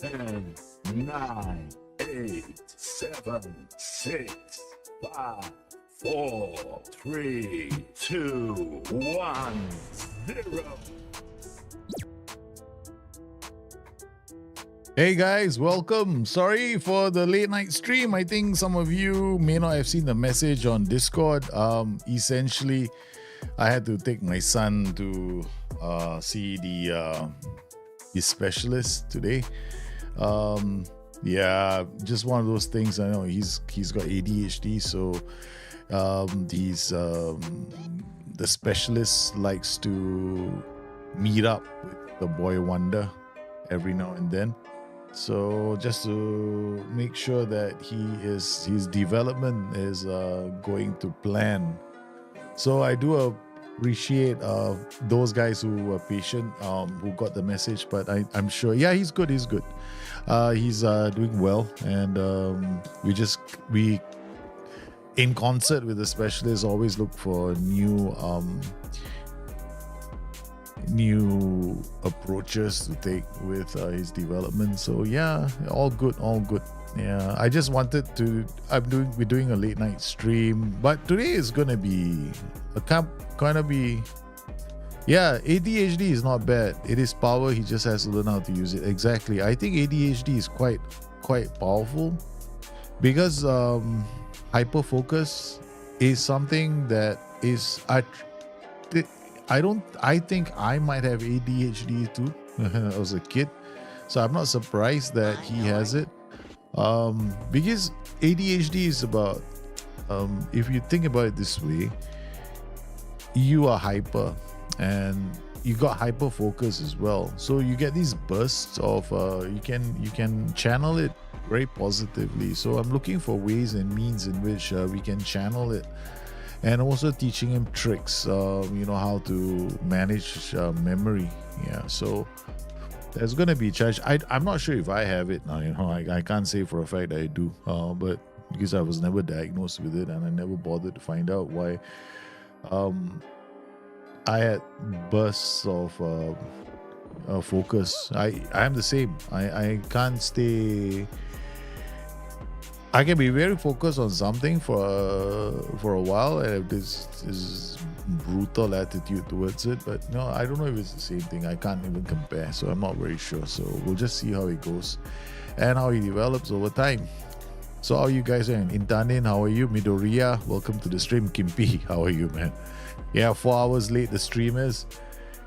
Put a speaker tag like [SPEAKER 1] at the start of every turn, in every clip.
[SPEAKER 1] 10, 9, 8, 7, 6, 5, 4, 3, 2, 1, 0. Hey guys, welcome. Sorry for the late night stream. I think some of you may not have seen the message on Discord. Essentially, I had to take my son to see his specialist today. Yeah, just one of those things. I know he's got ADHD, so the specialist likes to meet up with the boy wonder every now and then. So just to make sure that his development is going to plan. So I do appreciate those guys who were patient, who got the message. But I'm sure, yeah, he's good. He's good. He's doing well, and we in concert with the specialist always look for new approaches to take with his development. So yeah, all good. Yeah, I just wanted to. We're doing a late night stream, but today is gonna be yeah. ADHD is not bad. It is power. He just has to learn how to use it. Exactly. I think ADHD is quite powerful because hyper focus is something that is I think I might have ADHD too when I was a kid. So I'm not surprised that he has it. Because ADHD is about, if you think about it this way, you are hyper and you got hyper focus as well. So you get these bursts of, you can channel it very positively. So I'm looking for ways and means in which we can channel it. And also teaching him tricks, how to manage memory. Yeah, so there's going to be a challenge. I'm not sure if I have it now. I can't say for a fact that I do, but because I was never diagnosed with it and I never bothered to find out why. I had bursts of focus. I am the same. I can't stay. I can be very focused on something for a while and have this brutal attitude towards it. But no, I don't know if it's the same thing. I can't even compare, so I'm not very sure. So we'll just see how it goes and how he develops over time. So how you guys are? Intanin, how are you? Midoriya, welcome to the stream. Kimpi, how are you, man? Yeah, 4 hours late the stream is.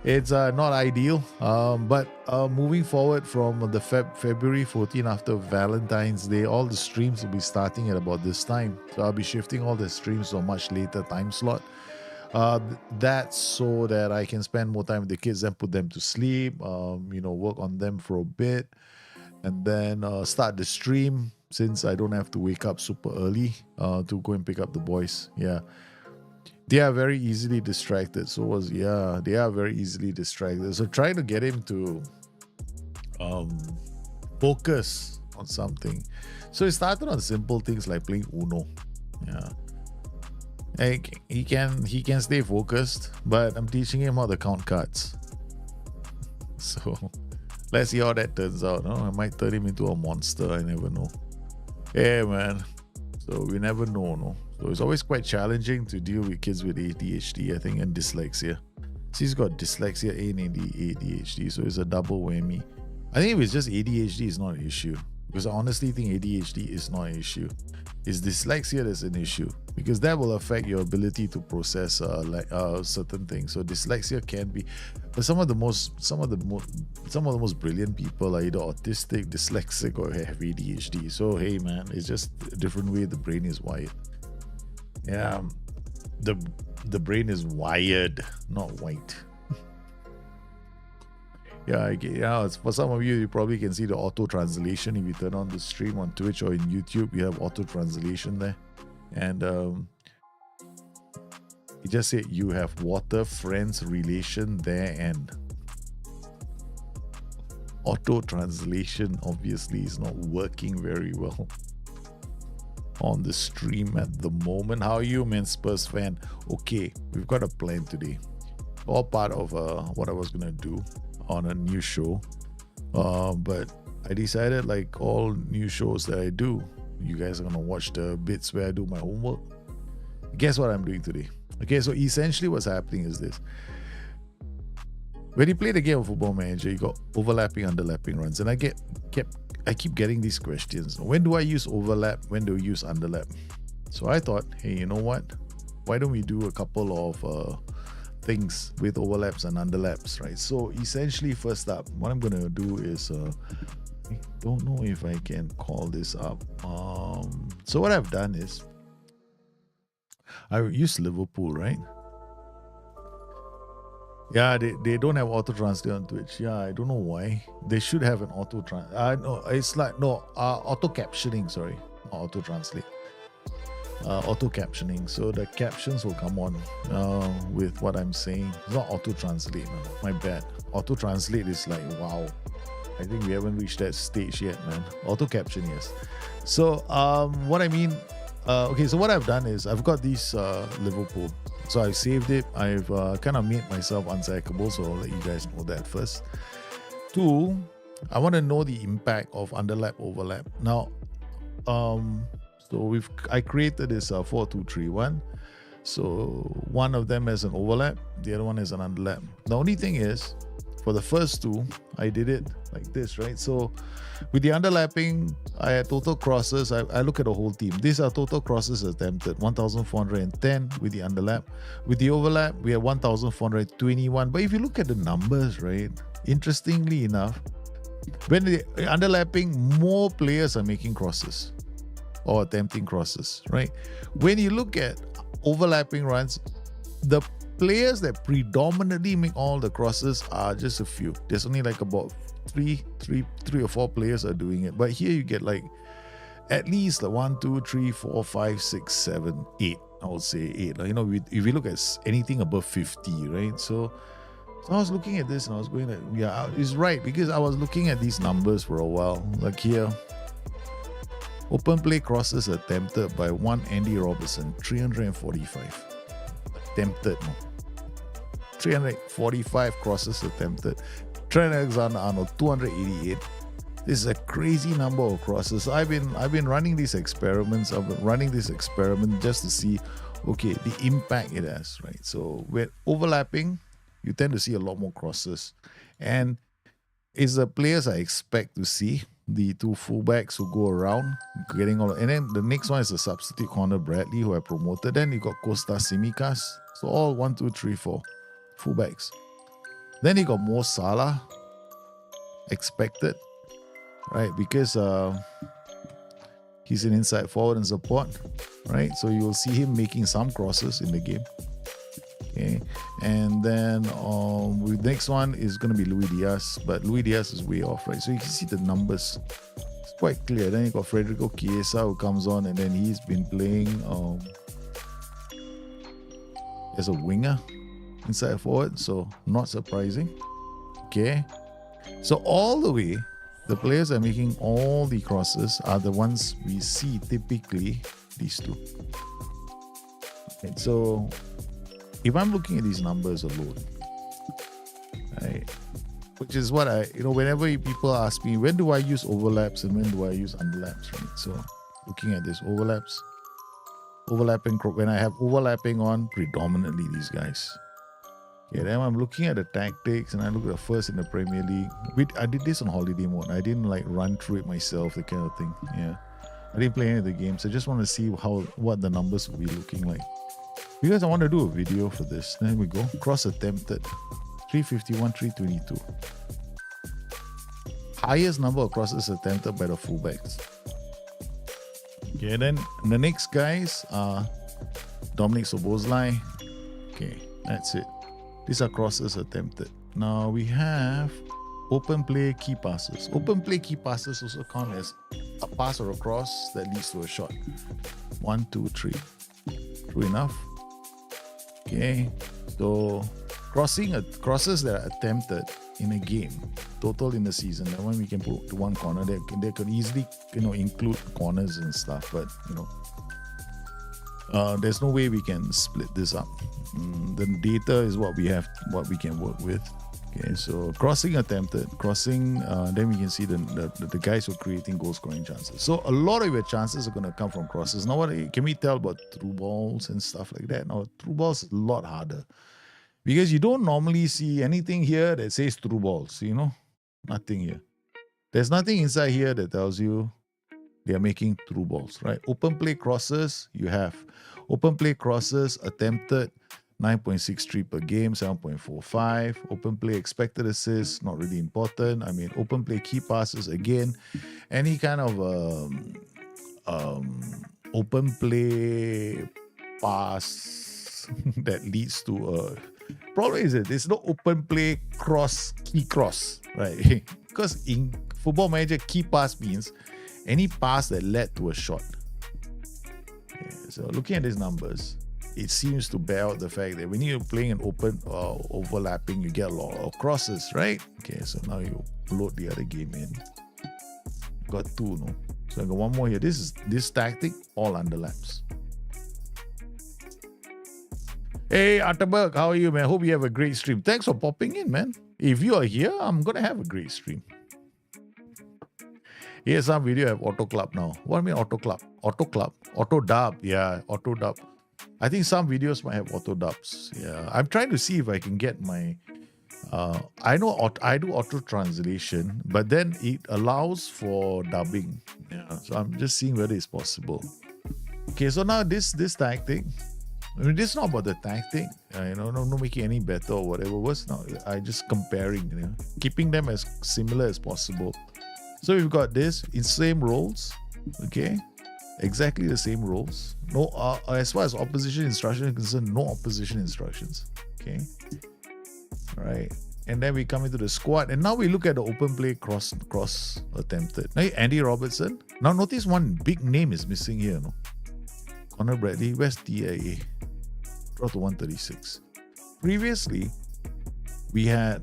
[SPEAKER 1] It's not ideal, but moving forward from the February 14 after Valentine's Day, all the streams will be starting at about this time. So I'll be shifting all the streams to a much later time slot. That's so that I can spend more time with the kids and put them to sleep, work on them for a bit, and then start the stream since I don't have to wake up super early to go and pick up the boys. Yeah. They are very easily distracted. They are very easily distracted. So trying to get him to focus on something. So it started on simple things like playing Uno. Yeah. He can stay focused, but I'm teaching him how to count cards. So let's see how that turns out. No? I might turn him into a monster. I never know. Yeah, man. So we never know, no? So it's always quite challenging to deal with kids with ADHD, I think, and dyslexia. So he's got dyslexia and ADHD, so it's a double whammy. I think if it's just ADHD, it's not an issue. Because I honestly think ADHD is not an issue. It's dyslexia that's an issue. Because that will affect your ability to process certain things. So dyslexia can be, but some of the most brilliant people are either autistic, dyslexic, or have ADHD. So hey, man, it's just a different way the brain is wired. Yeah, the brain is wired, not white. It's for some of you, you probably can see the auto translation. If you turn on the stream on Twitch or in YouTube, you have auto translation there, and it just said you have water, friends, relation there, and auto translation obviously is not working very well on the stream at the moment. How are you, man, Spurs fan? Okay, we've got a plan today. All part of what I was gonna do on a new show, but I decided, like all new shows that I do, you guys are gonna watch the bits where I do my homework. Guess what I'm doing today? Okay, so essentially what's happening is this. When you play the game of Football Manager, you got overlapping, underlapping runs, and I keep getting these questions. When do I use overlap? When do I use underlap? So I thought, hey, you know what? Why don't we do a couple of things with overlaps and underlaps, right? So essentially, first up, what I'm gonna do is I don't know if I can call this up. So what I've done is I use Liverpool, right? Yeah, they don't have auto translate on Twitch. Yeah, I don't know why. They should have an auto translate. No, it's like auto captioning. Sorry, not auto translate. Auto captioning. So the captions will come on with what I'm saying. It's not auto translate. No, my bad. Auto translate is like wow. I think we haven't reached that stage yet, man. Auto caption, yes. So what I mean. Okay, so what I've done is I've got these Liverpool. So I've saved it. I've kind of made myself unsackable, so I'll let you guys know that first. 2, I want to know the impact of underlap, overlap. Now, so I created this 4-2-3-1. So one of them has an overlap, the other one has an underlap. The only thing is, for the first 2, I did it like this, right? So with the underlapping, I had total crosses. I look at the whole team. These are total crosses attempted, 1,410 with the underlap. With the overlap, we have 1,421. But if you look at the numbers, right, interestingly enough, when the underlapping, more players are making crosses or attempting crosses, right? When you look at overlapping runs, the players that predominantly make all the crosses are just a few. There's only like about three or four players are doing it. But here you get like at least like 1, 2, 3, 4, 5, 6, 7, 8. I would say 8. Like, you know, if you look at anything above 50, right? So I was looking at this and I was going like, yeah, it's right, because I was looking at these numbers for a while. Like here, open play crosses attempted by one Andy Robertson, 345. Attempted, no. 345 crosses attempted. Trent Alexander-Arnold, 288. This is a crazy number of crosses. So I've been running these experiments. I've been running this experiment just to see, okay, the impact it has, right? So with overlapping, you tend to see a lot more crosses, and it's the players I expect to see. The 2 fullbacks who go around getting all, and then the next one is the substitute corner Bradley, who I promoted. Then you got Costa Simicas. So all 1, 2, 3, 4 fullbacks. Then you got Mo Salah, expected, right? Because he's an inside forward and support, right? So you will see him making some crosses in the game. Okay, and then the next one is going to be Luis Diaz, but Luis Diaz is way off, right? So you can see the numbers. It's quite clear. Then you got Federico Chiesa who comes on, and then he's been playing as a winger, inside forward, so not surprising. Okay, so all the way, the players that are making all the crosses are the ones we see typically, these 2. And so if I'm looking at these numbers alone, right, which is what whenever people ask me, when do I use overlaps and when do I use underlaps, right? So looking at this, overlapping, when I have overlapping on, predominantly these guys. Okay, then I'm looking at the tactics, and I look at the first in the Premier League. I did this on holiday mode. I didn't like run through it myself, the kind of thing. Yeah, I didn't play any of the games. I just want to see what the numbers will be looking like, because I want to do a video for this. There we go. Cross attempted, 351, 322. Highest number of crosses attempted by the fullbacks. Okay, then the next guys are Dominic Szoboszlai. Okay, that's it. These are crosses attempted. Now we have open play key passes. Open play key passes also count as a pass or a cross that leads to a shot. 1, 2, 3. True enough. Okay, so crosses that are attempted in a game, total in the season, that one we can put to one corner. They could easily include corners and stuff, but there's no way we can split this up. The data is what we have, what we can work with. Okay, so crossing attempted, crossing, then we can see the guys who are creating goal scoring chances. So a lot of your chances are going to come from crosses. Now, what can we tell about through balls and stuff like that? Now, through balls is a lot harder because you don't normally see anything here that says through balls, you know, nothing here. There's nothing inside here that tells you they are making through balls, right? Open play crosses, you have. Open play crosses attempted, 9.63 per game, 7.45. Open play expected assists, not really important. I mean, open play key passes, again, any kind of open play pass that leads to a... Problem is that there's no open play key cross, right? Because in Football Manager, key pass means any pass that led to a shot. Okay, so looking at these numbers, it seems to bear out the fact that when you're playing an open overlapping, you get a lot of crosses, right? Okay, so now you load the other game in. Got two, no? So I got one more here. This tactic, all underlaps. Hey, Atterberg, how are you, man? Hope you have a great stream. Thanks for popping in, man. If you are here, I'm going to have a great stream. Here's some video of Auto Club now. What do you mean Auto Club? Auto Club? Auto Dub. Yeah, Auto Dub. I think some videos might have Auto Dubs. Yeah, I'm trying to see if I can get my... I know I do auto translation, but then it allows for dubbing. Yeah, so I'm just seeing whether it's possible. Okay, so now this tactic... I mean, this is not about the tactic, not making any better or whatever. I just comparing, keeping them as similar as possible. So we've got this in same roles, okay, exactly the same roles. No, as far as opposition instruction is concerned, no opposition instructions, okay. All right, and then we come into the squad, and now we look at the open play cross attempted. Now Andy Robertson. Now notice one big name is missing here, no. Connor Bradley, where's TIA? Draw to 136. Previously, we had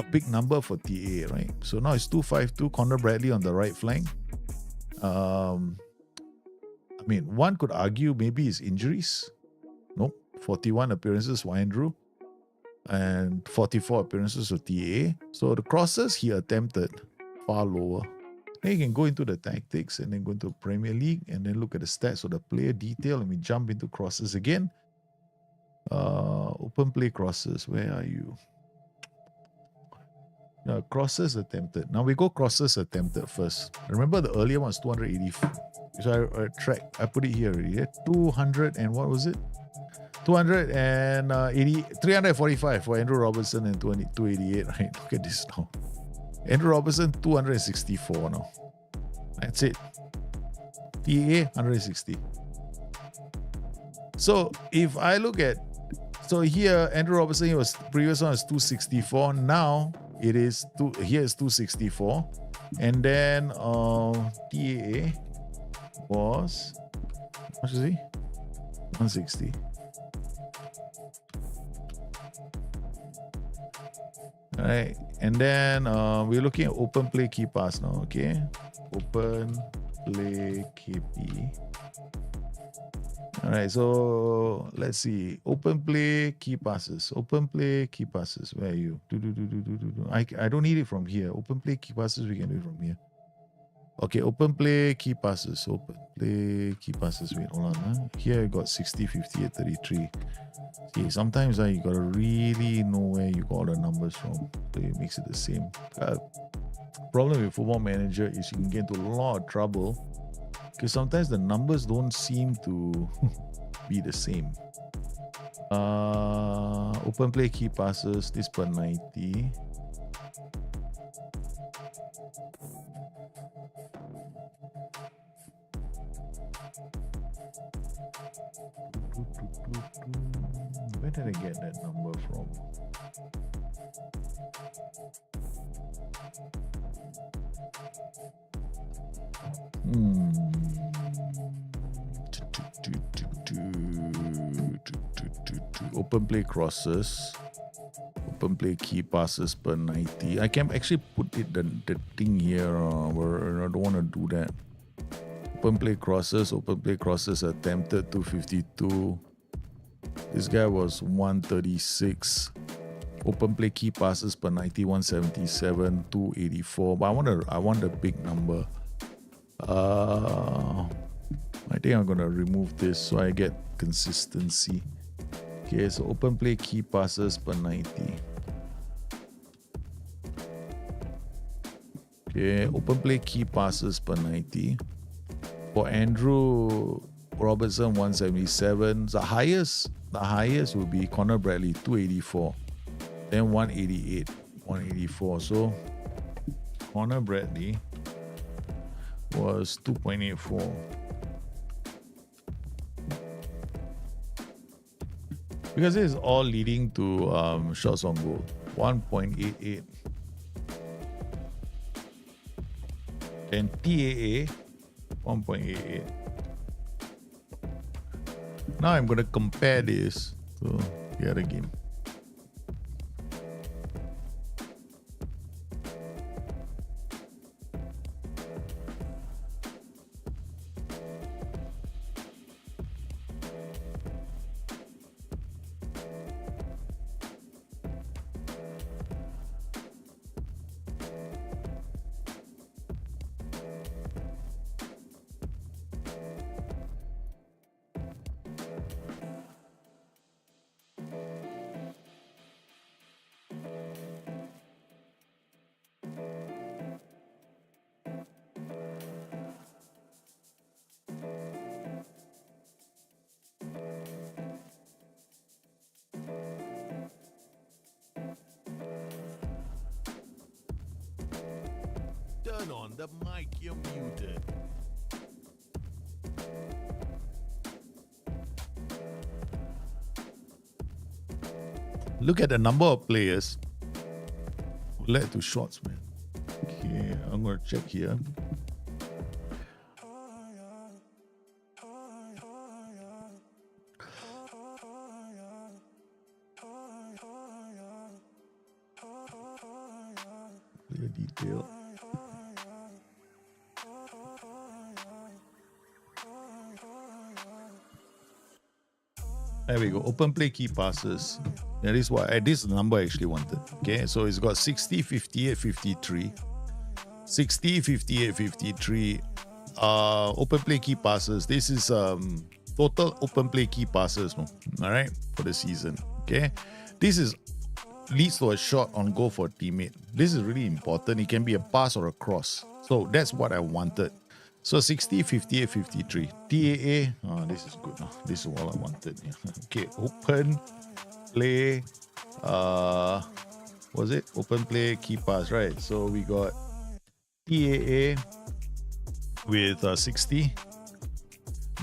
[SPEAKER 1] a big number for TA, right? So now it's 252, Connor Bradley on the right flank. I mean, one could argue maybe it's injuries. Nope. 41 appearances for Andrew and 44 appearances for TA. So the crosses he attempted far lower. Then you can go into the tactics and then go into Premier League and then look at the stats of the player detail, and we jump into crosses again. Open play crosses, where are you? Crosses attempted. Now we go crosses attempted first. Remember the earlier one was 284. So I put it here already. 200 and what was it? 345 for Andrew Robertson and 288, right? Look at this now. Andrew Robertson, 264 now. That's it. TA, 160. So if I look at... So here, Andrew Robertson, previous one was 264. Now it is here is 264. And then TAA was... How much is he? 160. All right. And then we're looking at open play key pass now, okay? Open play KP. All right, so let's see. Open play key passes. Open play key passes. Where are you? I don't need it from here. Open play key passes, we can do it from here. Okay, open play key passes. Open play key passes. Wait, hold on. Huh? Here I got 60, 58, 33. Okay, sometimes you gotta really know where you got all the numbers from, so it makes it the same. Problem with Football Manager is you can get into a lot of trouble because sometimes the numbers don't seem to be the same. Open play key passes, this per 90. Where did I get that number from? Open play crosses, open play key passes per 90. I can actually put it the thing here where I don't want to do that. Open play crosses attempted 252. This guy was 136. Open play key passes per 90, 177, 284. But I want a big number. I think I'm gonna remove this so I get consistency. Okay, so open play key passes per 90. Okay, open play key passes per 90. For Andrew Robertson, 177. The highest will be Connor Bradley, 284. Then 188, 184. So Connor Bradley was 2.84. Because this is all leading to shots on goal. 1.88. Then TAA, 1.88. Now I'm going to compare this to the other game. Turn on the mic, you're muted. Look at the number of players who led to shots, man. Okay, I'm going to check here. Player detail. There we go. Open play key passes. That is what this number I actually wanted. Okay, so it's got 60, 58, 53. 60, 58, 53. Open play key passes. This is total open play key passes. All right, for the season. Okay, this is leads to a shot on goal for a teammate. This is really important. It can be a pass or a cross. So that's what I wanted. So 60, 58, 53. TAA. Oh, this is good. This is all I wanted. Okay, open play. Was it open play key pass, right? So we got TAA with 60.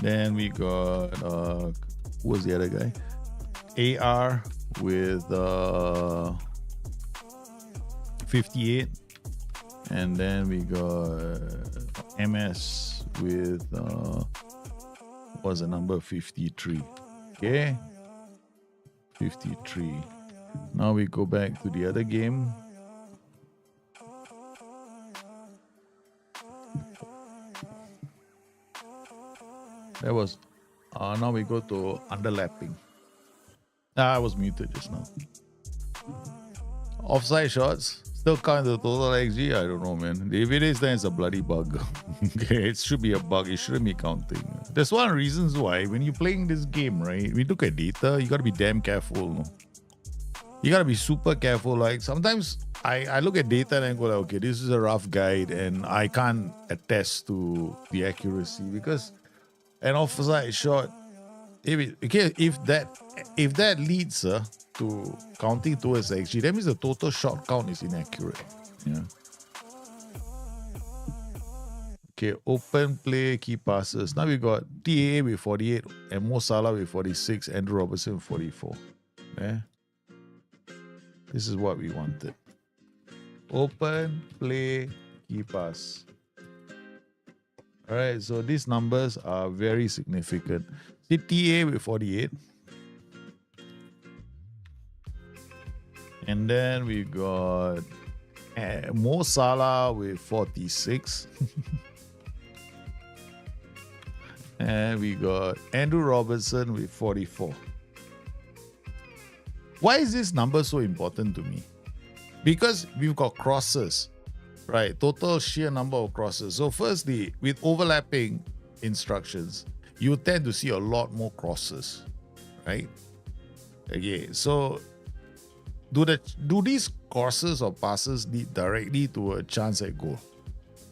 [SPEAKER 1] Then we got who was the other guy? AR with 58. And then we got MS with was the number 53. Okay, 53. Now we go back to the other game. That was now we go to underlapping. I was muted just now. Offside shots still count the total XG? I don't know, man. If it is, then it's a bloody bug. Okay, it should be a bug. It shouldn't be counting. That's one of the reasons why when you're playing this game, right? We look at data, you gotta be damn careful. No? You gotta be super careful. Like sometimes I look at data and I go like, okay, this is a rough guide, and I can't attest to the accuracy because an offside shot, if that leads to counting towards XG, that means the total shot count is inaccurate. Yeah. Okay, open play key passes. Now we got TAA with 48 and Mo Salah with 46, Andrew Robertson with 44. Yeah. This is what we wanted. Open play key pass. Alright, so these numbers are very significant. See TA with 48. And then we got Mo Salah with 46. And we got Andrew Robertson with 44. Why is this number so important to me? Because we've got crosses, right? Total sheer number of crosses. So firstly, with overlapping instructions, you tend to see a lot more crosses, right? Okay, so do these crosses or passes lead directly to a chance at goal?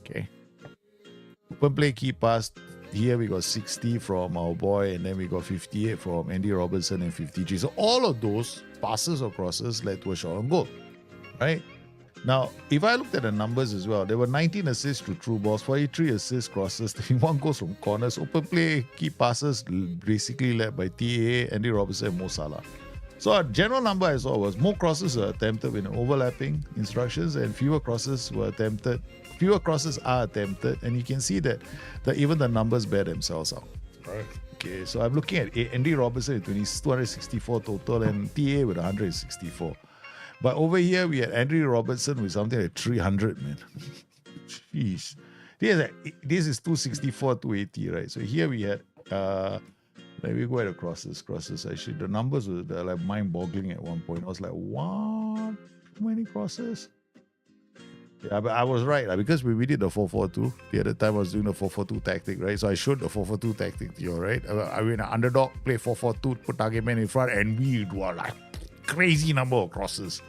[SPEAKER 1] Okay. Open play key pass. Here we got 60 from our boy, and then we got 58 from Andy Robertson and 53. So all of those passes or crosses led to a shot on goal, right? Now, if I looked at the numbers as well, there were 19 assists to through balls, 43 assists crosses, 31 goals from corners, open play key passes basically led by TAA, Andy Robertson, and Mo Salah. So a general number I saw was more crosses were attempted with overlapping instructions, and fewer crosses are attempted, and you can see that even the numbers bear themselves out. Right. Okay, so I'm looking at Andy Robertson with 264 total and TA with 164. But over here we had Andrew Robertson with something like 300, man. Jeez. This is 264, 280, right? So here we had let me go at the crosses. Actually, the numbers were like mind-boggling at one point. I was like, what? Too many crosses? Yeah, but I was right because we did the 4-4-2. The other time I was doing the 4-4-2 tactic, right? So I showed the 4-4-2 tactic to you, right? I mean, underdog play 4-4-2, put target man in front, and we do like crazy number of crosses.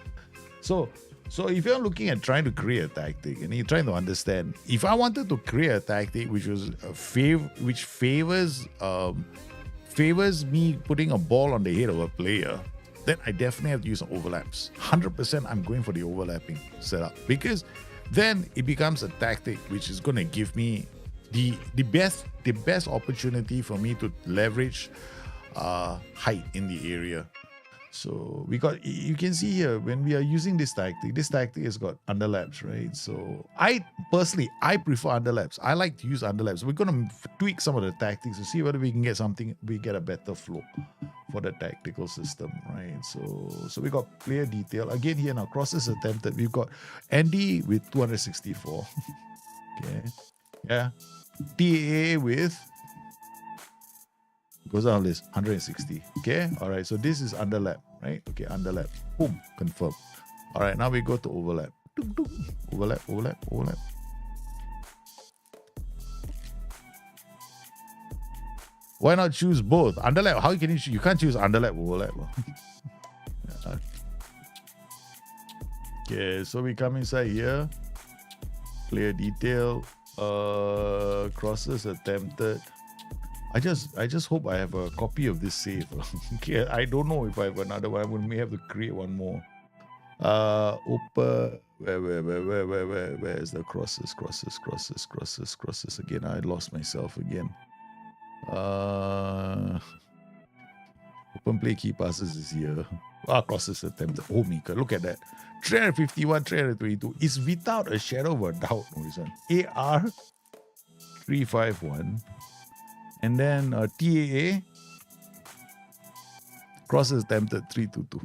[SPEAKER 1] So if you're looking at trying to create a tactic and you're trying to understand, if I wanted to create a tactic which was which favors me putting a ball on the head of a player, then I definitely have to use overlaps. 100% I'm going for the overlapping setup because then it becomes a tactic which is going to give me the best opportunity for me to leverage height in the area. So you can see here when we are using this tactic has got underlaps, right? So I prefer underlaps. I like to use underlaps. We're going to tweak some of the tactics to see whether we can get a better flow for the tactical system, right? So we got player detail. Again here now, crosses attempted. We've got Andy with 264. Okay. Yeah. TAA with goes on list 160. Okay, all right, so this is underlap, right? Okay, underlap, boom, confirm. All right, now we go to overlap. Overlap. Why not choose both? Underlap, how can you can't choose underlap, overlap. Okay, so we come inside here, player detail, crosses attempted. I just hope I have a copy of this save. Okay, I don't know if I have another one. I may have to create one more. Where is the crosses? Again, I lost myself again. Open play key passes is here. Crosses attempted. Oh my God, look at that. 351, 322. It's without a shadow of a doubt. AR 351. And then TAA, crosses attempted 322.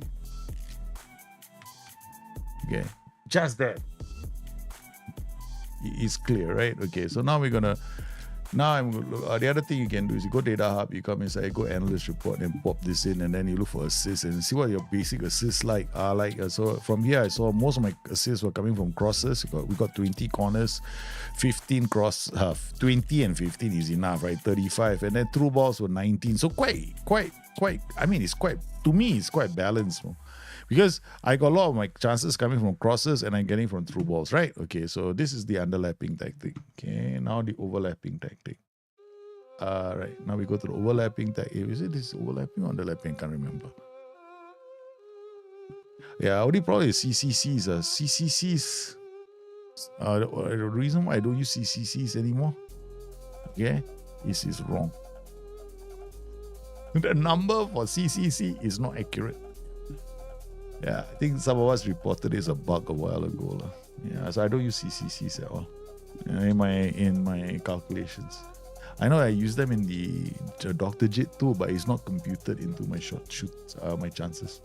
[SPEAKER 1] Okay, just that. It's clear, right? Okay, so now we're gonna. Now the other thing you can do is you go data hub, you come inside, go analyst report, and pop this in, and then you look for assists and see what your basic assists are like. So from here, I saw most of my assists were coming from crosses. We got 20 corners, 15 cross, 20 and 15 is enough, right? 35, and then through balls were 19. So quite. I mean, to me, it's quite balanced. Because I got a lot of my chances coming from crosses and I'm getting from through balls, right? Okay, so this is the underlapping tactic. Okay, now the overlapping tactic. Right, now we go to the overlapping tactic. Is it this overlapping or underlapping? I can't remember. Yeah, only problem is CCCs. CCCs. The reason why I don't use CCCs anymore, okay, is wrong. The number for CCC is not accurate. Yeah, I think some of us reported it's a bug a while ago. Yeah, so I don't use CCCs at all in my calculations. I know I use them in the Dr. Jit too, but it's not computed into my my chances.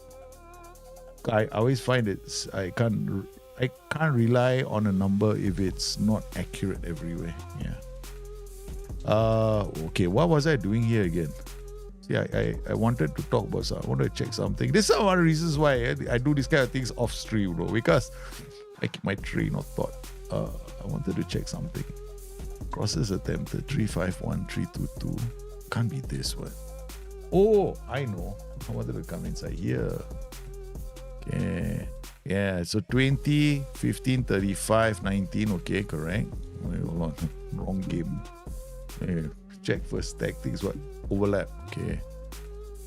[SPEAKER 1] I always find I can't rely on a number if it's not accurate everywhere. Yeah. Okay, what was I doing here again? See, I wanted to talk about something. I wanted to check something. This is one of the reasons why I do these kind of things off stream, bro. Because I keep my train of thought. I wanted to check something. Crosses attempted 351, 322. Can't be this one. Oh, I know. I wanted to come inside here. Okay. Yeah, so 20, 15, 35, 19. Okay, correct. Wait, hold on. Wrong game. Okay. Check first tactics. What? Overlap. Okay.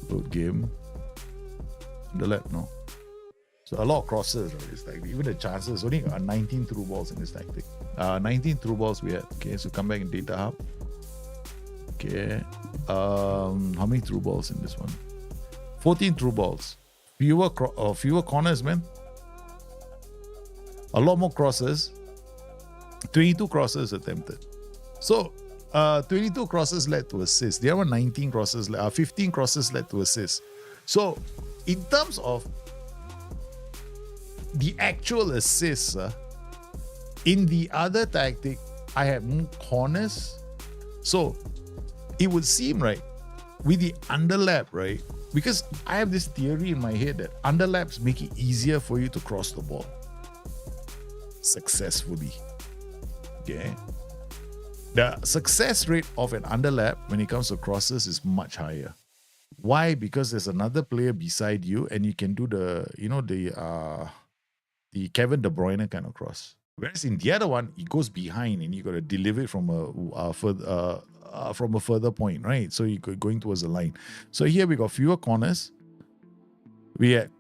[SPEAKER 1] Load game. Underlap, no. So a lot of crosses, right? It's like even the chances, only 19 through balls in this tactic. 19 through balls we had. Okay, so come back in data hub. Okay. How many through balls in this one? 14 through balls. Fewer corners, man. A lot more crosses. 22 crosses attempted. So 22 crosses led to assists. The other 19 crosses, 15 crosses led to assists. So in terms of the actual assists, in the other tactic, I had more corners. So it would seem, right, with the underlap, right, because I have this theory in my head that underlaps make it easier for you to cross the ball successfully. Okay. The success rate of an underlap when it comes to crosses is much higher. Why? Because there's another player beside you and you can do the Kevin De Bruyne kind of cross. Whereas in the other one, it goes behind and you got to deliver it from a further point, right? So you're going towards the line. So here we got fewer corners. We had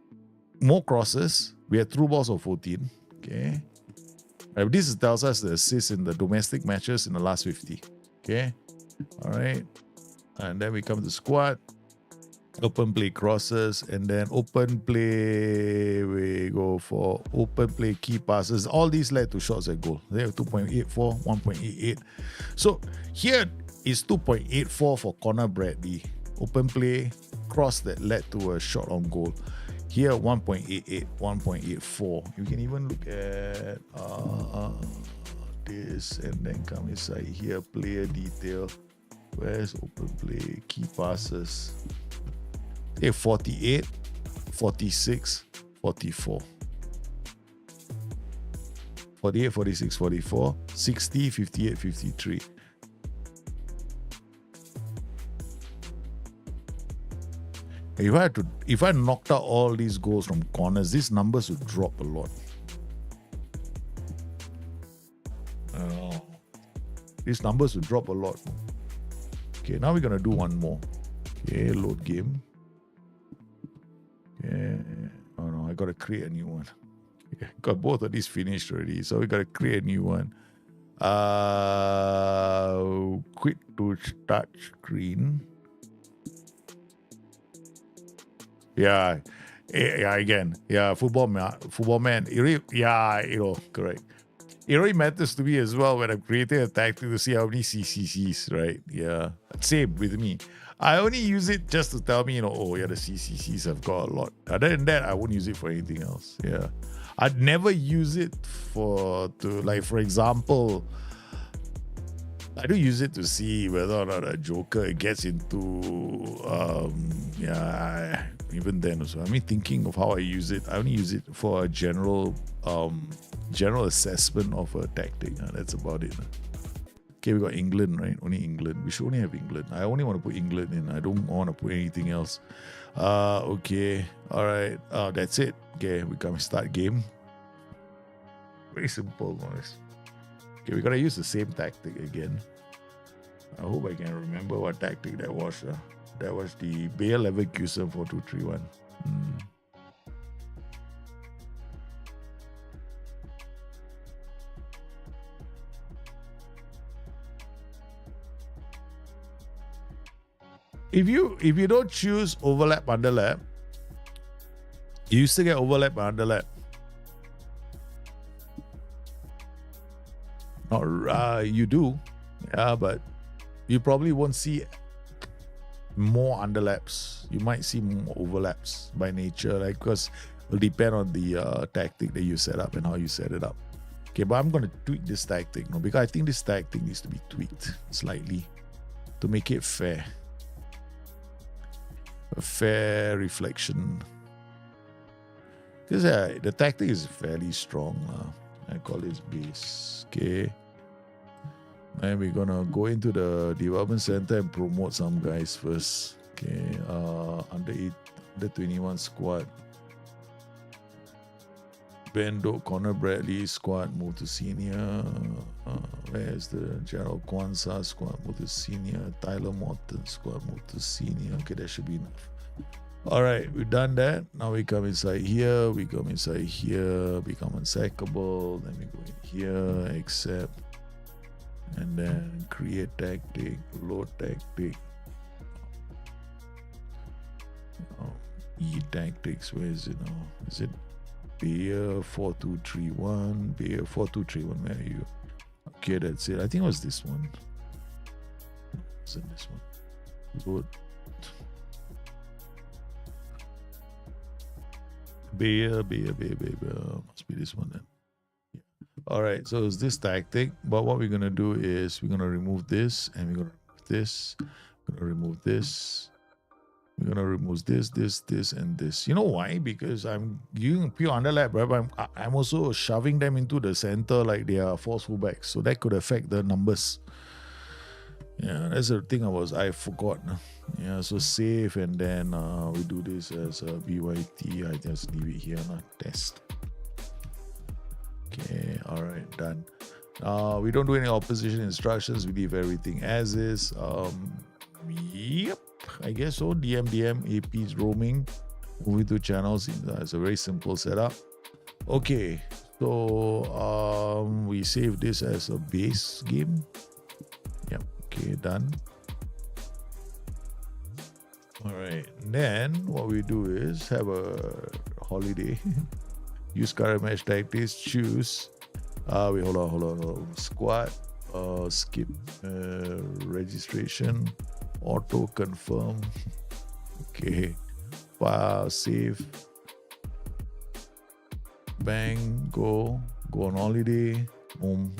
[SPEAKER 1] more crosses. We had through balls of 14. Okay. This tells us the assists in the domestic matches in the last 50. Okay. All right. And then we come to squad. Open play crosses, and then open play, we go for open play key passes. All these led to shots at goal. They have 2.84, 1.88. So here is 2.84 for Connor Bradley. Open play cross that led to a shot on goal. Here 1.88, 1.84. You can even look at this and then come inside here, player detail. Where's open play, key passes? 48, 46, 44. 48, 46, 44, 60, 58, 53. If I knocked out all these goals from corners, these numbers would drop a lot. These numbers would drop a lot. Okay, now we're gonna do one more. Okay, load game. Okay. Oh no, I gotta create a new one. Okay. Got both of these finished already, so we gotta create a new one. Quit to start screen. Yeah, again, yeah, football man. Correct. It really matters to me as well when I'm creating a tactic to see how many CCCs, right? Yeah, same with me. I only use it just to tell me, the CCCs have got a lot. Other than that, I won't use it for anything else. Yeah, I'd never use it for example, I do use it to see whether or not a joker gets into, even then also. I mean, thinking of how I use it, I only use it for a general assessment of a tactic. That's about it. Okay, we got England, right? Only England. We should only have England. I only want to put England in. I don't want to put anything else. Okay. All right. That's it. Okay, we can start game. Very simple, guys. Okay, we got to use the same tactic again. I hope I can remember what tactic that was. That was the Bayer Leverkusen 4-2-3-1. If you don't choose overlap underlap, you still get overlap underlap. You do, yeah, but you probably won't see more underlaps. You might see more overlaps by nature, because it'll depend on the tactic that you set up and how you set it up. Okay, but I'm going to tweak this tactic, because I think this tactic needs to be tweaked slightly to make it fair. a fair reflection. Because the tactic is fairly strong. I call it base. Okay. And we're gonna go into the development center and promote some guys first. Okay. Under 21 squad. Bendo, Connor Bradley squad move to senior. Where's the Gerald Kwanzaa squad move to senior? Tyler Morton squad move to senior. Okay, that should be enough. All right, we've done that. Now we come inside here. We come inside here. Become unsackable. Then we go in here. Accept. And then create tactic. Load tactic. E tactics. Where is it now? Is it Bayer 4231? Bayer 4231. Where are you? Okay, that's it. I think it was this one. Wasn't this one? Load. Bayer. Must be this one then. Yeah. All right, so it's this tactic. But what we're gonna do is we're gonna remove this, and we're gonna remove this. We're gonna remove this. We're gonna remove this, and this. You know why? Because I'm using pure underlap, right? But I'm also shoving them into the center like they are false fullbacks, so that could affect the numbers. Yeah, that's the thing I forgot. Yeah, so save, and then we do this as a BYT. I just leave it here, test. Okay, all right, done. We don't do any opposition instructions. We leave everything as is. Yep, I guess so. DM, APs roaming, moving to channels. It's a very simple setup. Okay, so we save this as a base game. Yep. Okay, done. All right. Then what we do is have a holiday. Use current match tactics. Choose. Wait, hold on. Squad. Skip. Registration. Auto confirm. Okay. File. Save. Bang. Go. Go on holiday. Boom.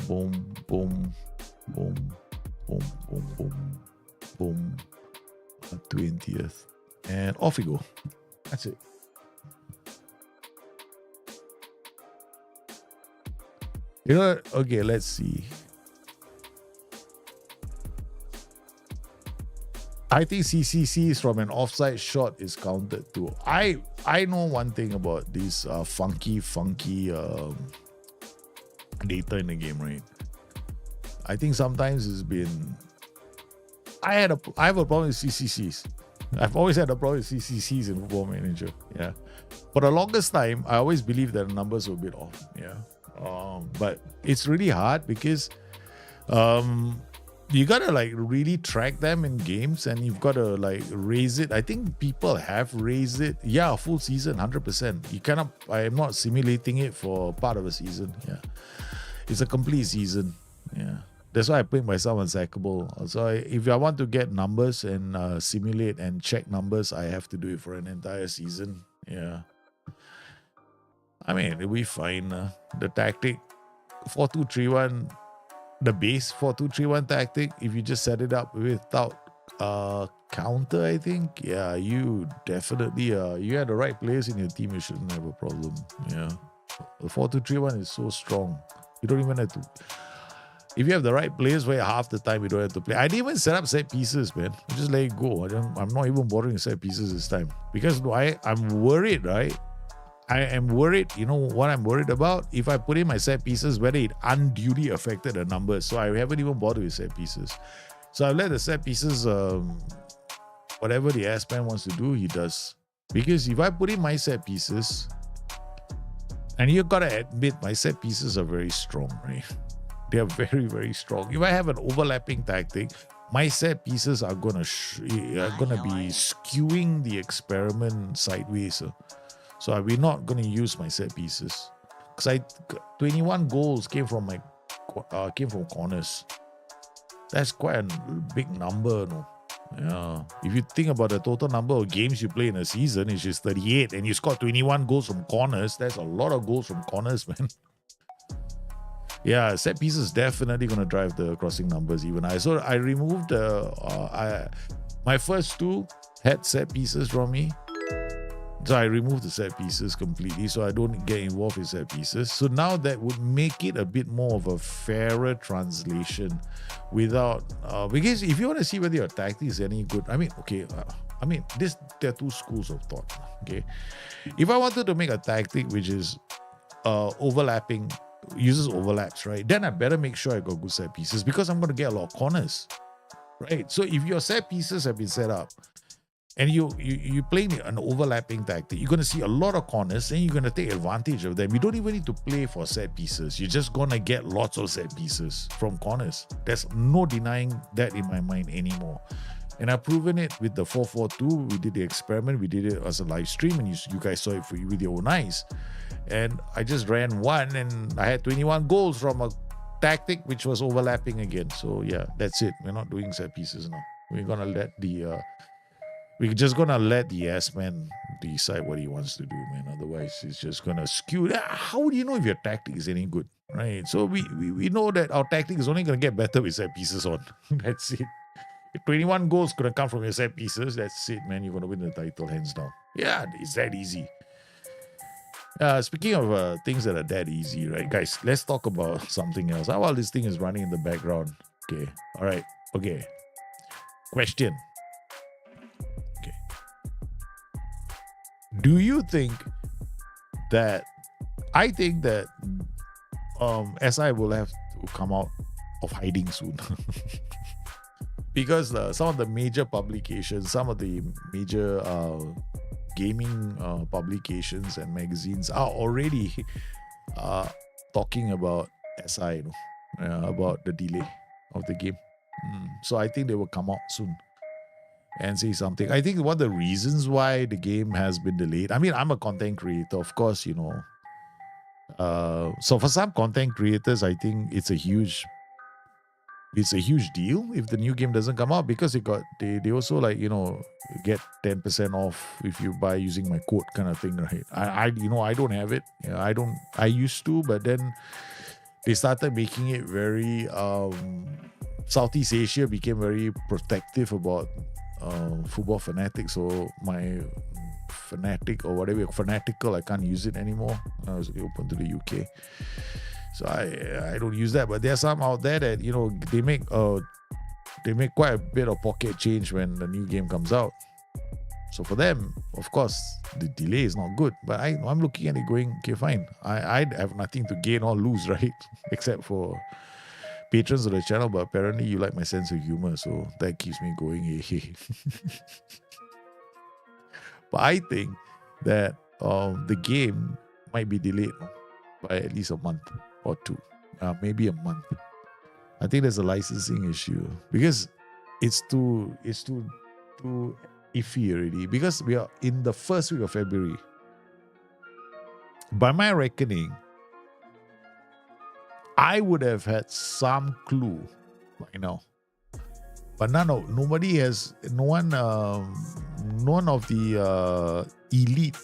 [SPEAKER 1] 20th, and off we go. That's it. You know what? Okay, let's see. I think CCCs from an offside shot is counted too. I know one thing about these funky data in the game, right? I think sometimes it's been. I have a problem with CCCs. I've always had a problem with CCCs in Football Manager. Yeah, for the longest time, I always believed that the numbers were a bit off. Yeah, but it's really hard because you gotta like really track them in games, and you've gotta like raise it. I think people have raised it. Yeah, full season, 100%. You cannot. I am not simulating it for part of a season. Yeah, it's a complete season. Yeah. That's why I put myself unsackable. So if I want to get numbers and simulate and check numbers, I have to do it for an entire season. Yeah. I mean, it'll be fine. The tactic, 4-2-3-1, the base 4-2-3-1 tactic, if you just set it up without counter, I think, yeah, you definitely, you had the right players in your team, you shouldn't have a problem. Yeah. The 4-2-3-1 is so strong. You don't even have to... If you have the right players where half the time you don't have to play. I didn't even set up set pieces, man. I just let it go. I'm not even bothering set pieces this time. Because I'm worried, right? I am worried. You know what I'm worried about? If I put in my set pieces, whether it unduly affected the numbers. So I haven't even bothered with set pieces. So I let the set pieces, whatever the S-Man wants to do, he does. Because if I put in my set pieces, and you got to admit, my set pieces are very strong, right? They are very, very strong. If I have an overlapping tactic, my set pieces are gonna be skewing the experiment sideways. So we're not gonna use my set pieces because 21 goals came from corners. That's quite a big number, no? Yeah. If you think about the total number of games you play in a season, it's just 38, and you scored 21 goals from corners. That's a lot of goals from corners, man. Yeah, set pieces definitely going to drive the crossing numbers even higher. So I removed my first two had set pieces from me. So I removed the set pieces completely so I don't get involved in set pieces. So now that would make it a bit more of a fairer translation without... because if you want to see whether your tactic is any good, there are two schools of thought. Okay, if I wanted to make a tactic which is overlapping, uses overlaps, right? Then I better make sure I got good set pieces because I'm going to get a lot of corners, right? So if your set pieces have been set up and you playing an overlapping tactic, you're going to see a lot of corners and you're going to take advantage of them. You don't even need to play for set pieces. You're just going to get lots of set pieces from corners. There's no denying that in my mind anymore. And I've proven it with the 4-4-2. We did the experiment. We did it as a live stream and you guys saw it with your own eyes. And I just ran one and I had 21 goals from a tactic which was overlapping again. So yeah, that's it. We're not doing set pieces now. We're going to let we're just going to let the S-man decide what he wants to do, man. Otherwise, it's just going to skew. How do you know if your tactic is any good, right? So we know that our tactic is only going to get better with set pieces on. That's it. If 21 goals going to come from your set pieces, that's it, man. You're going to win the title hands down. Yeah, it's that easy. Speaking of things that are that easy, right, guys, let's talk about something else. While this thing is running in the background. Okay. All right. Okay. Question. Okay. Do you think that... I think that SI will have to come out of hiding soon. Because some of the major publications, some of the major gaming publications and magazines are already talking about SI, about the delay of the game. So I think they will come out soon and say something. I think one of the reasons why the game has been delayed, I'm a content creator, of course, so for some content creators, I think it's a huge deal if the new game doesn't come out, because they also get 10% off if you buy using my code kind of thing, right? I don't have it. I used to, but then they started making it very Southeast Asia became very protective about football fanatics. So my fanatic or whatever, fanatical, I can't use it anymore. I was open to the UK. So I don't use that, but there are some out there that they make quite a bit of pocket change when the new game comes out. So for them, of course, the delay is not good. But I'm looking at it going, okay, fine. I have nothing to gain or lose, right? Except for patrons of the channel. But apparently you like my sense of humor, so that keeps me going. But I think that the game might be delayed by at least a month or two, maybe a month. I think there's a licensing issue because it's too iffy already, because we are in the first week of February. By my reckoning, I would have had some clue by now, but none of the elite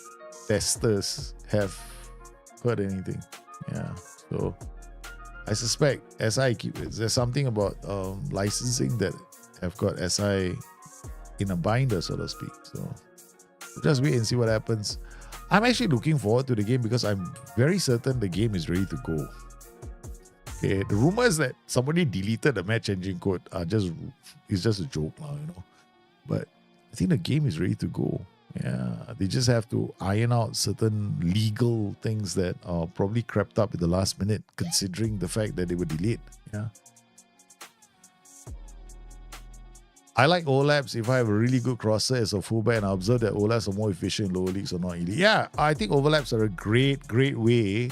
[SPEAKER 1] testers have heard anything. Yeah, so I suspect there's something about licensing that have got SI in a binder, so to speak. So just wait and see what happens. I'm actually looking forward to the game because I'm very certain the game is ready to go. Okay, the rumors that somebody deleted the match engine code it's just a joke now, But I think the game is ready to go. Yeah, they just have to iron out certain legal things that are probably crept up at the last minute, considering the fact that they were delayed. Yeah. I like overlaps if I have a really good crosser as a fullback and I observe that overlaps are more efficient in lower leagues or not elite. Yeah, I think overlaps are a great way.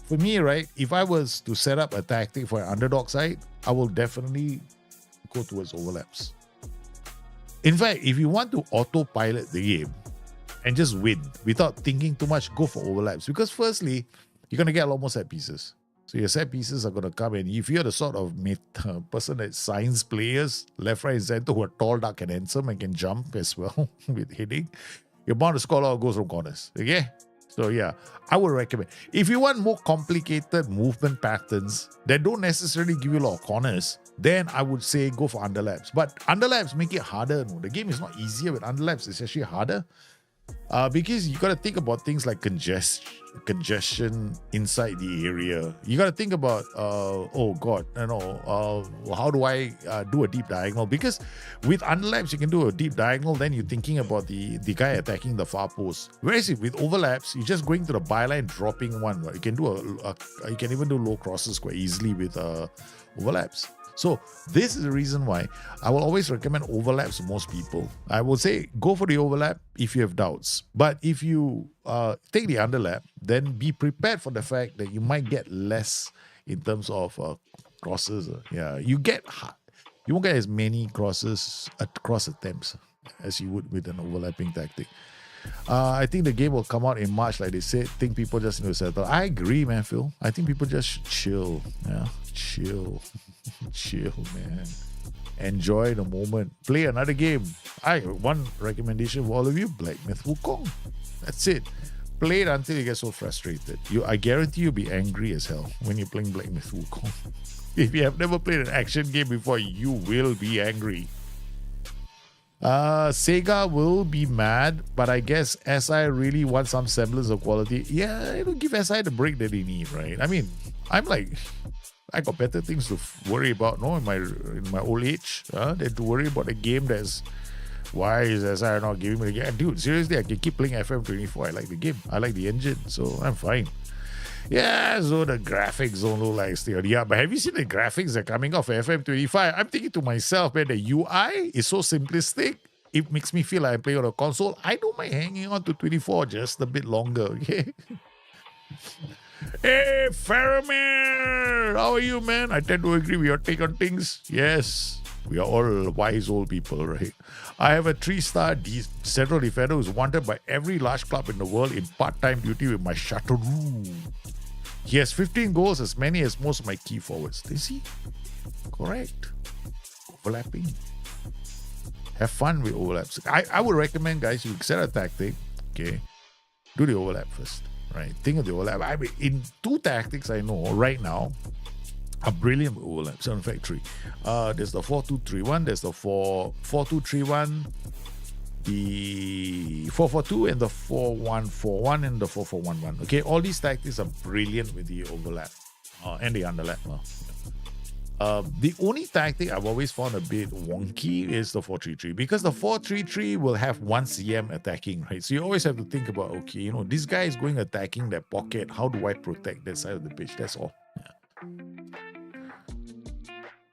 [SPEAKER 1] For me, right, if I was to set up a tactic for an underdog side, I will definitely go towards overlaps. In fact, if you want to autopilot the game and just win without thinking too much, go for overlaps. Because firstly, you're going to get a lot more set pieces. So your set pieces are going to come in. If you're the sort of person that signs players left, right, and center who are tall, dark, and handsome and can jump as well with hitting, you're bound to score a lot of goals from corners. Okay? So yeah, I would recommend. If you want more complicated movement patterns that don't necessarily give you a lot of corners, then I would say go for underlaps. But underlaps make it harder. No, the game is not easier with underlaps. It's actually harder. Because you got to think about things like congestion inside the area. You got to think about, how do I do a deep diagonal? Because with underlaps, you can do a deep diagonal, then you're thinking about the guy attacking the far post. Whereas with overlaps, you're just going to the byline, dropping one. Right? You can do you can even do low crosses quite easily with overlaps. So this is the reason why I will always recommend overlaps to most people. I will say go for the overlap if you have doubts. But if you take the underlap, then be prepared for the fact that you might get less in terms of crosses. You won't get as many cross attempts as you would with an overlapping tactic. I think the game will come out in March, like they said. Think people just need to settle. I agree, man, Phil. I think people just should chill. Yeah, chill. Chill, man. Enjoy the moment. Play another game. One recommendation for all of you: Black Myth Wukong. That's it. Play it until you get so frustrated. I guarantee you'll be angry as hell when you're playing Black Myth Wukong. If you have never played an action game before, you will be angry. Sega will be mad, but I guess SI really wants some semblance of quality. Yeah, it'll give SI the break that they need, right? I mean, I got better things to worry about, in my old age, than to worry about a game that's, why is SI not giving me the game? Dude, seriously, I can keep playing FM24. I like the game. I like the engine, so I'm fine. Yeah, so the graphics don't look like still. Yeah, but have you seen the graphics that are coming off FM25? I'm thinking to myself, man, the UI is so simplistic. It makes me feel like I'm playing on a console. I don't mind hanging on to 24 just a bit longer, okay? Hey, Faramir! How are you, man? I tend to agree with your take on things. Yes, we are all wise old people, right? I have a 3-star central defender who's wanted by every large club in the world in part-time duty with my Chateauroux. He has 15 goals, as many as most of my key forwards. Is he? Correct. Overlapping. Have fun with overlaps. I would recommend, guys, you set a tactic, okay? Do the overlap first, right? Think of the overlap. I mean, in 2 tactics I know right now are brilliant overlaps. In fact, 3. There's the 4-2-3-1, there's the 4-2-3-1, the 4-4-2, and the 4-1-4-1, and the 4-4-1-1. Okay, all these tactics are brilliant with the overlap and the underlap. The only tactic I've always found a bit wonky is the 4-3-3, because the 4-3-3 will have one CM attacking, right? So you always have to think about, okay, this guy is going attacking that pocket. How do I protect that side of the pitch? That's all. Yeah.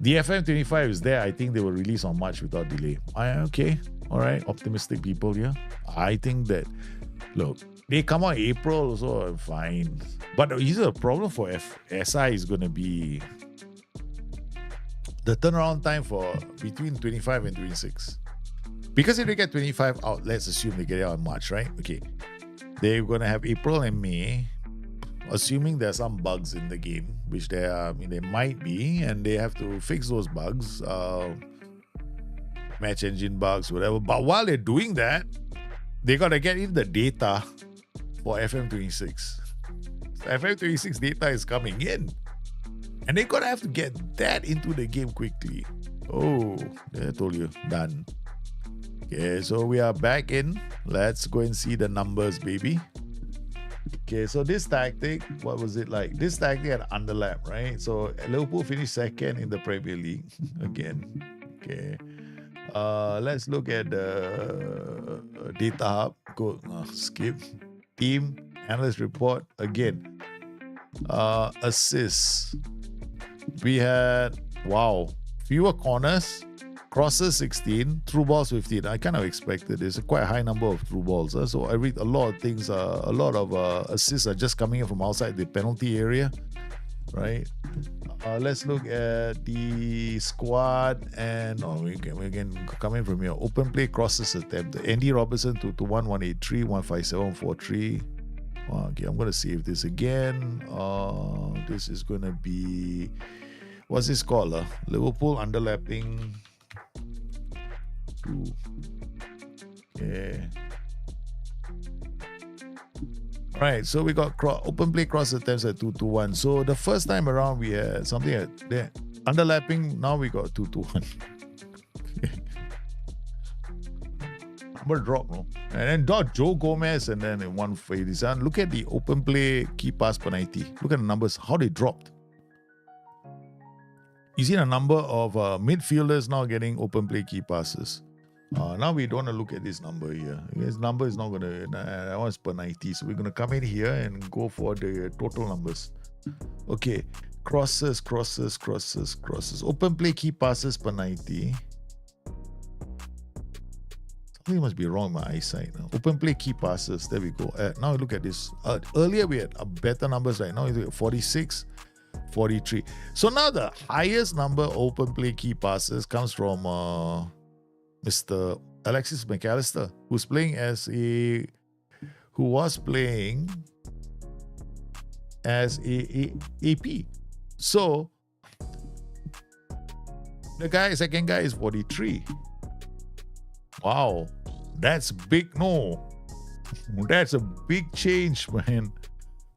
[SPEAKER 1] The FM25 is there. I think they will release on March without delay. Okay. All right. Optimistic people here. I think that, look, they come out in April, so fine. But here's a problem for SI is going to be the turnaround time for between 25 and 26. Because if they get 25 out, let's assume they get it out in March, right? Okay. They're going to have April and May, assuming there are some bugs in the game, which there might be, and they have to fix those bugs, match engine bugs, whatever. But while they're doing that, they got to get in the data for FM26. So FM26 data is coming in. And they're going to have to get that into the game quickly. Oh, I told you. Done. Okay, so we are back in. Let's go and see the numbers, baby. Okay, so this tactic, what was it like? This tactic had underlap, right? So Liverpool finished second in the Premier League again. Okay. Let's look at the data hub. Go skip. Team analyst report again. Assists. We had fewer corners, crosses 16, through balls 15. I kind of expected this. Quite a high number of through balls. So I read a lot of things. A lot of assists are just coming in from outside the penalty area, right? Let's look at the squad, and we can come in from here. Open play crosses attempt. Andy Robertson 2-1, 183, 157, 43. Okay, I'm gonna save this again. This is gonna be, what's this called? Liverpool underlapping 2. Okay. Right, so we got open play cross attempts at 2-1. So the first time around we had something at there. Underlapping, now we got 2-1. Number drop, no? And then dot Joe Gomez and then 187. Look at the open play key pass per 90. Look at the numbers, how they dropped. You see the number of midfielders now getting open play key passes. Now we don't want to look at this number here. This number is not going to, that one's per 90. So we're going to come in here and go for the total numbers. Okay, crosses. Open play key passes per 90. Something must be wrong with my eyesight now. Open play key passes, there we go. Now look at this. Earlier we had better numbers, right? Now it's 46, 43. So now the highest number of open play key passes comes from Mr. Alexis McAllister, who was playing as a AP. So the second guy is 43. Wow, that's big. No, that's a big change, man.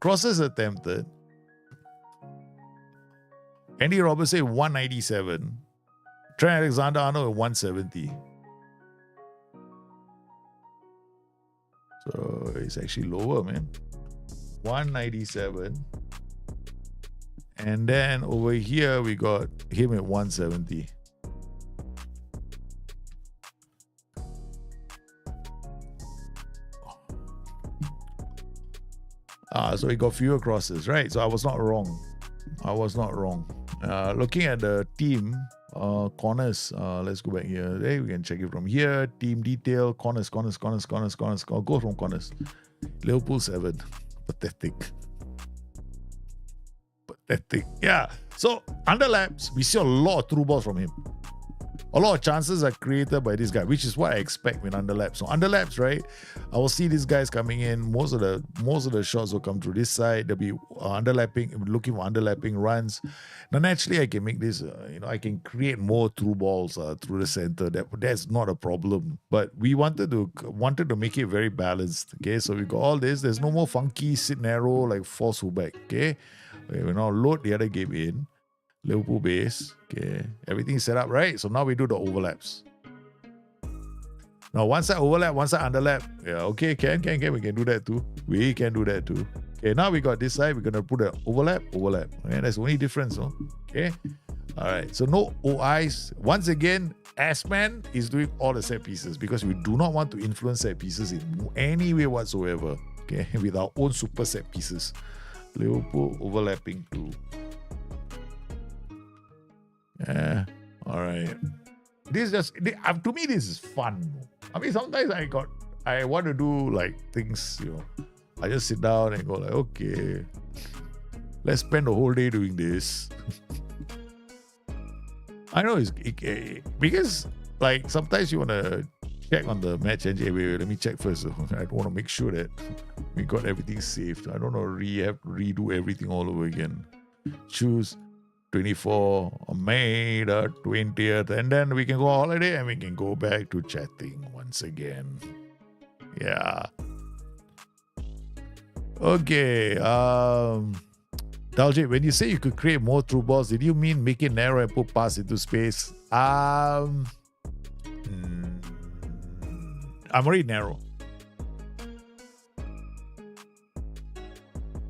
[SPEAKER 1] Crosses attempted. Andy Robertson 197. Trent Alexander-Arnold 170. So it's actually lower, man. 197. And then over here we got him at 170. So he got fewer crosses, right? So I was not wrong. Looking at the team corners, let's go back here. There we can check it from here. Team detail, corners. Go from corners. Liverpool 7. Pathetic. Yeah. So underlaps, we see a lot of through balls from him. A lot of chances are created by this guy, which is what I expect with underlaps. So underlaps, right? I will see these guys coming in. Most of the shots will come through this side. They'll be underlapping, looking for underlapping runs. Now naturally, I can make this. I can create more through balls through the center. That's not a problem. But we wanted to make it very balanced. Okay, so we got all this. There's no more funky sit narrow like false fullback. Okay, we now load the other game in. Liverpool base. Okay, everything is set up, right? So now we do the overlaps. Now one side overlap, one side underlap. Yeah, okay, we can do that too. We can do that too. Okay, now we got this side. We're gonna put an overlap. Okay, that's the only difference, no? Okay. All right. So no OIs. Once again, Assman is doing all the set pieces because we do not want to influence set pieces in any way whatsoever. Okay, with our own super set pieces. Liverpool overlapping too. Yeah, all right. This to me, this is fun. I mean, sometimes I want to do like things, I just sit down and go like, okay, let's spend the whole day doing this. I know because like sometimes you want to check on the match engine. Wait, let me check first. I want to make sure that we got everything saved. I don't know, redo everything all over again. Choose 24 May the 20th, and then we can go on holiday and we can go back to chatting once again. Yeah. Okay. Daljit, when you say you could create more through balls, did you mean make it narrow and put pass into space? I'm already narrow.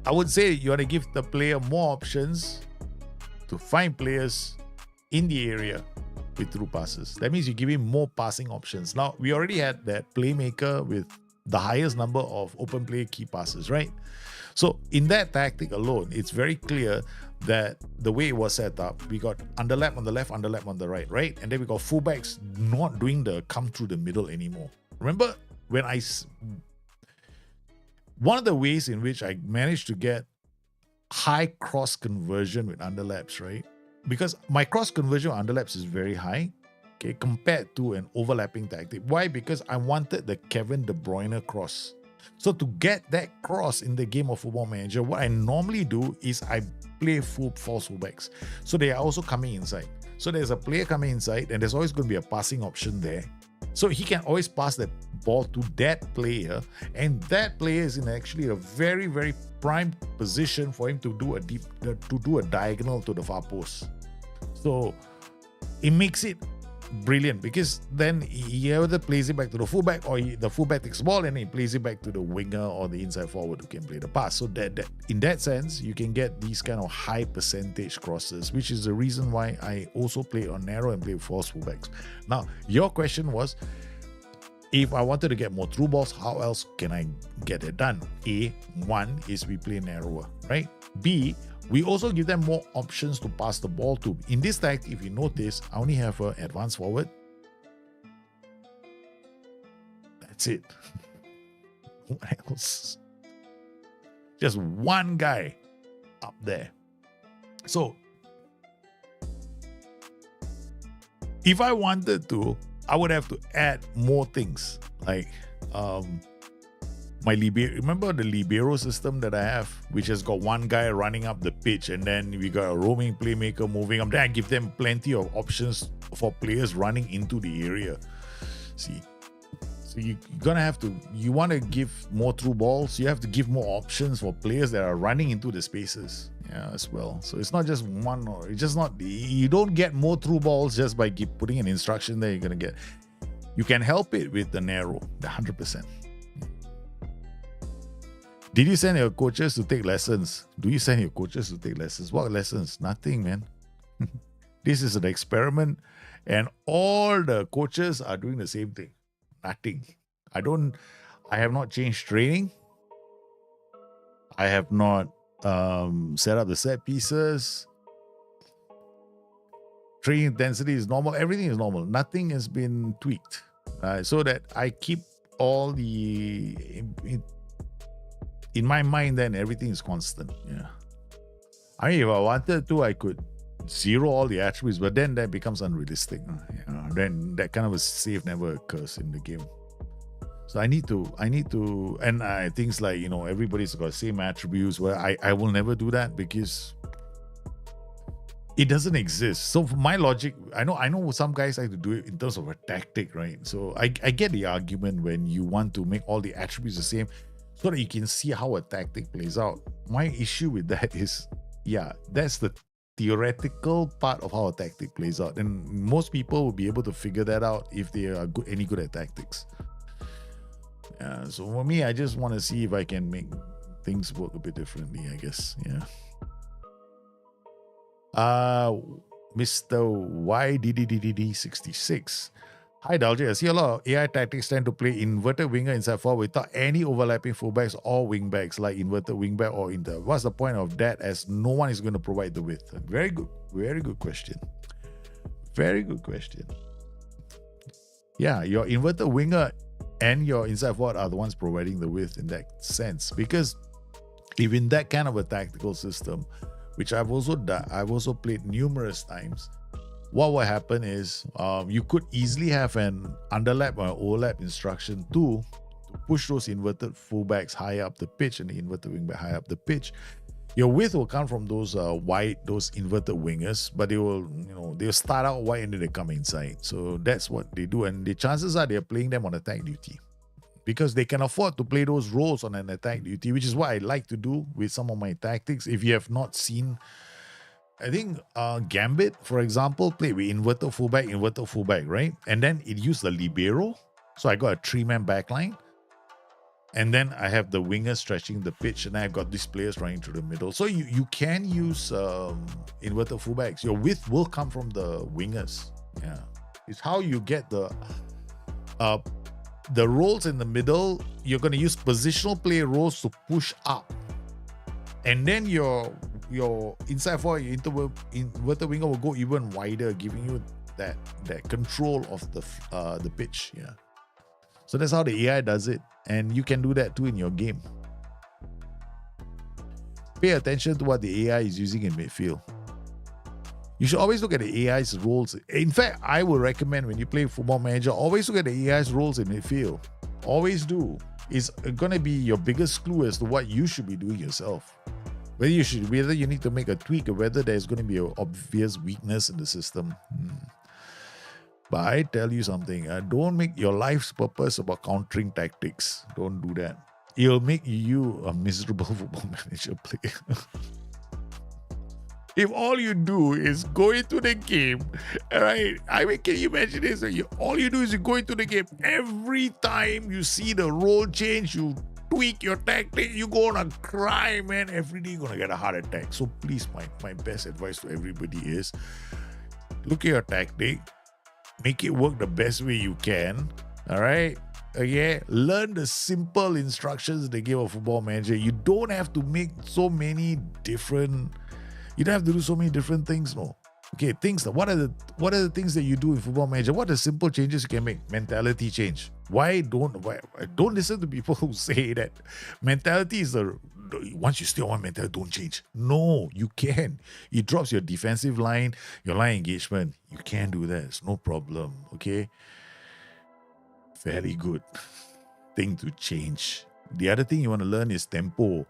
[SPEAKER 1] I would say you want to give the player more options to find players in the area with through passes. That means you give him more passing options. Now, we already had that playmaker with the highest number of open play key passes, right? So in that tactic alone, it's very clear that the way it was set up, we got underlap on the left, underlap on the right? And then we got fullbacks not doing the come through the middle anymore. Remember when one of the ways in which I managed to get high cross conversion with underlaps, right? Because my cross conversion with underlaps is very high, okay, compared to an overlapping tactic. Why? Because I wanted the Kevin De Bruyne cross. So to get that cross in the game of Football Manager, what I normally do is I play false fullbacks. So they are also coming inside. So there's a player coming inside and there's always going to be a passing option there. So he can always pass that ball to that player, and that player is in actually a very, very prime position for him to do a diagonal to the far post. So it makes it brilliant because then he either plays it back to the fullback or the fullback takes the ball and he plays it back to the winger or the inside forward who can play the pass. So that in that sense, you can get these kind of high percentage crosses, which is the reason why I also play on narrow and play false fullbacks. Now, your question was, if I wanted to get more through balls, how else can I get it done? A, one is we play narrower, right? B, we also give them more options to pass the ball to. In this tactic, if you notice, I only have an advanced forward. That's it. What else? Just one guy up there. So, if I wanted to, I would have to add more things like my libero. Remember the libero system that I have, which has got one guy running up the pitch and then we got a roaming playmaker moving up. Then I give them plenty of options for players running into the area. See, so you're gonna have to. You want to give more through balls. You have to give more options for players that are running into the spaces. Yeah, as well. So it's not just one, or it's just not. You don't get more through balls just by putting an instruction there. You're gonna get. You can help it with the narrow, the 100%. Did you send your coaches to take lessons? Do you send your coaches to take lessons? What lessons? Nothing, man. This is an experiment, and all the coaches are doing the same thing. Nothing. I have not changed training. I have not set up the set pieces. Training intensity is normal. Everything is normal. Nothing has been tweaked. So that I keep all the... In my mind, then everything is constant. Yeah. I mean, if I wanted to, I could zero all the attributes, but then that becomes unrealistic. Then that kind of a save never occurs in the game. So I need to, and things like, everybody's got the same attributes where I will never do that because it doesn't exist. So for my logic, I know some guys like to do it in terms of a tactic, right? So I get the argument when you want to make all the attributes the same so that you can see how a tactic plays out. My issue with that is, that's the theoretical part of how a tactic plays out. And most people will be able to figure that out if they are any good at tactics. So for me, I just want to see if I can make things work a bit differently, I guess. Mr. YDDDD66. Hi, Dalji. I see a lot of AI tactics tend to play inverted winger inside forward without any overlapping fullbacks or wingbacks, like inverted wingback or inter. What's the point of that, as no one is going to provide the width? Very good question. Very good question. Yeah, your inverted winger and your inside forward are the ones providing the width in that sense. Because if in that kind of a tactical system, which I've also played numerous times, what will happen is you could easily have an underlap or overlap instruction to push those inverted fullbacks high up the pitch and the inverted wingback high up the pitch. Your width will come from those those inverted wingers, but they'll start out wide and then they come inside. So that's what they do, and the chances are they're playing them on attack duty because they can afford to play those roles on an attack duty, which is what I like to do with some of my tactics. If you have not seen, I think Gambit, for example, played with inverted fullback, right? And then it used the libero. So I got a 3-man backline. And then I have the wingers stretching the pitch, and I've got these players running through the middle. So you can use inverted fullbacks. Your width will come from the wingers. Yeah, it's how you get the roles in the middle. You're going to use positional play roles to push up, and then your inside forward, your inverted winger will go even wider, giving you that control of the pitch. Yeah. So that's how the AI does it. And you can do that too in your game. Pay attention to what the AI is using in midfield. You should always look at the AI's roles. In fact, I would recommend when you play Football Manager, always look at the AI's roles in midfield. Always do. It's going to be your biggest clue as to what you should be doing yourself. Whether you need to make a tweak, or whether there's going to be an obvious weakness in the system. But I tell you something, don't make your life's purpose about countering tactics. Don't do that. It'll make you a miserable Football Manager player. If all you do is go into the game, right? I mean, can you imagine this? All you do is you go into the game. Every time you see the role change, you tweak your tactic, you're gonna cry, man. Every day you're gonna get a heart attack. So please, my best advice to everybody is look at your tactic, make it work the best way you can. All right. Okay, learn the simple instructions they give a football manager. You don't have to make so many different. You don't have to do so many different things. No. Okay, things. What are the things that you do in football manager? What are the simple changes you can make? Mentality change. Why don't listen to people who say that mentality is the once you stay on one mentality, don't change. No, you can. It drops your defensive line, your line engagement. You can do that. It's no problem. Okay. Very good thing to change. The other thing you want to learn is tempo.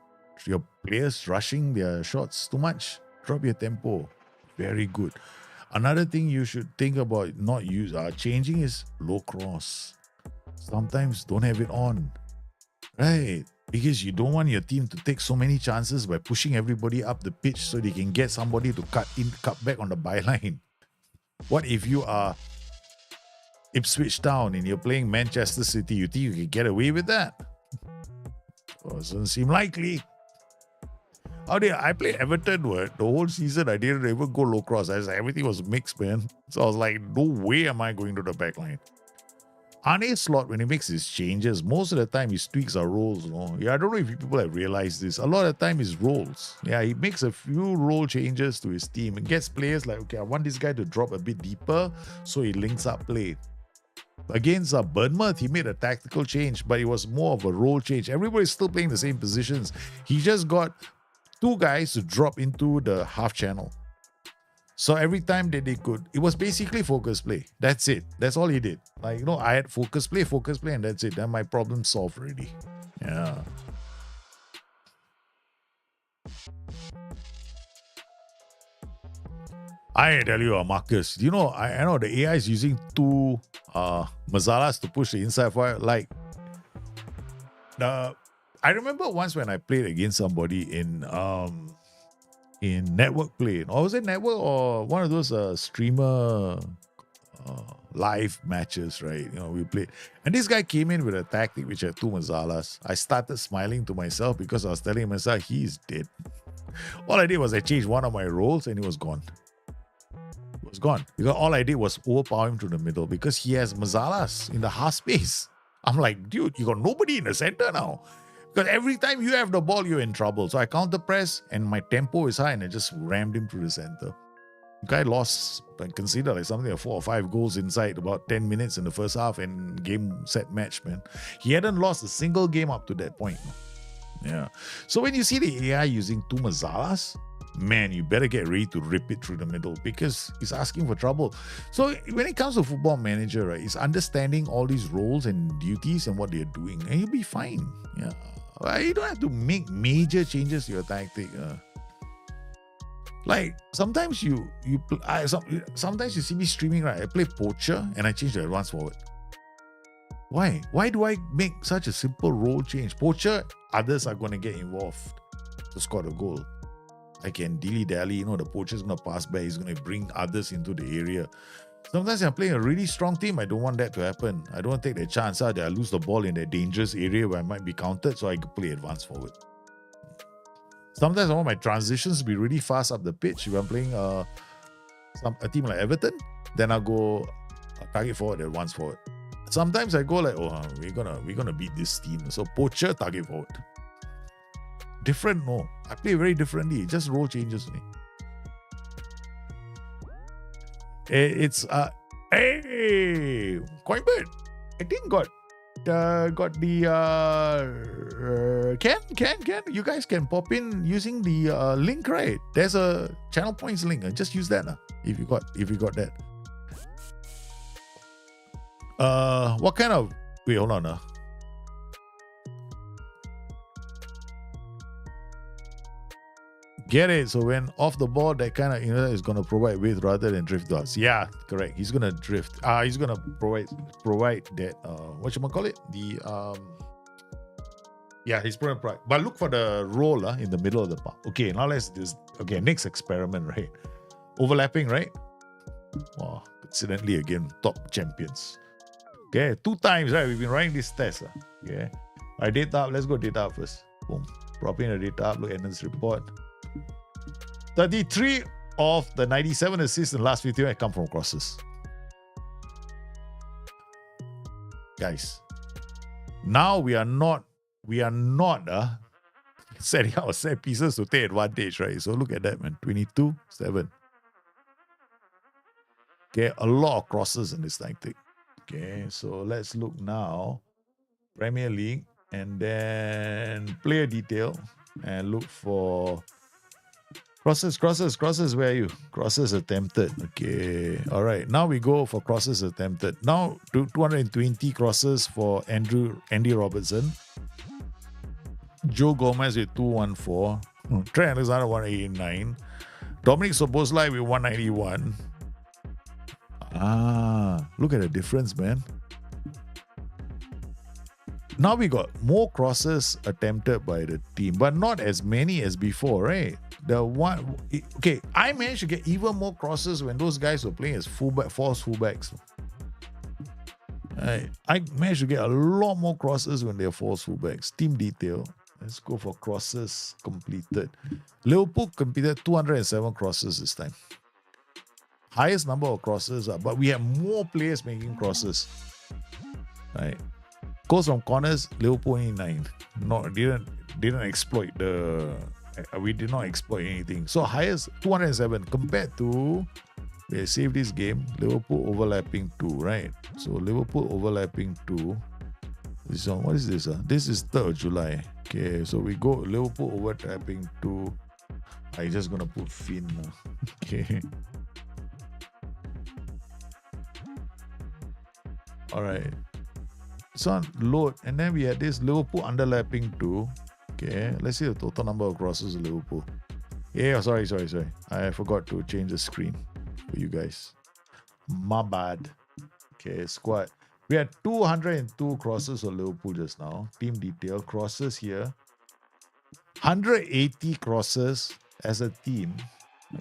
[SPEAKER 1] Your players rushing their shots too much. Drop your tempo. Very good. Another thing you should think about changing is low cross. Sometimes don't have it on. Right. Because you don't want your team to take so many chances by pushing everybody up the pitch so they can get somebody to cut back on the byline. What if you are Ipswich Town and you're playing Manchester City? You think you can get away with that? Doesn't seem likely. I played Everton the whole season. I didn't even go low cross. Everything was mixed, man. So I was like, no way am I going to the back line. Arne Slot, when he makes his changes, most of the time his tweaks are rolls. I don't know if people have realized this. A lot of the time is rolls. Yeah, he makes a few role changes to his team and gets players like, okay, I want this guy to drop a bit deeper so he links up play. Against Bournemouth, he made a tactical change, but it was more of a role change. Everybody's still playing the same positions. He just got two guys to drop into the half channel. So every time that they could, it was basically focus play. That's it. That's all he did. I had focus play, and that's it. Then my problem solved already. Yeah. I tell you, Marcus, I know the AI is using two Mazalas to push the inside fire. I remember once when I played against somebody in network play. Or was it network or one of those streamer live matches, right? We played. And this guy came in with a tactic which had two Mazalas. I started smiling to myself because I was telling myself, he's dead. All I did was I changed one of my roles and he was gone. It was gone. Because all I did was overpower him to the middle because he has Mazalas in the half space. I'm like, dude, you got nobody in the center now. Because every time you have the ball, you're in trouble. So I counter press and my tempo is high and I just rammed him through the center. The guy lost, I consider something like 4 or 5 goals inside about 10 minutes in the first half and game set match, man. He hadn't lost a single game up to that point. Yeah. So when you see the AI using two Mazalas, man, you better get ready to rip it through the middle because he's asking for trouble. So when it comes to football manager, right, it's understanding all these roles and duties and what they're doing, and you'll be fine. Yeah. You don't have to make major changes to your tactic. Sometimes sometimes you see me streaming, right? I play poacher and I change the advance forward. Why? Why do I make such a simple role change? Poacher, others are going to get involved to score the goal. I can dilly-dally, the poacher's going to pass by, he's going to bring others into the area. Sometimes I'm playing a really strong team. I don't want that to happen. I don't want to take the chance that I lose the ball in that dangerous area where I might be countered, so I can play advance forward. Sometimes I want my transitions to be really fast up the pitch. If I'm playing a team like Everton, then I'll go target forward, advance forward. Sometimes I go like, we're gonna beat this team. So poacher, target forward. Different, no. I play very differently. Just role changes me. It's hey, Coinbird. I think got the can you guys can pop in using the link, right? There's a channel points link. Just use that if you got that. What kind of wait, hold on. Get it? So when off the ball, that kind of is going to provide width rather than drift dots. Yeah, correct. He's going to drift. He's going to provide that. What you call it? The Yeah, he's pro and pride. But look for the roll in the middle of the park. Okay, now let's do this. Okay, next experiment, right? Overlapping, right? Oh, coincidentally, again, top champions. Okay, 2 times, right? We've been running this test. Okay. All right, data up. Let's go data up first. Boom. Drop in the data up. Look at this report. 33 of the 97 assists in the last 15 have come from crosses. Guys, now we are not setting out set pieces to take advantage, right? So look at that, man. 22, 7. Okay, a lot of crosses in this tactic. Okay, so let's look now. Premier League and then player detail and look for crosses. Where are you? Crosses attempted. Okay, all right. Now we go for crosses attempted. Now 220 crosses for Andy Robertson. Joe Gomez with 214. Trent Alexander 189. Dominic Szoboszlai with 191. Look at the difference, man. Now we got more crosses attempted by the team, but not as many as before, right? I managed to get even more crosses when those guys were playing as false fullbacks. I managed to get a lot more crosses when they're false fullbacks. Team detail. Let's go for crosses completed. Liverpool completed 207 crosses this time. Highest number of crosses, but we have more players making crosses. Right. Goals from corners, Liverpool only 9. Didn't exploit we did not exploit anything. So highest 207 compared to we save this game. Liverpool overlapping 2, right? So Liverpool overlapping 2. This one, what is this? This is 3rd of July. Okay, so we go Liverpool overlapping 2. I'm just gonna put Finn. Okay. All right. It's on load, and then we had this Liverpool underlapping 2. Okay, let's see the total number of crosses of Liverpool. Yeah, sorry. I forgot to change the screen for you guys. My bad. Okay, squad. We had 202 crosses of Liverpool just now. Team detail, crosses here. 180 crosses as a team.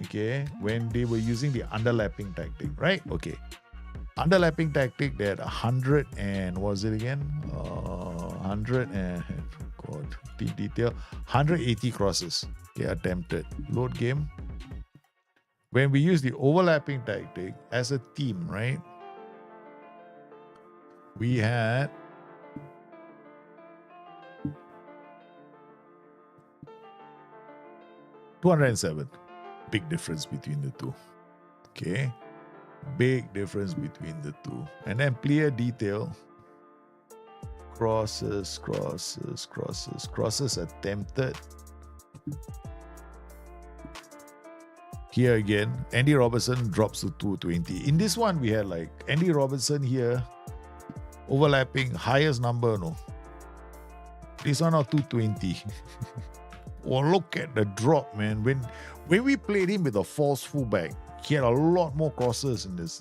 [SPEAKER 1] Okay, when they were using the underlapping tactic, right? Okay. Underlapping tactic, they had 100 and what was it again? 100 and team detail, 180 crosses. Okay, attempted. Load game. When we use the overlapping tactic as a team, right? We had 207. Big difference between the two. Okay. Big difference between the two. And then player detail. Crosses attempted. Here again, Andy Robertson drops to 220. In this one, we had like Andy Robertson here, overlapping, highest number, no. This one now 220. Oh, look at the drop, man. When we played him with a false fullback, he had a lot more crosses in this.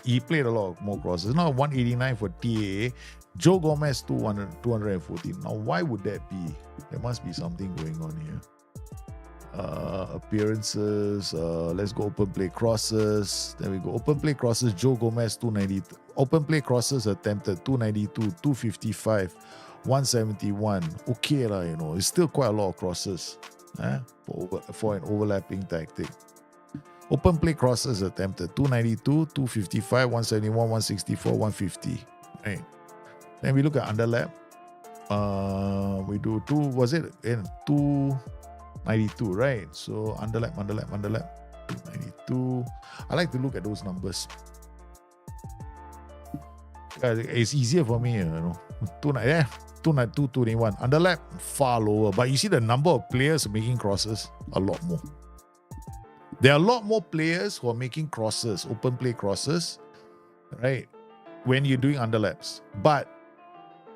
[SPEAKER 1] He played a lot more crosses. Now 189 for TAA. Joe Gomez 214. Now why would that be? There must be something going on here. Appearances. Let's go open play crosses. There we go. Open play crosses. Joe Gomez 290. Open play crosses attempted 292, 255, 171. Okay lah, it's still quite a lot of crosses. For an overlapping tactic. Open play crosses attempted 292, 255, 171, 164, 150. Right. Then we look at underlap. We do 292, right? So underlap, 292. I like to look at those numbers. It's easier for me, 221. Underlap, far lower. But you see the number of players making crosses, a lot more. There are a lot more players who are making crosses, open play crosses, right? When you're doing underlaps. But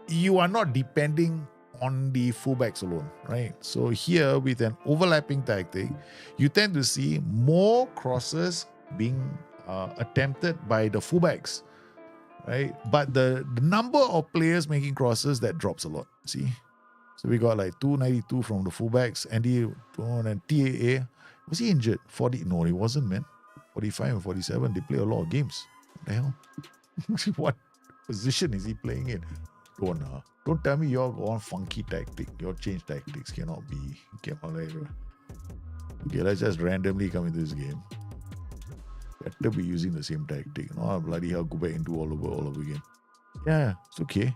[SPEAKER 1] you are not depending on the fullbacks alone, right? So here with an overlapping tactic, you tend to see more crosses being attempted by the fullbacks, right? But the number of players making crosses, that drops a lot. See? So we got like 292 from the fullbacks. Andy and TAA. Was he injured? 40? No, he wasn't, man. 45 and 47. They play a lot of games. What the hell? What position is he playing in? Don't tell me you're on funky tactic. Your change tactics cannot be. Okay, let's just randomly come into this game. Better be using the same tactic. No, bloody hell, go back and do all over again. Yeah, it's okay.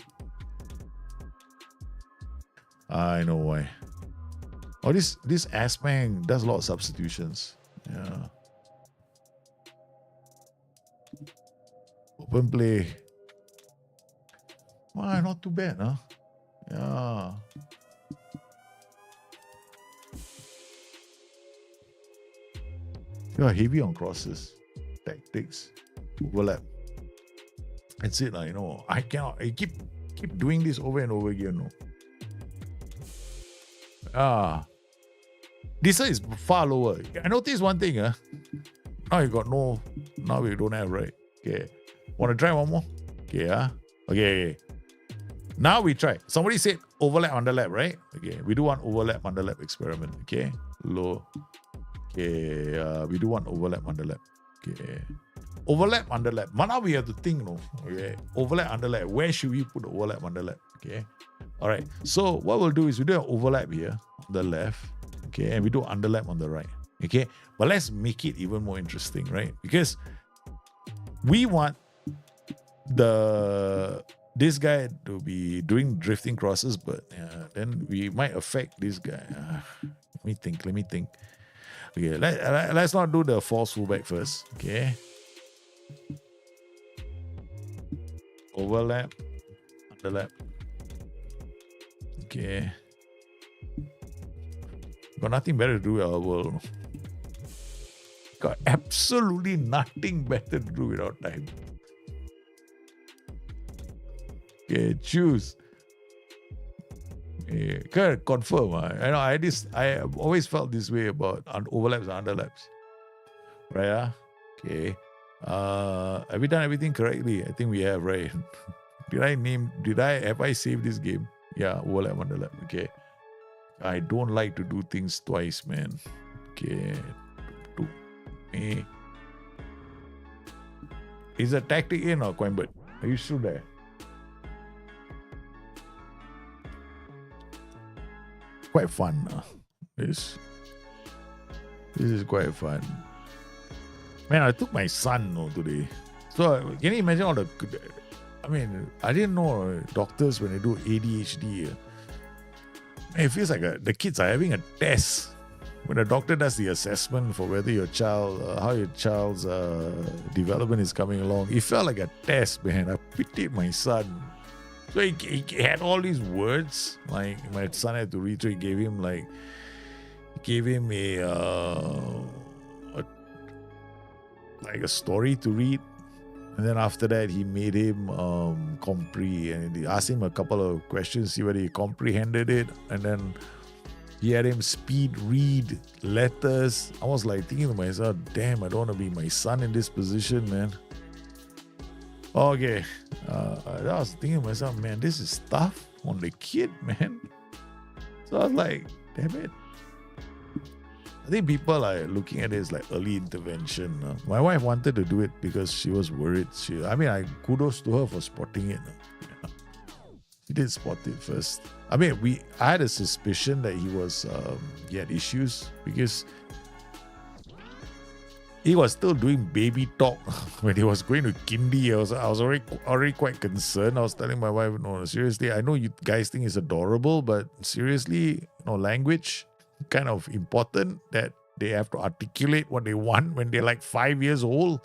[SPEAKER 1] I know why. Oh, this ass-man does a lot of substitutions. Yeah. Open play. Why, not too bad, huh? Yeah. You are heavy on crosses. Tactics. Overlap. That's it, you know. I keep doing this over and over again, no. This one is far lower. I noticed one thing, now you got no, now we don't have, right? Okay. Want to try one more? Okay, Okay. Now we try. Somebody said overlap, underlap, right? Okay, we do one overlap, underlap experiment. Okay, low. Okay, we do one overlap, underlap. Okay, overlap, underlap. Now we have to think, no? Okay, overlap, underlap. Where should we put the overlap, underlap? Okay, all right. So what we'll do is we do an overlap here on the left. Okay, and we do underlap on the right. Okay, but let's make it even more interesting, right? Because we want this guy to be doing drifting crosses, but then we might affect this guy. Let me think. Okay, let's not do the false fullback first. Okay. Overlap, underlap. Okay. Got nothing better to do in our world. Got absolutely nothing better to do without time. Okay, choose. Okay, confirm. I always felt this way about overlaps and underlaps. Right? Okay. Have we done everything correctly? I think we have, right? Have I saved this game? Yeah, overlap, underlap. Okay. I don't like to do things twice, man. Okay. Is a tactic in or Coimbert? Are you still there? Quite fun. This is quite fun. Man, I took my son today. So can you imagine all the... I didn't know doctors when they do ADHD. It feels like the kids are having a test. When the doctor does the assessment for whether how your child's development is coming along, it felt like a test, man. I pitied my son. So he had all these words, like my son had to read through. He gave him a story to read, and then after that he made him and he asked him a couple of questions, see whether he comprehended it, and then he had him speed read letters. I was like thinking to myself, damn, I don't want to be my son in this position, man. Okay, I was thinking to myself, man, this is tough on the kid, man. So I was like, damn it. I think people are looking at it as like early intervention. My wife wanted to do it because she was worried. I kudos to her for spotting it. Yeah. She did spot it first. I had a suspicion that he had issues because he was still doing baby talk when he was going to kindy. I was already quite concerned. I was telling my wife, no, seriously, I know you guys think it's adorable, but seriously, language kind of important, that they have to articulate what they want when they're like 5 years old.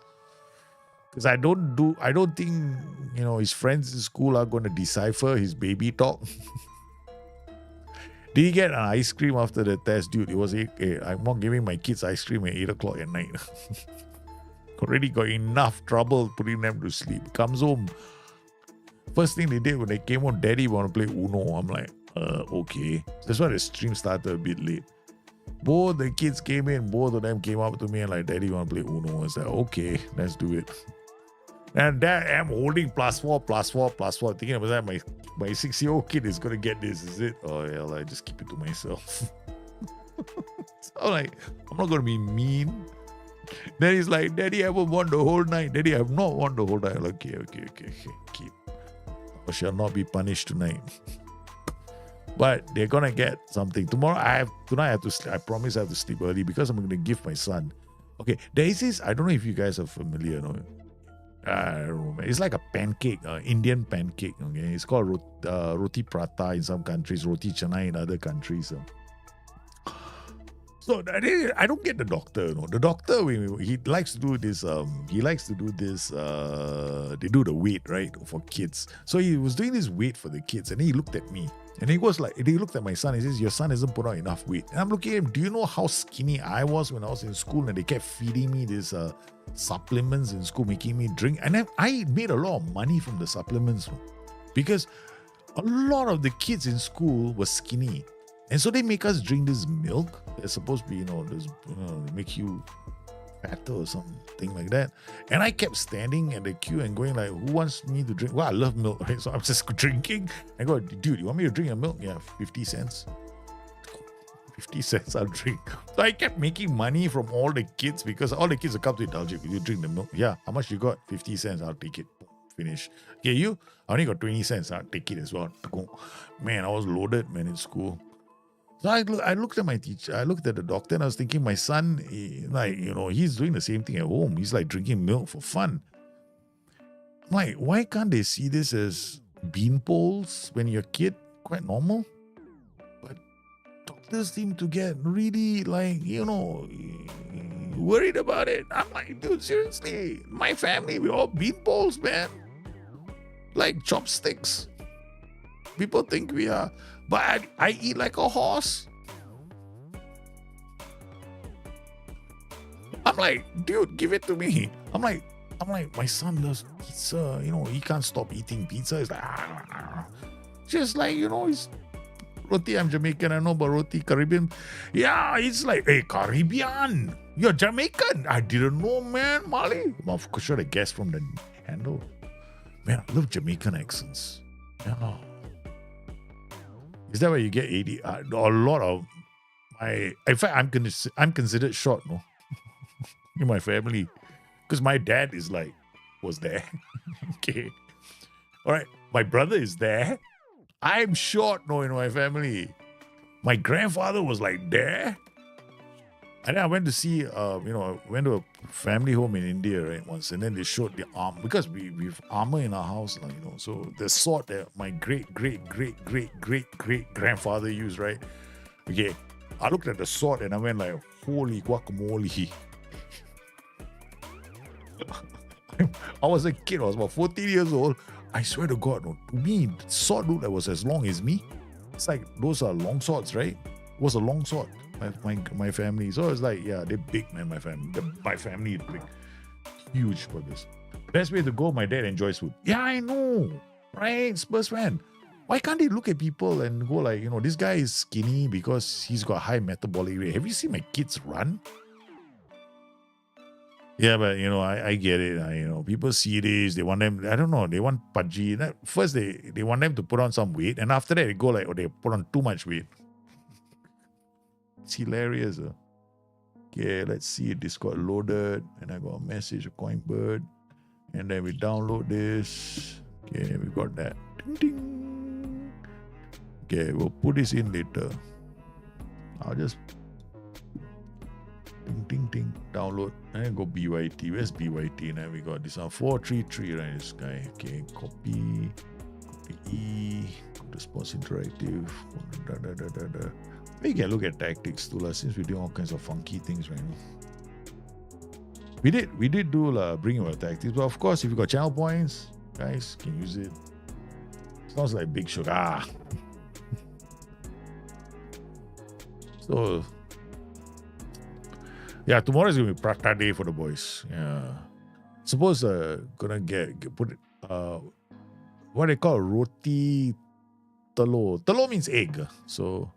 [SPEAKER 1] Because I don't think his friends in school are going to decipher his baby talk. Did he get an ice cream after the test? Dude, it was 8. I'm not giving my kids ice cream at 8 o'clock at night. Already got enough trouble putting them to sleep. Comes home. First thing they did when they came home, Daddy want to play Uno. I'm like, okay. That's why the stream started a bit late. Both the kids came in, both of them came up to me and like, Daddy want to play Uno. I was like, okay, let's do it. And there I am holding +4, +4, +4, thinking about that my 6-year-old kid is gonna get this, is it? Oh yeah, I just keep it to myself. So I'm like, I'm not gonna be mean. Then he's like, Daddy, I haven't won the whole night. Daddy, I have not won the whole night. I'm like, okay. Keep. I shall not be punished tonight. But they're gonna get something. Tonight I have to sleep. I promise I have to sleep early because I'm gonna give my son. Okay, there is this, I don't know if you guys are familiar, no? I don't know. It's like a pancake, Indian pancake. Okay, it's called roti prata in some countries, roti canai in other countries. So I don't get the doctor. You know, the doctor he likes to do this. He likes to do this. They do the weight, right, for kids. So he was doing this weight for the kids, and he looked at me, and he looked at my son. He says, "Your son hasn't put on enough weight." And I'm looking at him. Do you know how skinny I was when I was in school, and they kept feeding me this supplements in school, making me drink, and I made a lot of money from the supplements because a lot of the kids in school were skinny. And so they make us drink this milk. It's supposed to be, make you fatter or something like that. And I kept standing at the queue and going like, who wants me to drink? Well, I love milk, right? So I'm just drinking. I go, dude, you want me to drink your milk? Yeah, 50 cents. 50 cents I'll drink. So I kept making money from all the kids because all the kids will come to indulge it. Will you drink the milk? Yeah. How much you got? 50 cents. I'll take it. Finish. Okay, you? I only got 20 cents. I'll take it as well. Man, I was loaded, man, in school. So I looked at my teacher, I looked at the doctor, and I was thinking, my son, he's doing the same thing at home. He's like drinking milk for fun. I'm like, why can't they see this as bean poles when you're a kid? Quite normal. But doctors seem to get really worried about it. I'm like, dude, seriously, my family, we're all bean poles, man. Like chopsticks. People think we are, but I eat like a horse. I'm like, dude, give it to me. I'm like, my son loves pizza. He can't stop eating pizza. It's like, just like, it's roti. I'm Jamaican. I know about roti, Caribbean. Yeah, it's like, hey, Caribbean. You're Jamaican. I didn't know, man. Mali. Of course, should have guessed from the handle. Man, I love Jamaican accents. Yeah. Is that where you get 80? A lot of my... In fact, I'm considered short, no? In my family. Because my dad was there. Okay. All right. My brother is there. I'm short, no, in my family. My grandfather was there. And then I went to see, I went to a family home in India, right, once. And then they showed the armor. Because we've armor in our house, So the sword that my great-great-great-great-great-grandfather used, right? Okay. I looked at the sword and I went like, holy guacamole. I was a kid. I was about 14 years old. I swear to God, no, to me, the sword looked like was as long as me. It's like, those are long swords, right? It was a long sword. My family. So it's like, yeah, they're big, man, my family. My family is big. Huge for this. Best way to go, my dad enjoys food. Yeah, I know. Right? Spurs fan. Why can't they look at people and go like, this guy is skinny because he's got high metabolic rate. Have you seen my kids run? Yeah, but I get it. People see this, they want them, I don't know, they want pudgy. First they want them to put on some weight, and after that they go like, they put on too much weight. It's hilarious. Okay, let's see. Discord loaded, and I got a message of Coinbird, and then we download this. Okay, we got that. Ding, ding. Okay, we'll put this in later. I'll just ding, ding, download, and then go BYT. Where's BYT? Now we got this one 433, right? This guy. Okay, copy E, go to Sports Interactive. We can look at tactics too, since we're doing all kinds of funky things right now. We did do bring your tactics, but of course, if you got channel points, guys can use it. Sounds like big sugar. So yeah, tomorrow is gonna be prata day for the boys. Yeah, suppose gonna put what they call roti telur. Telur means egg. So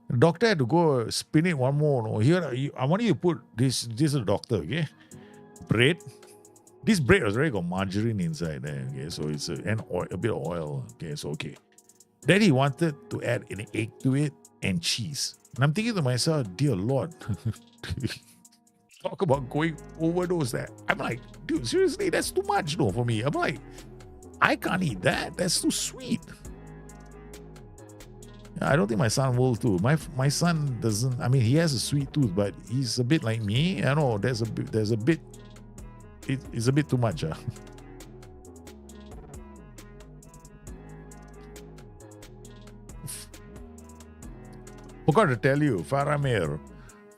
[SPEAKER 1] the doctor had to go spin it one more. No, here I want you to put this. This is the doctor, okay? Bread, This bread was already got margarine inside there. Okay, so it's a bit of oil. Okay, so okay. Then he wanted to add an egg to it and cheese. And I'm thinking to myself, dear Lord, talk about going overdose that. I'm like, dude, seriously, that's too much though for me. I'm like, I can't eat that. That's too sweet. I don't think my son will too. My son doesn't. I mean, he has a sweet tooth, but he's a bit like me. I know there's a bit. It's a bit too much. Forgot to tell you, Faramir.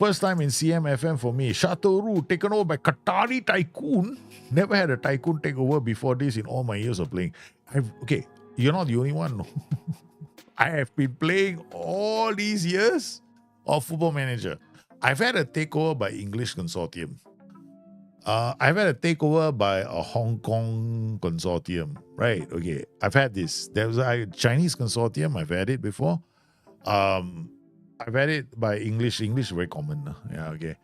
[SPEAKER 1] First time in CMFM for me. Chateauroux taken over by Qatari tycoon. Never had a tycoon take over before this in all my years of playing. Okay, you're not the only one. No. I have been playing all these years of Football Manager. I've had a takeover by English consortium. I've had a takeover by a Hong Kong consortium. Right, okay. I've had this. There was a Chinese consortium. I've had it before. I've had it by English. English is very common. Yeah, okay.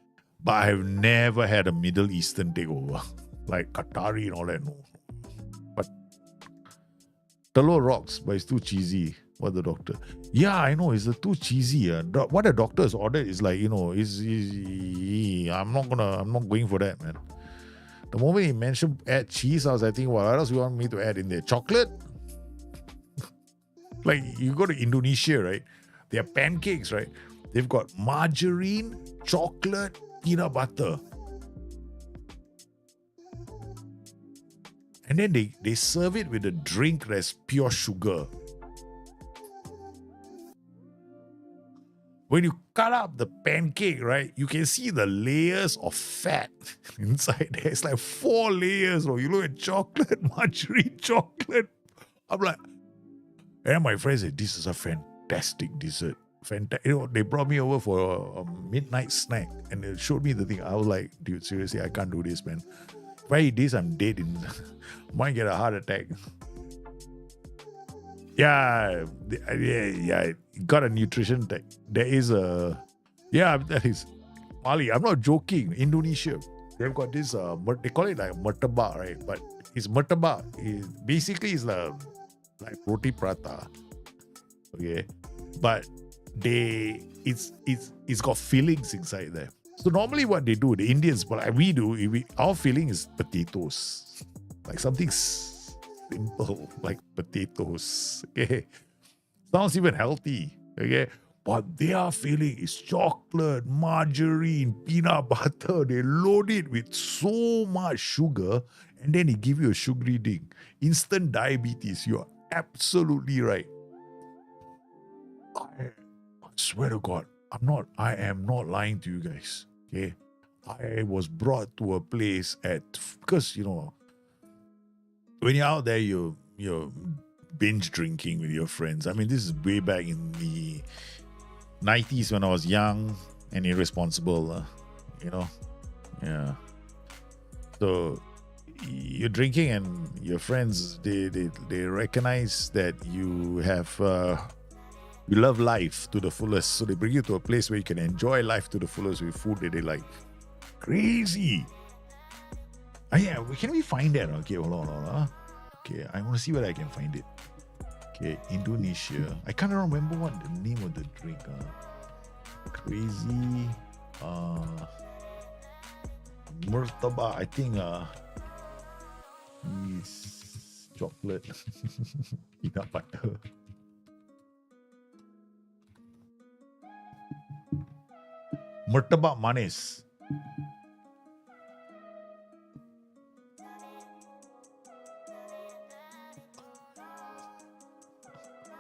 [SPEAKER 1] But I've never had a Middle Eastern takeover. Like Qatari and all that. No. But Telur rocks, but it's too cheesy. What the doctor? Yeah, I know. It's too cheesy. What the doctor has ordered is like, I'm not going for that, man. The moment he mentioned add cheese, I was like, what else you want me to add in there? Chocolate? Like, you go to Indonesia, right? Their pancakes, right? They've got margarine, chocolate, peanut butter. And then they serve it with a drink that's pure sugar. When you cut up the pancake, right, you can see the layers of fat inside there. It's like 4 layers. Or you look at chocolate, margarine, chocolate. I'm like, and my friend said, this is a fantastic dessert. They brought me over for a midnight snack and they showed me the thing. I was like, dude, seriously, I can't do this, man. If I eat this, I'm dead. Might get a heart attack. Yeah. Got a nutrition tech. There is that is Mali. I'm not joking. Indonesia. They've got this, they call it like murtabak, right? But it's murtabak. Basically, it's like roti prata. Okay. But it's got fillings inside there. So normally what they do, the Indians, but our filling is potatoes. Like something simple, like potatoes. Okay. Sounds even healthy. Okay. But their filling is chocolate, margarine, peanut butter. They load it with so much sugar and then they give you a sugary drink. Instant diabetes. You're absolutely right. I swear to God, I am not lying to you guys. Okay. I was brought to a place because when you're out there, you're binge drinking with your friends. I mean, this is way back in the 90s when I was young and irresponsible, Yeah. So you're drinking and your friends, they recognize that you have you love life to the fullest. So they bring you to a place where you can enjoy life to the fullest with food that they like. Crazy. Yeah, can we find that? Okay, hold on. Okay, I want to see whether I can find it. Okay, Indonesia. I can't remember what the name of the drink. Crazy. Murtabak. I think is chocolate. Peanut butter. Murtabak manis.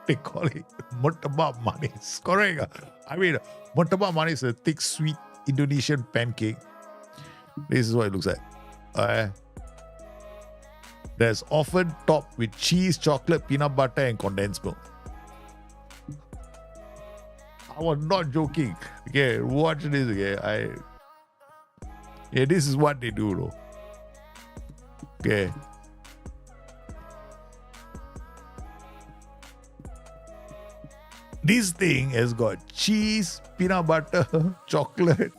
[SPEAKER 1] They call it murtabak manis. Correct. I mean, murtabak manis is a thick, sweet Indonesian pancake. This is what it looks like. That's often topped with cheese, chocolate, peanut butter, and condensed milk. I was not joking. Okay, watch this. Okay, this is what they do, though. Okay. This thing has got cheese, peanut butter, chocolate,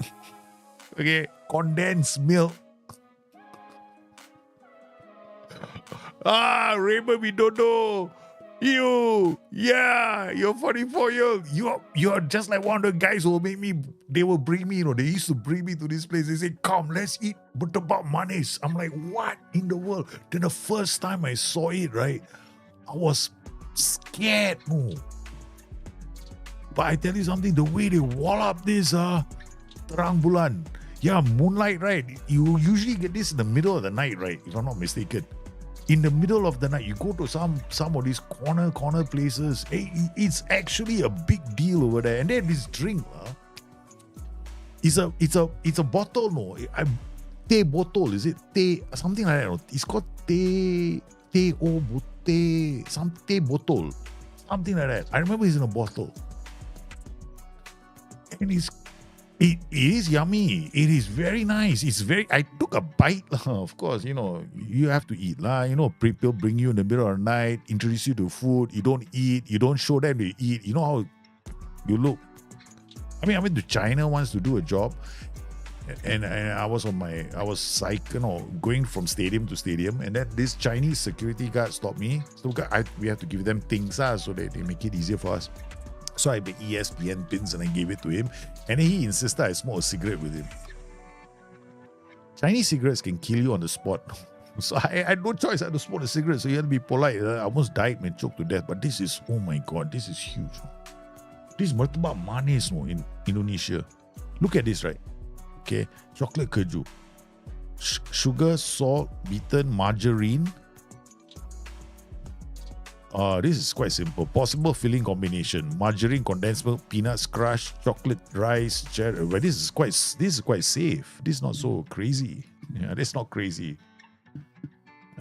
[SPEAKER 1] okay, condensed milk. Raymond, we don't know. You're 44 years old. You're just like one of the guys who made me, they will bring me, they used to bring me to this place. They say, come, let's eat murtabak manis. I'm like, what in the world? Then the first time I saw it, right, I was scared, no. But I tell you something, the way they wall up this terang bulan, moonlight, right? You usually get this in the middle of the night, right? If I'm not mistaken. In the middle of the night, you go to some of these corner places. It's actually a big deal over there. And then this drink, it's a bottle, no? Teh bottle, is it? Teh, something like that. No? It's called teh bottle, something like that. I remember it's in a bottle, and it is yummy. It is very nice. I took a bite, of course, you have to eat. People bring you in the middle of the night, introduce you to food, you don't eat, you don't show them you eat. You know how you look. I went to China once to do a job, and I was going from stadium to stadium, and then this Chinese security guard stopped me. So we have to give them things so that they make it easier for us. So I made ESPN pins and I gave it to him. And then he insisted I smoke a cigarette with him. Chinese cigarettes can kill you on the spot. So I had no choice. I had to smoke a cigarette. So you had to be polite. I almost died, man, choked to death. But this is, oh my God, this is huge. This is murtabak manis in Indonesia. Look at this, right? Okay, chocolate keju. Sugar, salt, beaten, margarine. This is quite simple. Possible filling combination: margarine, condensed milk, peanuts, crushed, chocolate, rice, cherry. But this is quite safe. This is not so crazy. Yeah, that's not crazy.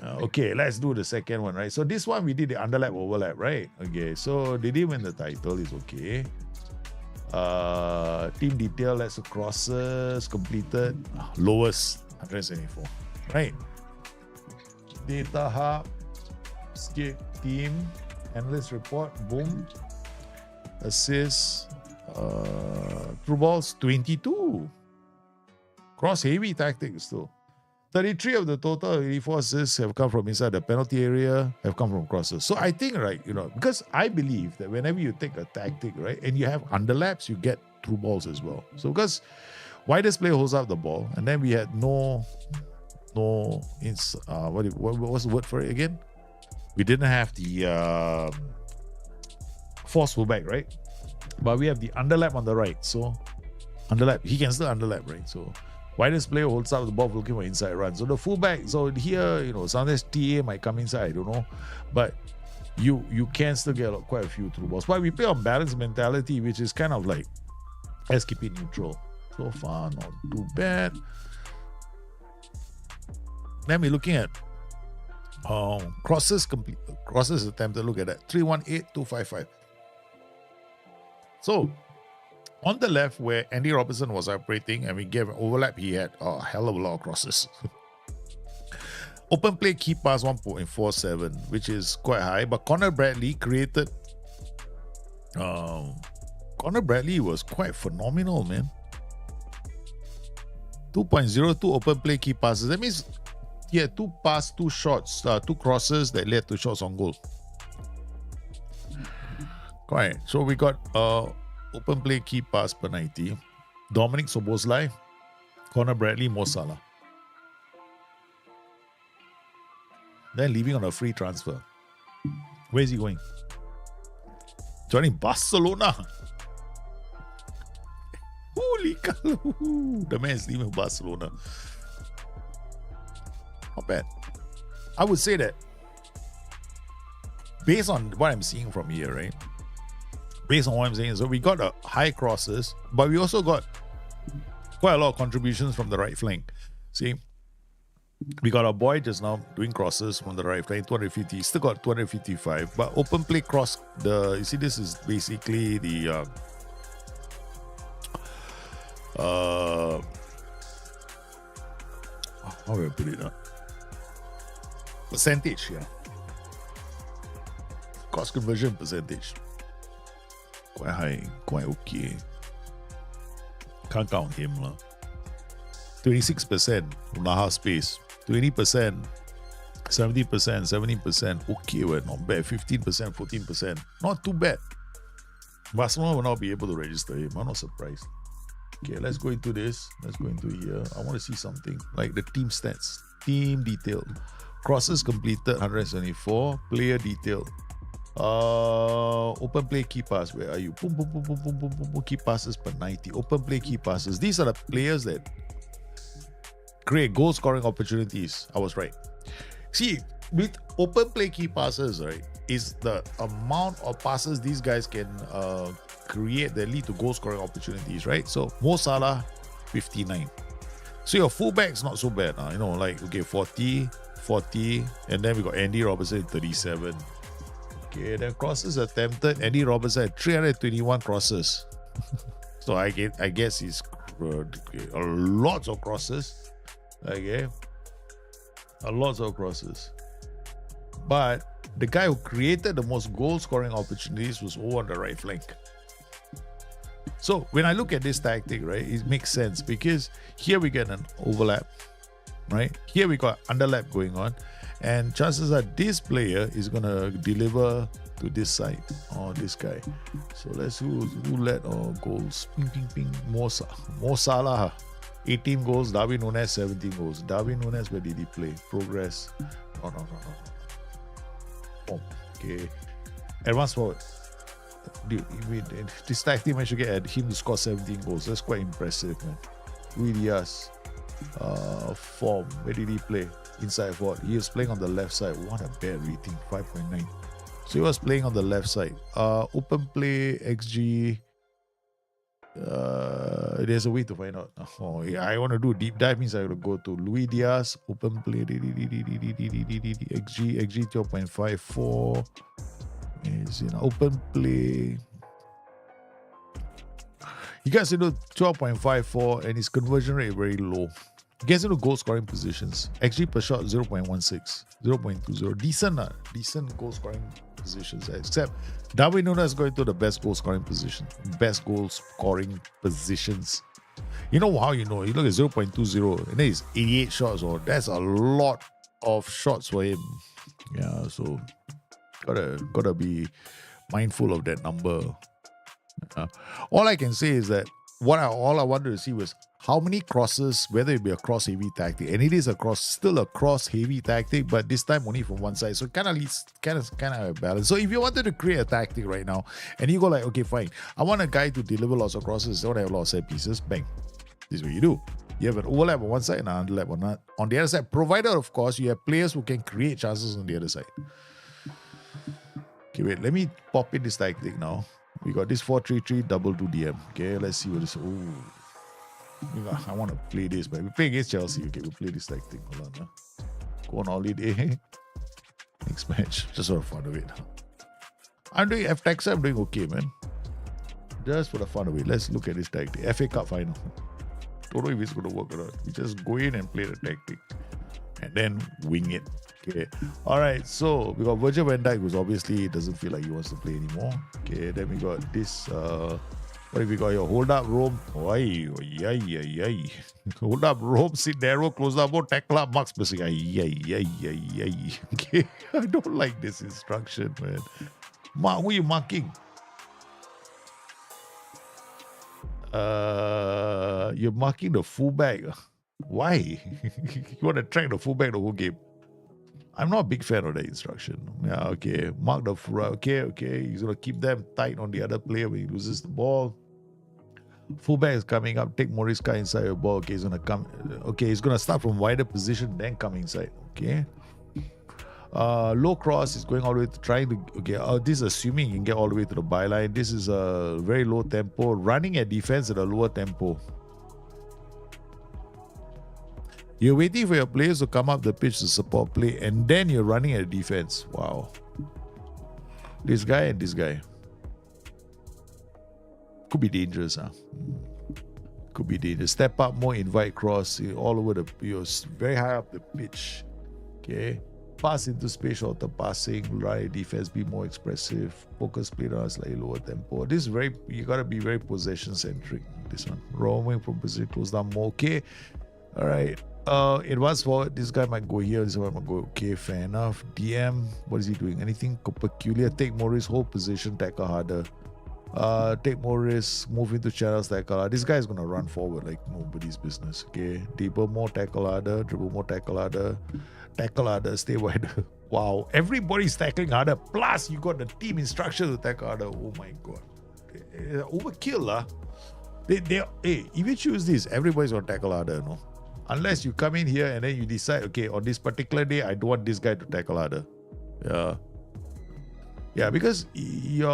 [SPEAKER 1] Okay, let's do the second one, right? So this one we did the underlap overlap, right? Okay, so they didn't win the title. It's okay. Team detail, let's crosses completed. Lowest 174, right? Data hub, skip. Team, analyst report, boom. Assists, through balls, 22. Cross heavy tactics though. 33 of the total 84 assists have come from inside the penalty area, have come from crosses. So I think, right, because I believe that whenever you take a tactic, right, and you have underlaps, you get through balls as well. So because widest player holds up the ball, and then we had what's the word for it again? We didn't have the force fullback, right? But we have the underlap on the right. So underlap, he can still underlap, right? So widest player holds up the ball looking for inside run. So the fullback, so here, sometimes TA might come inside, I don't know. But you can still get quite a few through balls. But we play on balanced mentality, which is kind of like, let's keep it neutral. So far, not too bad. Then we're looking at crosses attempted. Look at that, 318,255. So on the left where Andy Robertson was operating and we gave an overlap, he had a hell of a lot of crosses. Open play key pass 1.47, which is quite high. But Connor Bradley created. Connor Bradley was quite phenomenal, man. 2.02 open play key passes. That means he had 2 passes, 2 shots, 2 crosses that led to shots on goal. Right. So we got open play key pass per 90. Dominic Soboslai, Connor Bradley, Mo Salah. Then leaving on a free transfer. Where is he going? Joining Barcelona. Holy cow. The man is leaving Barcelona. Not bad. I would say that based on what I'm seeing from here, right? Based on what I'm saying, so we got a high crosses, but we also got quite a lot of contributions from the right flank. See, we got our boy just now doing crosses from the right flank, 250. Still got 255, but open play cross. You see, this is basically the how do I put it up? Percentage, yeah. Cross conversion percentage. Quite high, quite okay. Can't count him. 26% from the half space. 20% 70%, 70%. Okay, well, not bad. 15%, 14%. Not too bad. Barcelona will not be able to register him. I'm not surprised. Okay, let's go into this. Let's go into here. I want to see something like the team stats. Team detail. Crosses completed 174. Player detail. Open play key pass. Where are you? Boom, boom, boom, boom, boom, boom, boom, boom. Key passes per 90. Open play key passes. These are the players that create goal scoring opportunities. I was right. See, with open play key passes, right, is the amount of passes these guys can create that lead to goal scoring opportunities, right? So Mo Salah, 59. So your fullback's not so bad, you know, like okay, 40, and then we got Andy Robertson, 37. Okay, then crosses attempted. Andy Robertson had 321 crosses. So I guess he's lots of crosses. Okay, lots of crosses. But the guy who created the most goal-scoring opportunities was over on the right flank. So when I look at this tactic, right, it makes sense because here we get an overlap, right? Here we got underlap going on, and chances are this player is gonna deliver to this side or this guy. So let's who led goals. Ping ping ping. Mo Salah, 18 goals. Darwin Núñez, 17 goals. Darwin Núñez, where did he play? Progress. No. Okay. Advance forward. Dude, this tactic managed to get him to score 17 goals. That's quite impressive, man. Luis Diaz. Form. Where did he play? Inside forward. He was playing on the left side. What a bad rating. 5.9. So he was playing on the left side. Open play, XG. There's a way to find out. Oh, yeah, I want to do a deep dive. Means I will go to Luis Diaz. Open play. XG 12.54. Is in open play. He gets into 12.54 and his conversion rate very low. He gets into goal scoring positions. XG per shot 0.16, 0.20. Decent goal scoring positions. Except Darwin Núñez going to the best goal scoring position. Best goal scoring positions. You know how you know? You look at 0.20 and then it's 88 shots. Or that's a lot of shots for him. Yeah, so gotta be mindful of that number. All I can say is that all I wanted to see was how many crosses, whether it be a cross heavy tactic, and it is still a cross heavy tactic, but this time only from one side, so kind of a balance. So if you wanted to create a tactic right now, and you go like, okay, fine, I want a guy to deliver lots of crosses, I want to have a lot of set pieces, bang, this is what you do. You have an overlap on one side and an underlap on the other side, provided of course you have players who can create chances on the other side. Okay, wait, let me pop in this tactic now. We got this 4-3-3 double-2 DM. Okay, let's see what this. Ooh, I want to play this, but we play against Chelsea. Okay, we'll play this tactic. Hold on, go on holiday. Next match, just for the fun of it. I'm doing FTAX. I'm doing okay, man. Just for the fun of it. Let's look at this tactic. FA Cup final. Don't know if it's going to work or not. We just go in and play the tactic, and then wing it. Okay. All right. So we got Virgil van Dijk, who's obviously doesn't feel like he wants to play anymore. Okay. Then we got this. What have we got here? Hold up, Rome. Hold up, Rome. Sit narrow, close up, more tackle up, marks missing. Okay. I don't like this instruction, man. Mark, who are you marking? You're marking the fullback. Why? You want to track the fullback the whole game? I'm not a big fan of that instruction. Yeah, okay. Mark the okay. He's gonna keep them tight on the other player when he loses the ball. Fullback is coming up. Take Morisca inside your ball. Okay, he's gonna come. Okay, he's gonna start from wider position, then come inside. Okay. Low cross is going all the way to trying to. Okay, this is assuming you can get all the way to the byline. This is a very low tempo. Running at defense at a lower tempo. You're waiting for your players to come up the pitch to support play, and then you're running at defense. Wow. This guy and this guy. Could be dangerous, huh? Could be dangerous. Step up more, invite cross, all over you're very high up the pitch. Okay. Pass into space, shorter passing, right defense, be more expressive. Focus play on a slightly lower tempo. This is you gotta be very possession centric. This one. Roaming from position, close down more. Okay. All right. It was forward. This guy might go here. This guy might go. Okay, fair enough. DM. What is he doing? Anything peculiar? Take more risk. Hold position. Tackle harder. Take more risks. Move into channels. Tackle harder. This guy is gonna run forward like nobody's business. Okay. Deeper more. Tackle harder. Dribble more. Tackle harder. Tackle harder. Stay wider. Wow. Everybody's tackling harder. Plus, you got the team instructions to tackle harder. Oh my god. Overkill lah. Hey, if you choose this, everybody's gonna tackle harder, no? Unless you come in here and then you decide, okay, on this particular day, I don't want this guy to tackle harder. Yeah. Yeah, because the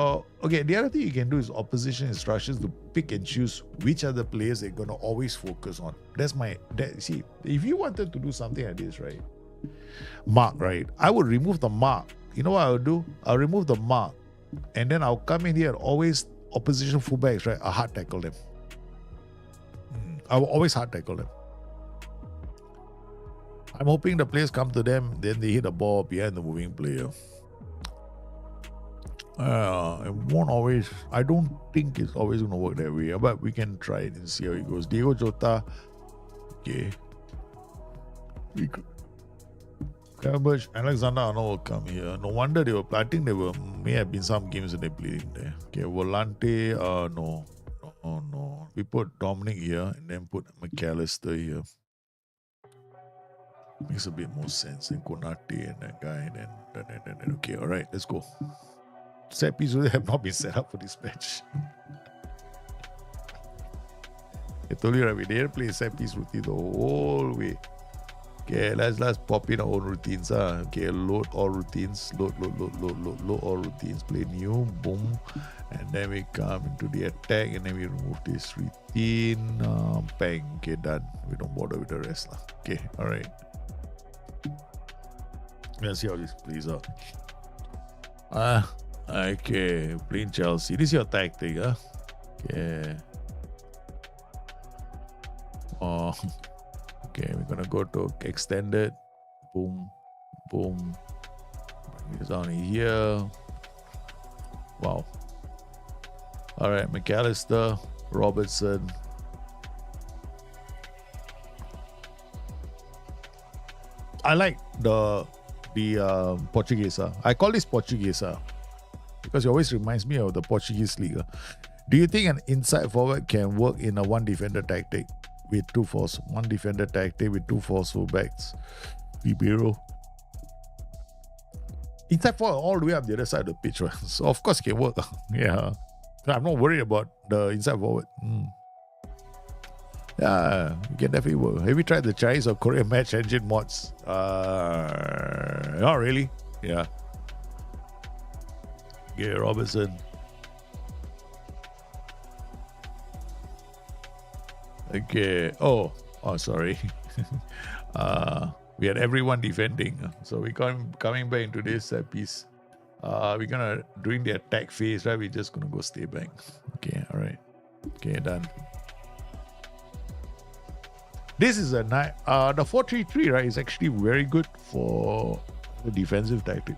[SPEAKER 1] other thing you can do is opposition instructions to pick and choose which are the players they're gonna always focus on. See, if you wanted to do something like this, right? Mark, right? I would remove the mark. You know what I would do? I'll remove the mark. And then I'll come in here and always opposition fullbacks, right? I'll hard tackle them. I will always hard tackle them. I'm hoping the players come to them, then they hit the ball behind the moving player. It won't always, I don't think it's always going to work that way, but we can try it and see how it goes. Diego Jota, okay. Cambridge, Alexander Arnold will come here. No wonder I think may have been some games that they played in there. Okay, Volante, no. We put Dominic here and then put McAllister here. Makes a bit more sense than Konate and that guy. Then okay, all right, let's go. Set piece would have not been set up for this match. I told you, right, we didn't play set piece routine the whole way. Okay, let's pop in our own routines. Okay, load all routines. Load all routines. Play new, boom. And then we come into the attack and then we remove this routine. Bang. Okay, done. We don't bother with the rest. Okay, alright. Let's see how this plays out. Okay, playing Chelsea. This is your tactic, huh? Okay. Okay, we're gonna go to extended. Boom, boom. Bring this down here. Wow. All right, McAllister, Robertson. I like the Portuguese. I call this Portuguese because it always reminds me of the Portuguese league. Do you think an inside forward can work in a one defender tactic with two force? One defender tactic with two force fullbacks. Ribeiro. Inside forward all the way up the other side of the pitch, right? So of course it can work. Yeah. I'm not worried about the inside forward. Yeah, it can definitely work. Have you tried the Chinese or Korean match engine mods? Not really. Yeah. Okay, Robertson. Okay. Oh, sorry. We had everyone defending. So we coming back into this piece. We're gonna, during the attack phase, right? We're just gonna go stay back. Okay, all right. Okay, done. This is a nice. The 4-3-3, right, is actually very good for the defensive tactic.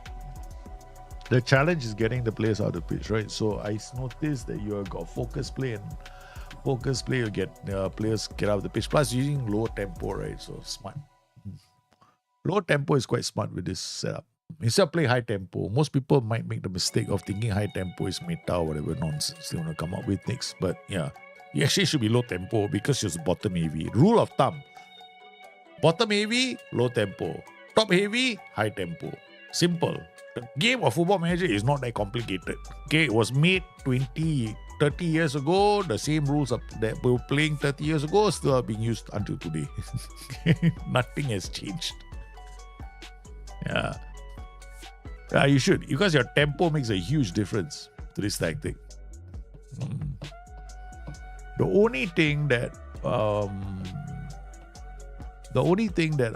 [SPEAKER 1] The challenge is getting the players out of the pitch, right? So I noticed that you have got focus play, and focus play you get players get out of the pitch. Plus using low tempo, right? So smart. Low tempo is quite smart with this setup. Instead of playing high tempo, most people might make the mistake of thinking high tempo is meta or whatever nonsense they want to come up with next. But yeah, you actually should be low tempo because it's bottom heavy. Rule of thumb: bottom heavy, low tempo. Top heavy, high tempo. Simple. The game of Football Manager is not that complicated. Okay, it was made 20, 30 years ago. The same rules that we were playing 30 years ago still are being used until today. Nothing has changed. Yeah. Yeah, you should, because your tempo makes a huge difference to this tactic. The only thing that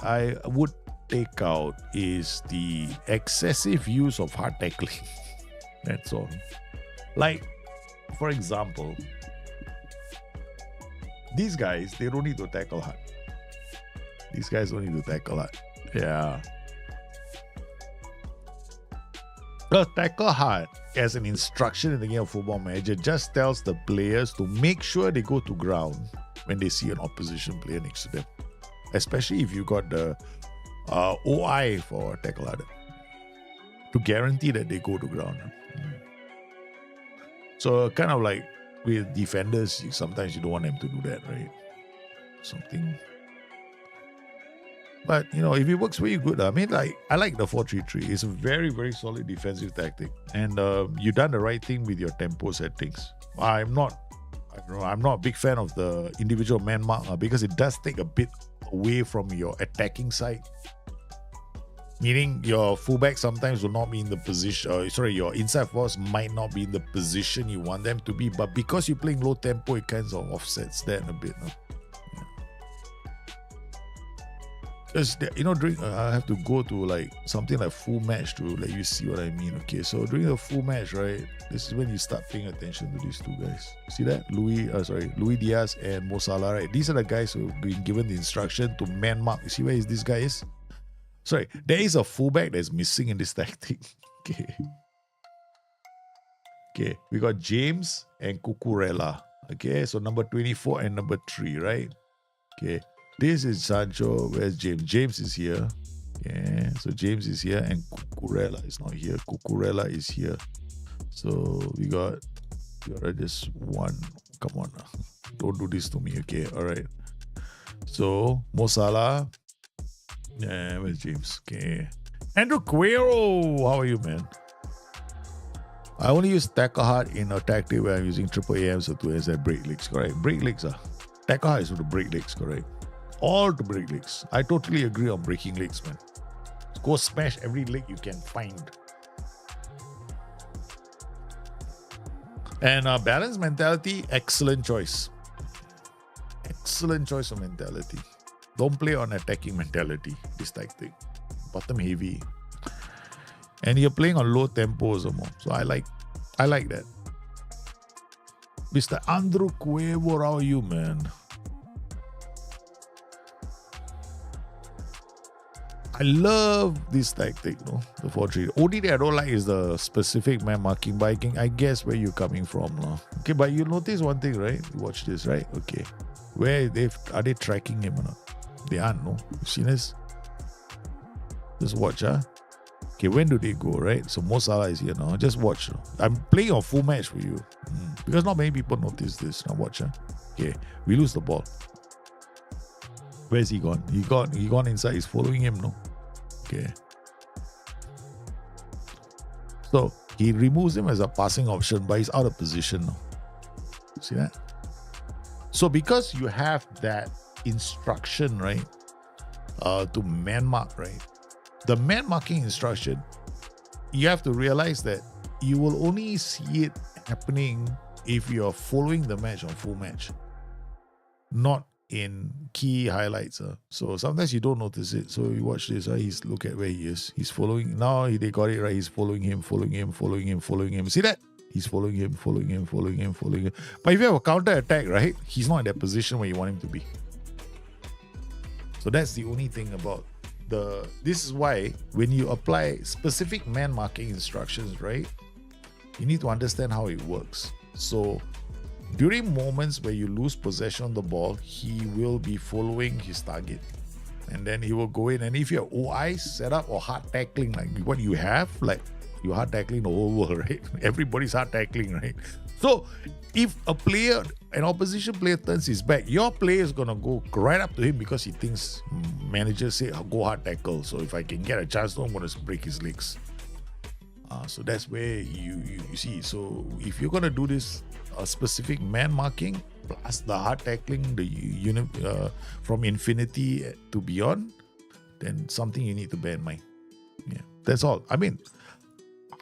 [SPEAKER 1] I would take out is the excessive use of hard tackling. That's all. Like, for example, these guys, they don't need to tackle hard. These guys don't need to tackle hard. Yeah. The tackle hard as an instruction in the game of Football Manager just tells the players to make sure they go to ground when they see an opposition player next to them. especially if you got the OI for tackle harder, to guarantee that they go to ground. So kind of like with defenders, sometimes you don't want them to do that, right? Something. But, you know, if it works very good, I mean, like, I like the 4-3-3. It's a very, very solid defensive tactic. And you've done the right thing with your tempo settings. I'm not a big fan of the individual man mark because it does take a bit away from your attacking side. Meaning your fullback sometimes will not be in the position, your inside force might not be in the position you want them to be. But because you're playing low tempo, it kind of offsets that a bit. No? Because, you know, I have to go to like something like full match to let you see what I mean. Okay, so during the full match, right, this is when you start paying attention to these two guys. See that? Luis Diaz and Mo Salah, right? These are the guys who have been given the instruction to man mark. You see where this guy is? Sorry, there is a fullback that's missing in this tactic. Okay, we got James and Cucurella. Okay, so number 24 and number 3, right? Okay. This is Sancho. Where's James? James is here. Yeah, so James is here and Cucurella is not here. Cucurella is here. So we got just one. Come on now. Don't do this to me, okay? All right. So Mo Salah. Yeah, where's James? Okay. Andrew Quero. How are you, man? I only use tackle hard in a tactic where I'm using triple AMs or 2Ms that break legs, correct? Break legs, tackle hard is to break legs, correct? All to break legs. I totally agree on breaking legs, man. Go smash every leg you can find. And balanced mentality, excellent choice. Excellent choice of mentality. Don't play on attacking mentality, this tactic. Bottom heavy. And you're playing on low tempo some more. So I like that. Mr. Andrew Cuevo, how are you, man? I love this tactic, no? The 4-3. Only thing I don't like is the specific man marking, but I guess where you're coming from, no? Okay, but you notice one thing, right? You watch this, right? Okay. Are they tracking him or not? They aren't, no? You see this? Just watch, Okay, when do they go, right? So Mo Salah is here now. Just watch. I'm playing a full match for you. Because not many people notice this. Now watch, Okay, we lose the ball. Where's he gone? He gone inside. He's following him, no? Okay. So he removes him as a passing option, but he's out of position now. See that? So because you have that instruction, right? To man mark, right? The man marking instruction, you have to realize that you will only see it happening if you're following the match on full match, not in key highlights. So sometimes you don't notice it. So you watch this, look at where he is. He's following. Now they got it right. He's following him. See that? He's following him. But if you have a counter attack, right? He's not in that position where you want him to be. So that's the only thing about this is why when you apply specific man marking instructions, right? You need to understand how it works. So during moments where you lose possession of the ball, he will be following his target. And then he will go in. And if you have OI set up or hard tackling, like what you have, like you're hard tackling the whole world, right? Everybody's hard tackling, right? So if an opposition player turns his back, your player is going to go right up to him because he thinks managers say, go hard tackle. So if I can get a chance, I'm going to break his legs. So that's where you see. So if you're going to do this, a specific man marking plus the hard tackling, from infinity to beyond, then something you need to bear in mind. Yeah, that's all. I mean,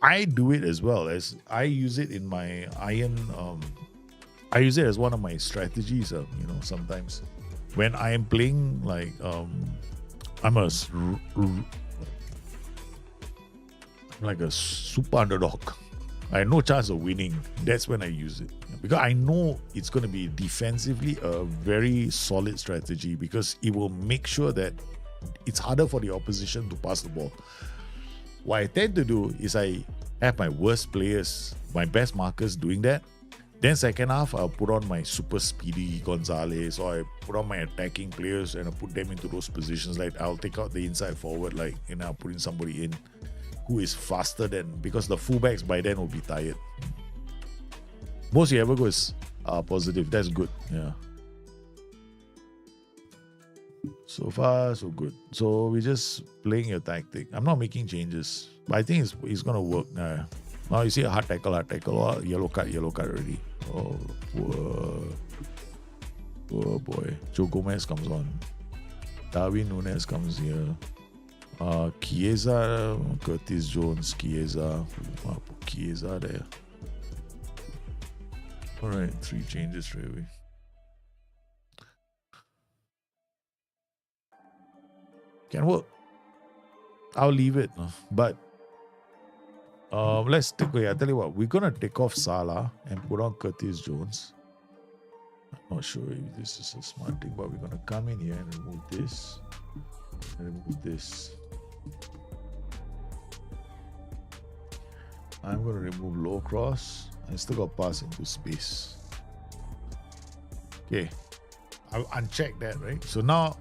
[SPEAKER 1] I do it as well as I use it in my iron. I use it as one of my strategies. Sometimes when I am playing I'm like a super underdog. I have no chance of winning. That's when I use it. Because I know it's going to be defensively a very solid strategy because it will make sure that it's harder for the opposition to pass the ball. What I tend to do is I have my worst players, my best markers doing that. Then second half, I'll put on my super speedy Gonzalez, or I put on my attacking players and I put them into those positions. Like I'll take out the inside forward, like, and I'll put in somebody in who is faster than, because the fullbacks by then will be tired. Most you ever go is positive. That's good. Yeah. So far, so good. So we're just playing your tactic. I'm not making changes, but I think it's gonna work. Now you see a hard tackle, oh, yellow card already. Oh, poor boy. Joe Gomez comes on. Darwin Núñez comes here. Chiesa, Curtis Jones, Chiesa. Put Chiesa there. Alright, 3 changes straight away. Can work. I'll leave it. But let's take away. I tell you what, we're gonna take off Salah and put on Curtis Jones. I'm not sure if this is a smart thing, but we're gonna come in here and remove this. And remove this. I'm gonna remove low cross. I still got pass into space. Okay. I'll uncheck that, right? So now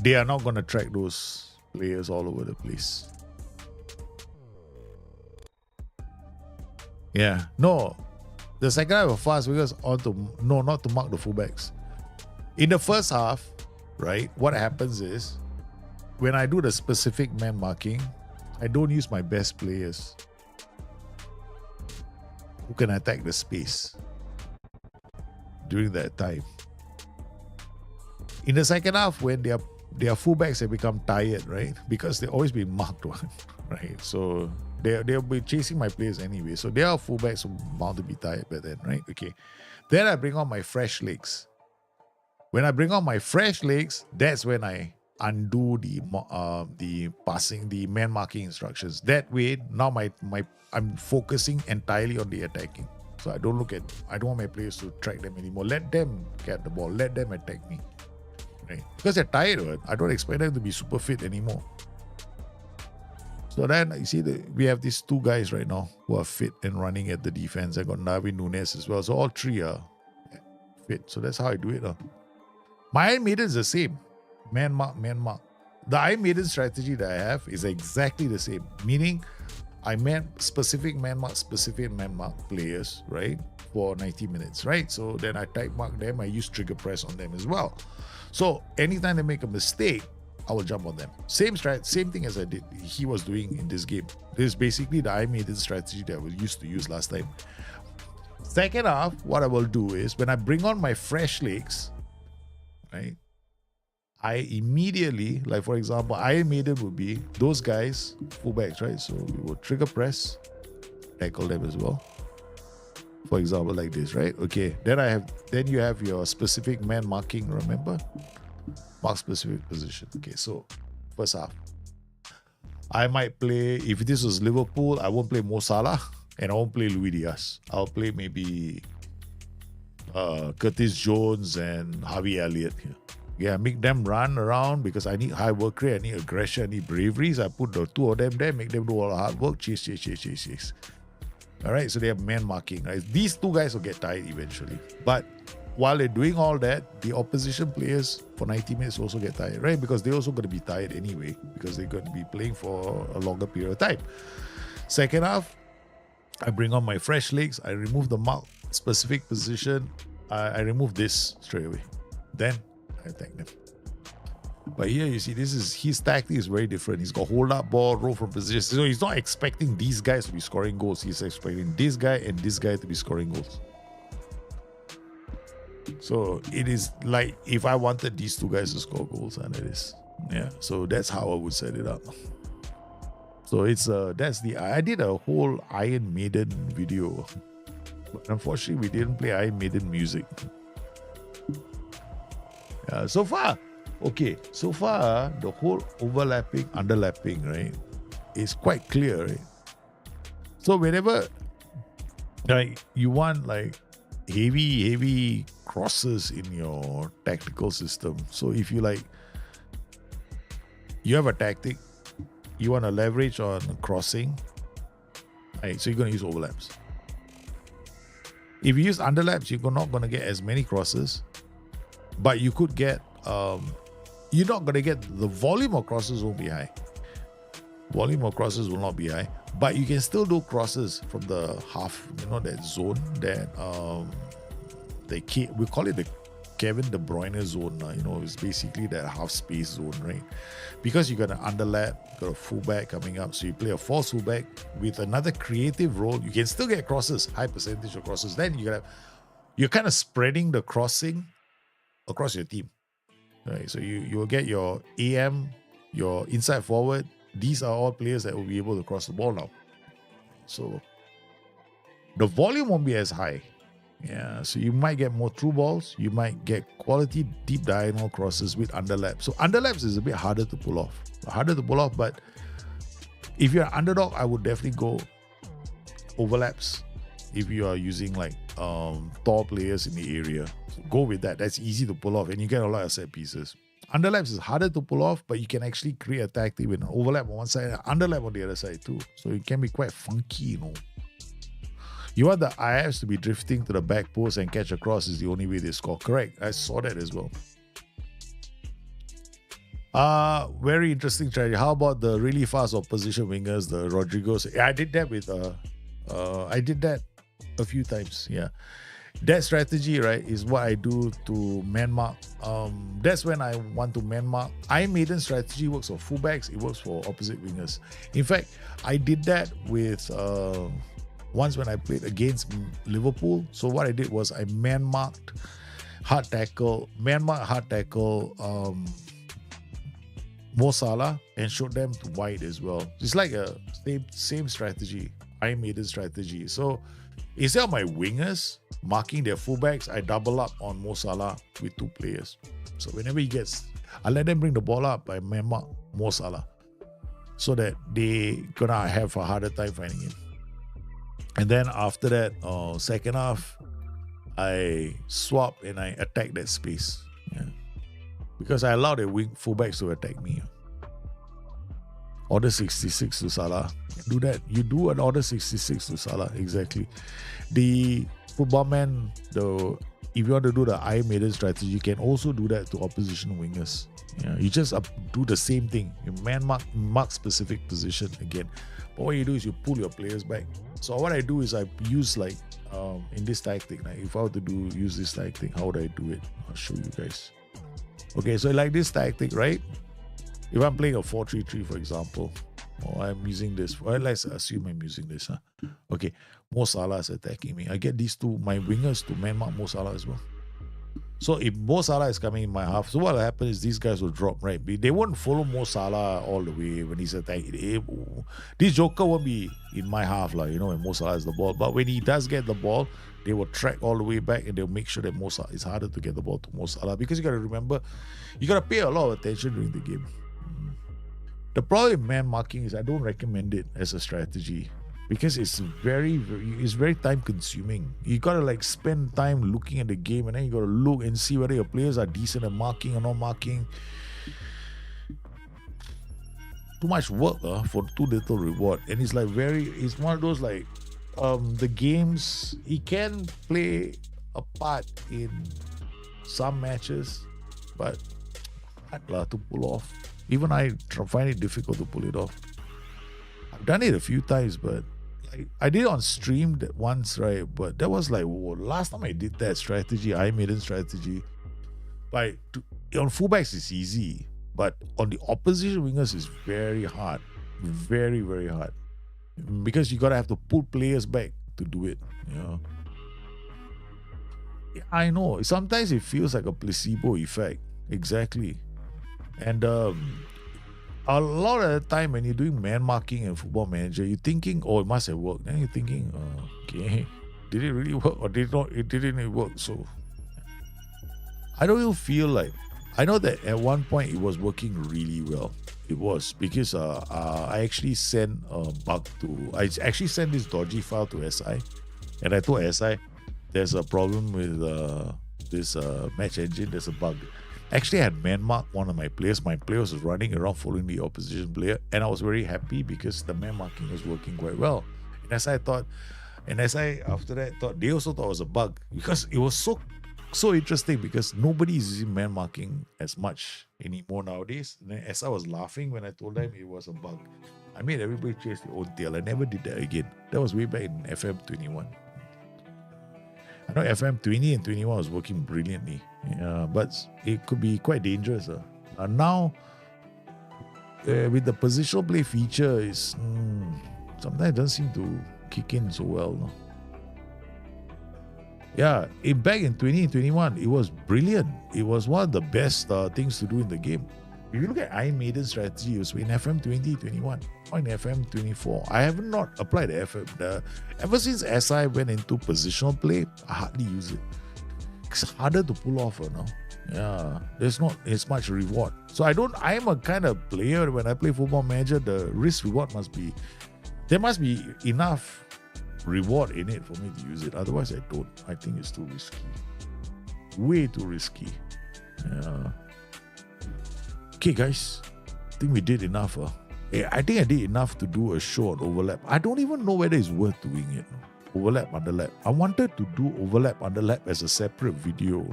[SPEAKER 1] they are not gonna track those players all over the place. Yeah, no. The second half was fast because not to mark the fullbacks. In the first half, right, what happens is when I do the specific man marking, I don't use my best players who can attack the space during that time. In the second half, when their fullbacks have become tired, right? Because they've always been marked one, right? So they'll be chasing my players anyway. So their fullbacks are bound to be tired by then, right? Okay. Then I bring on my fresh legs. When I bring on my fresh legs, that's when I undo the passing, the man marking instructions. That way, now I'm focusing entirely on the attacking. So I don't want my players to track them anymore. Let them get the ball. Let them attack me. Right? Because they're tired of it. I don't expect them to be super fit anymore. So then you see we have these 2 guys right now who are fit and running at the defense. I got Darwin Núñez as well. So all 3 are fit. So that's how I do it. My Iron Maiden is the same. Man mark. The Iron Maiden strategy that I have is exactly the same. Meaning, I specific man mark players, right? For 90 minutes, right? So then I type mark them. I use trigger press on them as well. So anytime they make a mistake, I will jump on them. Same thing as he was doing in this game. This is basically the Iron Maiden strategy that we used to use last time. Second half, what I will do is when I bring on my fresh legs, right? I immediately, like for example, Iron Maiden would be those guys, fullbacks, right? So we will trigger press, tackle them as well. For example, like this, right? Okay. Then you have your specific man marking, remember? Mark specific position. Okay, so first half. I might play, if this was Liverpool, I won't play Mo Salah and I won't play Luis Diaz. I'll play maybe Curtis Jones and Harvey Elliott here. Yeah, make them run around because I need high work rate, I need aggression, I need bravery. So I put the 2 of them there, make them do all the hard work, chase. All right, so they have man marking, right? These 2 guys will get tired eventually. But while they're doing all that, the opposition players for 90 minutes also get tired, right? Because they're also going to be tired anyway because they're going to be playing for a longer period of time. Second half, I bring on my fresh legs. I remove the mark specific position. I remove this straight away. Then I attack them. But here you see, his tactic is very different. He's got hold up ball, roll from position. So he's not expecting these guys to be scoring goals. He's expecting this guy and this guy to be scoring goals. So it is like if I wanted these 2 guys to score goals, and it is. Yeah. So that's how I would set it up. So it's I did a whole Iron Maiden video. But unfortunately we didn't play Iron Maiden music. So far, the whole overlapping, underlapping, right, is quite clear, right? So whenever you want heavy crosses in your tactical system. So if you you have a tactic, you want to leverage on crossing, right? So you're going to use overlaps. If you use underlaps, you're not going to get as many crosses, but you could get, you're not going to get, the volume of crosses won't be high. Volume of crosses will not be high, but you can still do crosses from the half, that zone that we call it the Kevin De Bruyne zone. It's basically that half space zone, right? Because you got an underlap, you got a fullback coming up, so you play a false fullback with another creative role. You can still get crosses, high percentage of crosses. Then you're kind of spreading the crossing across your team, right? So you'll get your AM, your inside forward. These are all players that will be able to cross the ball now. So the volume won't be as high. Yeah, so you might get more through balls. You might get quality deep diagonal crosses with underlaps. So underlaps is a bit harder to pull off. But if you're an underdog, I would definitely go overlaps if you are using like tall players in the area. So go with that. That's easy to pull off and you get a lot of set pieces. Underlaps is harder to pull off, but you can actually create a tactic with an overlap on one side and underlap on the other side too. So it can be quite funky, You want the IFs to be drifting to the back post and catch across is the only way they score. Correct. I saw that as well. Very interesting strategy. How about the really fast opposition wingers, the Rodrigos? I did that with I did that a few times. Yeah. That strategy, right, is what I do to man mark. That's when I want to man mark. Maiden strategy works for fullbacks. It works for opposite wingers. In fact, I did that with once when I played against Liverpool. So what I did was I man marked hard tackle Mo Salah and showed them to wide as well. It's like a same strategy. Maiden strategy. So instead of my wingers marking their fullbacks, I double up on Mo Salah with two players. So whenever he gets, I let them bring the ball up, I man mark Mo Salah so that they gonna have a harder time finding him. And then after that, second half, I swap and I attack that space. Yeah. Because I allow the wing fullbacks to attack me. Order 66 to Salah. Do that. You do an order 66 to Salah. Exactly. The football man, if you want to do the Maiden strategy, you can also do that to opposition wingers. Yeah, you just do the same thing. You man mark specific position again. But what you do is you pull your players back. So what I do is I use like in this tactic. Like if I were to use this tactic, how would I do it? I'll show you guys. Okay, so like this tactic, right? If I'm playing a 4-3-3, for example, or I'm using this, well, let's assume I'm using this. Okay, Mo Salah is attacking me. I get these two, my wingers, to man mark Mo Salah as well. So if Mo Salah is coming in my half, so what will happen is these guys will drop, right? They won't follow Mo Salah all the way when he's attacking. This joker won't be in my half, when Mo Salah has the ball. But when he does get the ball, they will track all the way back and they'll make sure that Mo Salah, it's harder to get the ball to Mo Salah because you got to remember, you got to pay a lot of attention during the game. The problem with man marking is I don't recommend it as a strategy because it's very time consuming. You gotta spend time looking at the game and then you gotta look and see whether your players are decent at marking or not marking. Too much work for too little reward. And it's it's one of those the games, he can play a part in some matches, but hard to pull off. Even I find it difficult to pull it off. I've done it a few times, but I did it on stream once, right? But that was last time I did that strategy, Maiden strategy. On fullbacks, it's easy. But on the opposition wingers, it's very hard. Very, very hard. Because you got to have to pull players back to do it. I know. Sometimes it feels like a placebo effect. Exactly. And a lot of the time when you're doing man marking in Football Manager, you're thinking, oh, it must have worked. Then you're thinking, okay, did it really work or did it didn't work? So I don't even feel I know that at one point it was working really well. It was because I actually sent I actually sent this dodgy file to SI, and I told SI there's a problem with this match engine. There's a bug. Actually, I had man marked one of my players. My player was running around following the opposition player, and I was very happy because the man marking was working quite well. And as I thought, And SI after that they also thought it was a bug because it was so interesting because nobody is using man marking as much anymore nowadays. And then SI was laughing when I told them it was a bug. I made everybody chase their own tail. I never did that again. That was way back in FM 21. I know FM 20 and 21 was working brilliantly. But it could be quite dangerous. Now, with the positional play feature, is sometimes it doesn't seem to kick in so well. No? Yeah, back in 2021, it was brilliant. It was one of the best things to do in the game. If you look at Iron Maiden strategy, it was in FM 2021 or in FM 24. I have not applied the FM. Ever since SI went into positional play, I hardly use it. It's harder to pull off, no? Yeah, there's not as much reward. So I am a kind of player when I play Football Manager, the risk reward there must be enough reward in it for me to use it. Otherwise, I don't. I think it's too risky. Way too risky. Yeah. Okay, guys. I think we did enough. I think I did enough to do a show on overlap. I don't even know whether it's worth doing it. Overlap, underlap. I wanted to do overlap, underlap as a separate video.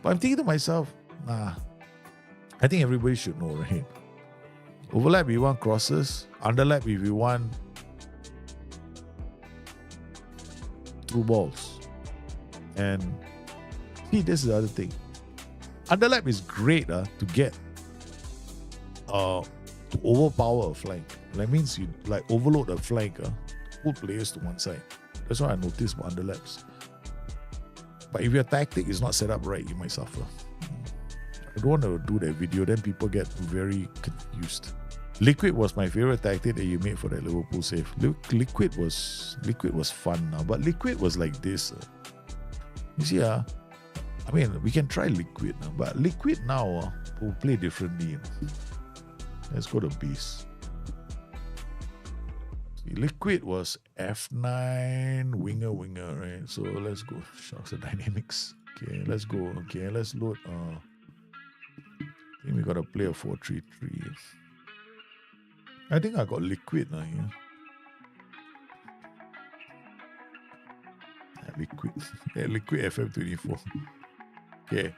[SPEAKER 1] But I'm thinking to myself, nah. I think everybody should know, right? Overlap, we want crosses. Underlap, if we want through balls. And see, this is the other thing. Underlap is great to get to overpower a flank. That means you like overload a flank, pull players to one side. That's what I noticed about underlaps. But if your tactic is not set up right, you might suffer. I don't want to do that video, then people get very confused. Liquid was my favorite tactic that you made for that Liverpool save. Liquid was fun now, but Liquid was like this. You see, I mean, we can try Liquid now, but Liquid now will play differently. Let's go to base. Liquid was F9 winger, right? So let's go. Shocks and dynamics. Okay, let's go. Okay, let's load. I think we gotta play a 4-3-3. I think I got Liquid now here. Liquid. Liquid FM24. Okay.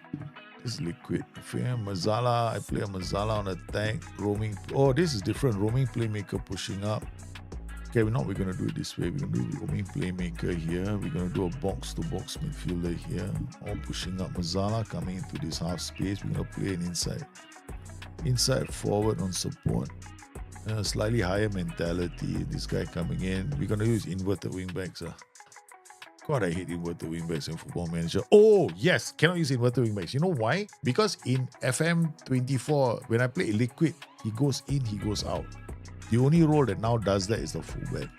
[SPEAKER 1] This is Liquid. Mazzala. I play a Mazzala on attack. Roaming. Oh, this is different. Roaming playmaker pushing up. Okay, we're going to do it this way. We're going to do roaming playmaker here. We're going to do a box-to-box midfielder here. All pushing up. Mazzala coming into this half space. We're going to play an inside forward on support. Slightly higher mentality. This guy coming in. We're going to use inverted wingbacks. God, I hate inverted wingbacks in Football Manager. Oh, yes, cannot use inverted wingbacks. You know why? Because in FM24, when I play Liquid, he goes in, he goes out. The only role that now does that is the fullback.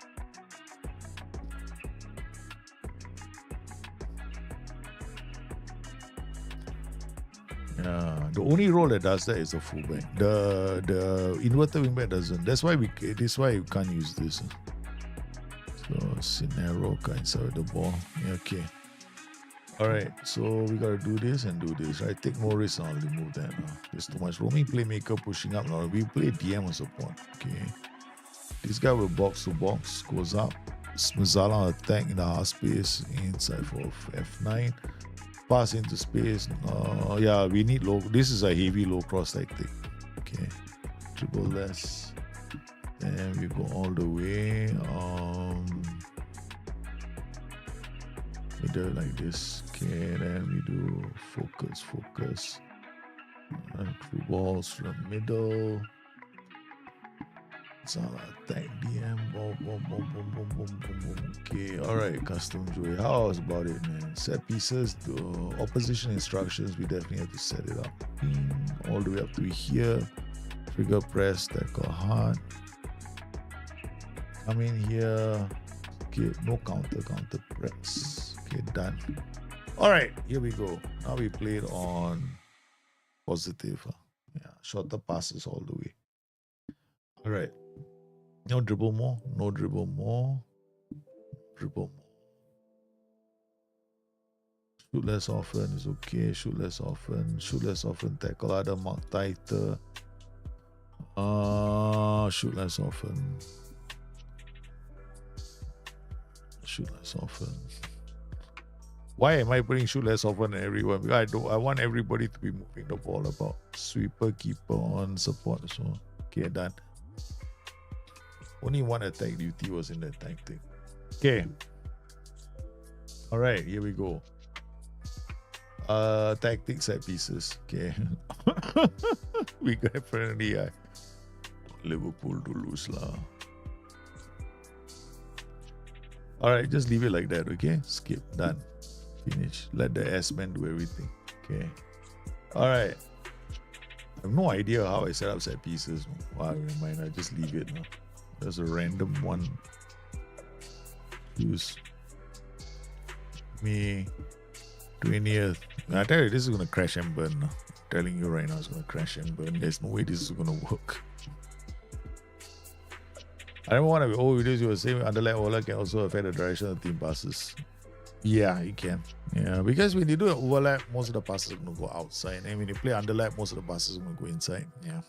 [SPEAKER 1] Yeah, the only role that does that is the fullback. The inverted wingback doesn't. That's why you can't use this. So scenario inside the ball. Yeah, okay. Alright, so we gotta do this and do this, right? Take more risks, I'll remove that. There's too much roaming playmaker pushing up now. We play DM on support. Okay. This guy will box to box, goes up. Mazzala attack in the half space, inside for F9. Pass into space. Yeah, we need low. This is a heavy low cross tactic. Okay. Triple less. Then we go all the way. We do it like this. Okay, then we do focus. And through balls from middle. Salah attack DM. Boom. Okay, alright, custom joy. How's about it, man? Set pieces, the opposition instructions, we definitely have to set it up. All the way up to here. Trigger press, tackle hard. Come in here. Okay, no counter press. Okay, done. Alright, here we go. Now we played on positive. Yeah, shorter passes all the way. Alright. No dribble more. Dribble more. Shoot less often is okay. Shoot less often. Tackle harder. Mark tighter. Shoot less often. shoot less often. Why am I putting shoot less often than everyone? Because I want everybody to be moving the ball about. Sweeper, keeper, on support. So okay, done. Only one attack duty was in the attack thing. Okay. Alright, here we go. Tactics set pieces. Okay. We definitely Liverpool to lose lah. Alright, just leave it like that, okay? Skip, done. Finish. Let the S-man do everything. Okay. Alright. I have no idea how I set up set pieces. Wow, never mind. I just leave it. No? There's a random one. Use me 20th. I tell you, this is going to crash and burn. No? I'm telling you right now, it's going to crash and burn. There's no way this is going to work. I don't want to be old videos. You were saying underlap overlap can also affect the direction of the team passes. Yeah, it can. Yeah, because when you do an overlap, most of the passes are going to go outside. And when you play underlap, most of the passes are going to go inside. Yeah.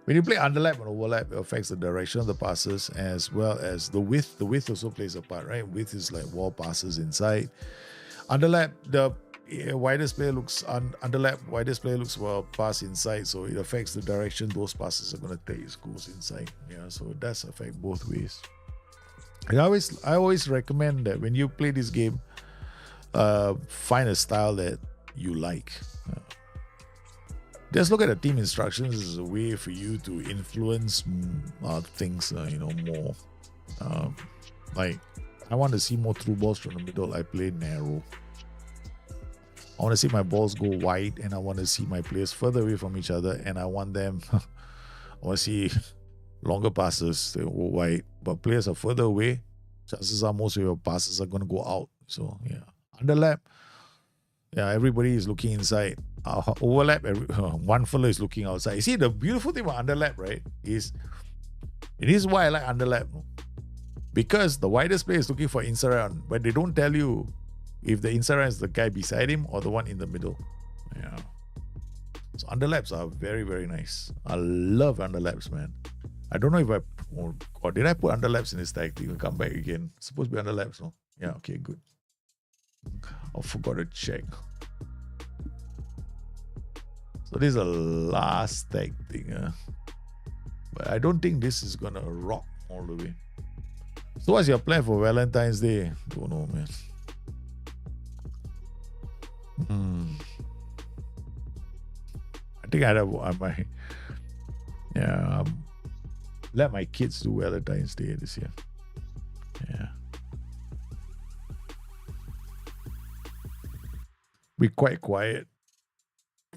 [SPEAKER 1] When you play underlap and overlap, it affects the direction of the passes as well as the width. The width also plays a part, right? Width is like wall passes inside. Underlap, the widest player looks underlap, widest player looks well pass inside, so it affects the direction those passes are going to take. It goes inside. Yeah, so it does affect both ways. And I always recommend that when you play this game, find a style that you like. Just look at the team instructions as a way for you to influence things, more. Like, I want to see more through balls from the middle. I play narrow. I want to see my balls go wide, and I want to see my players further away from each other, and I want them. I want to see longer passes, they go wide, but players are further away. Chances are most of your passes are going to go out. So yeah, underlap. Yeah, everybody is looking inside. Overlap, one fellow is looking outside. You see, the beautiful thing about underlap, right, is it is why I like underlap. Because the widest player is looking for inside round, but they don't tell you if the inside round is the guy beside him or the one in the middle. Yeah. So underlaps are very, very nice. I love underlaps, man. I don't know if did I put underlaps in this tag? You can come back again. It's supposed to be underlaps, no? Yeah, okay, good. I forgot to check. So this is the last tag thing. But I don't think this is gonna rock all the way. So what's your plan for Valentine's Day? Don't know, man. I think I might let my kids do Valentine's Day this year. Yeah. Be quite quiet.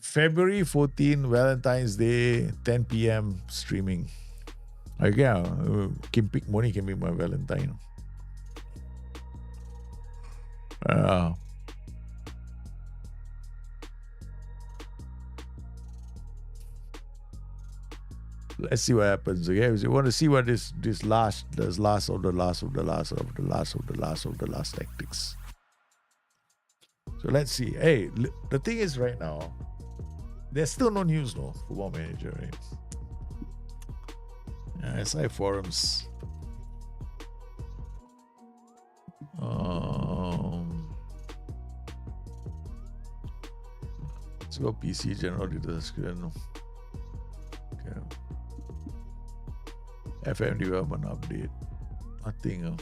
[SPEAKER 1] February 14, Valentine's Day, 10 p.m. streaming. Can pick money, can be my Valentine. Let's see what happens. Okay, you want to see what this last of the last tactics. So let's see. Hey, the thing is right now, there's still no news, no Football Manager, right? Yeah, SI forums. Let's go PC general discussion. Okay. FM development update. Nothing.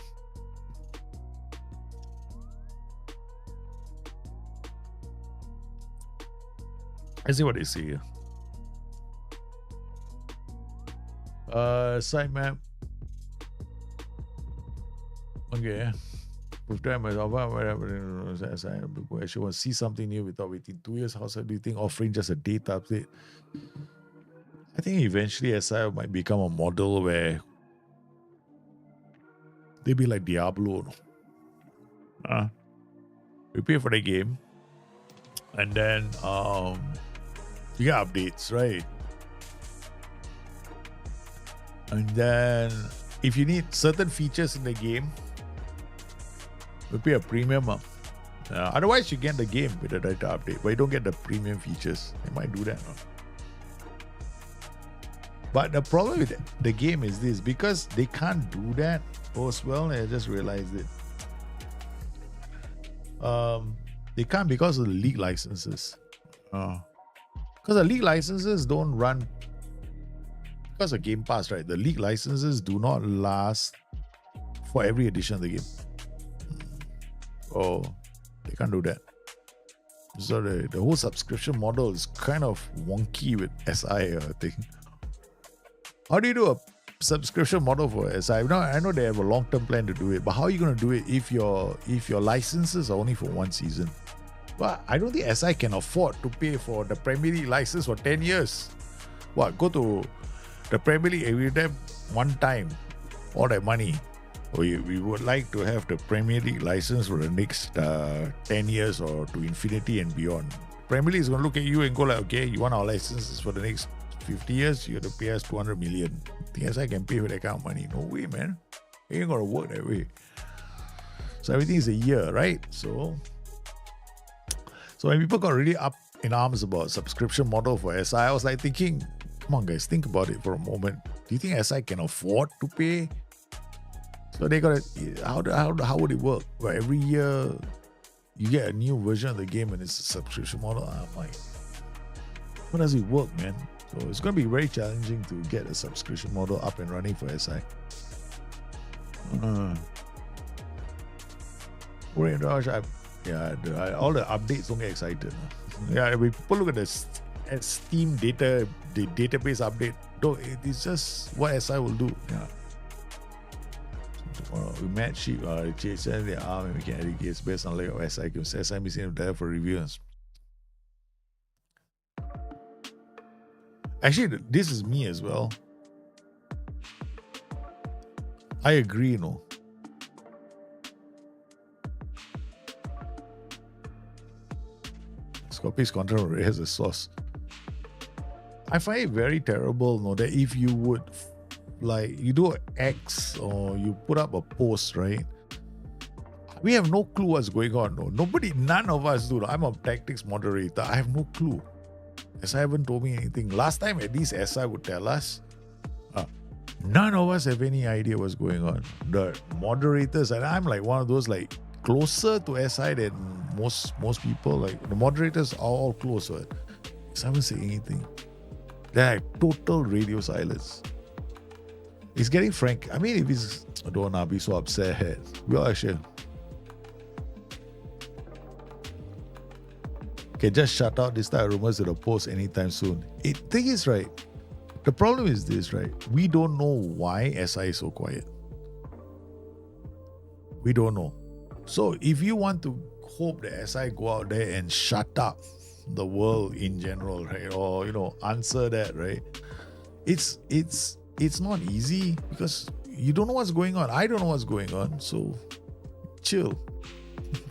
[SPEAKER 1] I see what they see here. Sitemap. Okay. With time myself, whatever. I should want to see something new without waiting 2 years. How do you think offering just a data update? I think eventually SI might become a model where they be like Diablo. We pay for the game, and then you get updates, right? And then if you need certain features in the game, we pay a premium. Otherwise, you get the game with the data update, but you don't get the premium features. They might do that. But the problem with the game is this, because they can't do that as well. I just realized it. They can't because of the league licenses. Because the league licenses don't run because of Game Pass, right? The league licenses do not last for every edition of the game. Oh, they can't do that. So the whole subscription model is kind of wonky with SI, I think. How do you do a subscription model for SI? I know they have a long-term plan to do it, but how are you going to do it if your licenses are only for one season? Well, I don't think SI can afford to pay for the Premier League license for 10 years. What, go to the Premier League every time one time, all that money. We would like to have the Premier League license for the next 10 years or to infinity and beyond. Premier League is going to look at you and go like, okay, you want our licenses for the next 50 years, you have to pay us 200 million. I think SI can pay for that kind of money. No way, man. It ain't going to work that way. So everything is a year, right? So when people got really up in arms about subscription model for SI, I was like thinking, come on guys, think about it for a moment. Do you think SI can afford to pay? So they got to, how would it work? Well, every year you get a new version of the game and it's a subscription model. I'm like, how does it work, man? So it's going to be very challenging to get a subscription model up and running for SI. All the updates don't get excited. Yeah, when people look at at Steam data, the database update, it's just what SI will do. Yeah. We match sheet, change the arm, and we can edit games based on layout of SI games. SI missing there for reviews. Actually, this is me as well. I agree, no. Scopy's content already has a source. I find it very terrible, no, that if you would, like, you do an X or you put up a post, right? We have no clue what's going on, no. None of us do. I'm a tactics moderator. I have no clue. SI haven't told me anything. Last time, at least SI would tell us. None of us have any idea what's going on. The moderators, and I'm like one of those, like, closer to SI than most people. Like, the moderators are all closer. So I haven't said anything. They're like total radio silence. It's getting frank. I mean, if it's, I don't want to be so upset. We all actually. Okay, just shut out this type of rumors that will post anytime soon. Thing is, right, the problem is this, right? We don't know why SI is so quiet. We don't know. So if you want to hope that SI go out there and shut up the world in general, right? Or, answer that, right? It's not easy because you don't know what's going on. I don't know what's going on. So chill.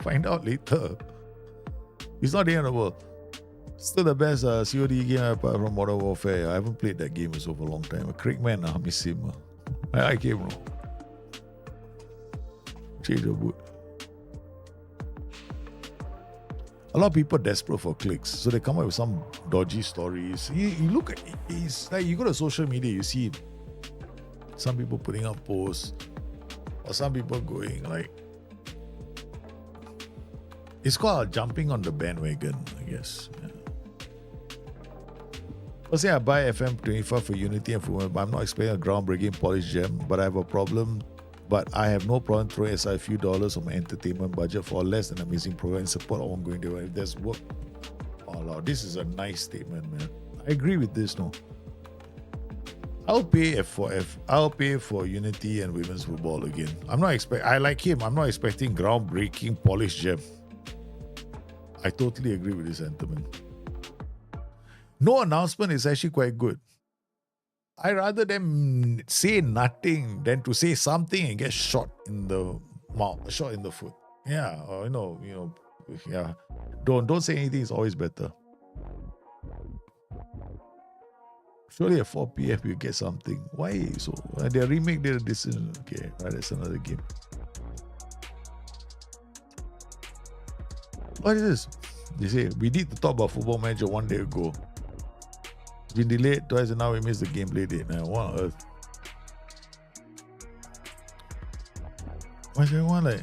[SPEAKER 1] Find out later. It's not the end of the world. Still the best COD game apart from Modern Warfare. I haven't played that game for a long time. Crickman, I miss him. I like him, bro. Change the boot. A lot of people are desperate for clicks, so they come up with some dodgy stories. You look at it's like you go to social media, you see some people putting up posts, or some people going like, it's called jumping on the bandwagon, I guess. Yeah. Let's say I buy FM25 for Unity and Fluent, but I'm not expecting a groundbreaking polished gem, but I have no problem throwing aside a few dollars of my entertainment budget for less than amazing program and support ongoing development. If there's work all out. This is a nice statement, man. I agree with this, no. I'll pay for Unity and women's football again. I like him. I'm not expecting groundbreaking polished gem. I totally agree with this sentiment. No announcement is actually quite good. I rather them say nothing than to say something and get shot in the mouth, shot in the foot. Yeah, or yeah. Don't say anything. It's always better. Surely at 4 p.m. you get something. Why so? They remake their decision. Okay, right, that's another game. What is this? They say we need to talk about Football Manager one day ago. been delayed twice and now we missed the gameplay date. Now, what on earth? Why is everyone like...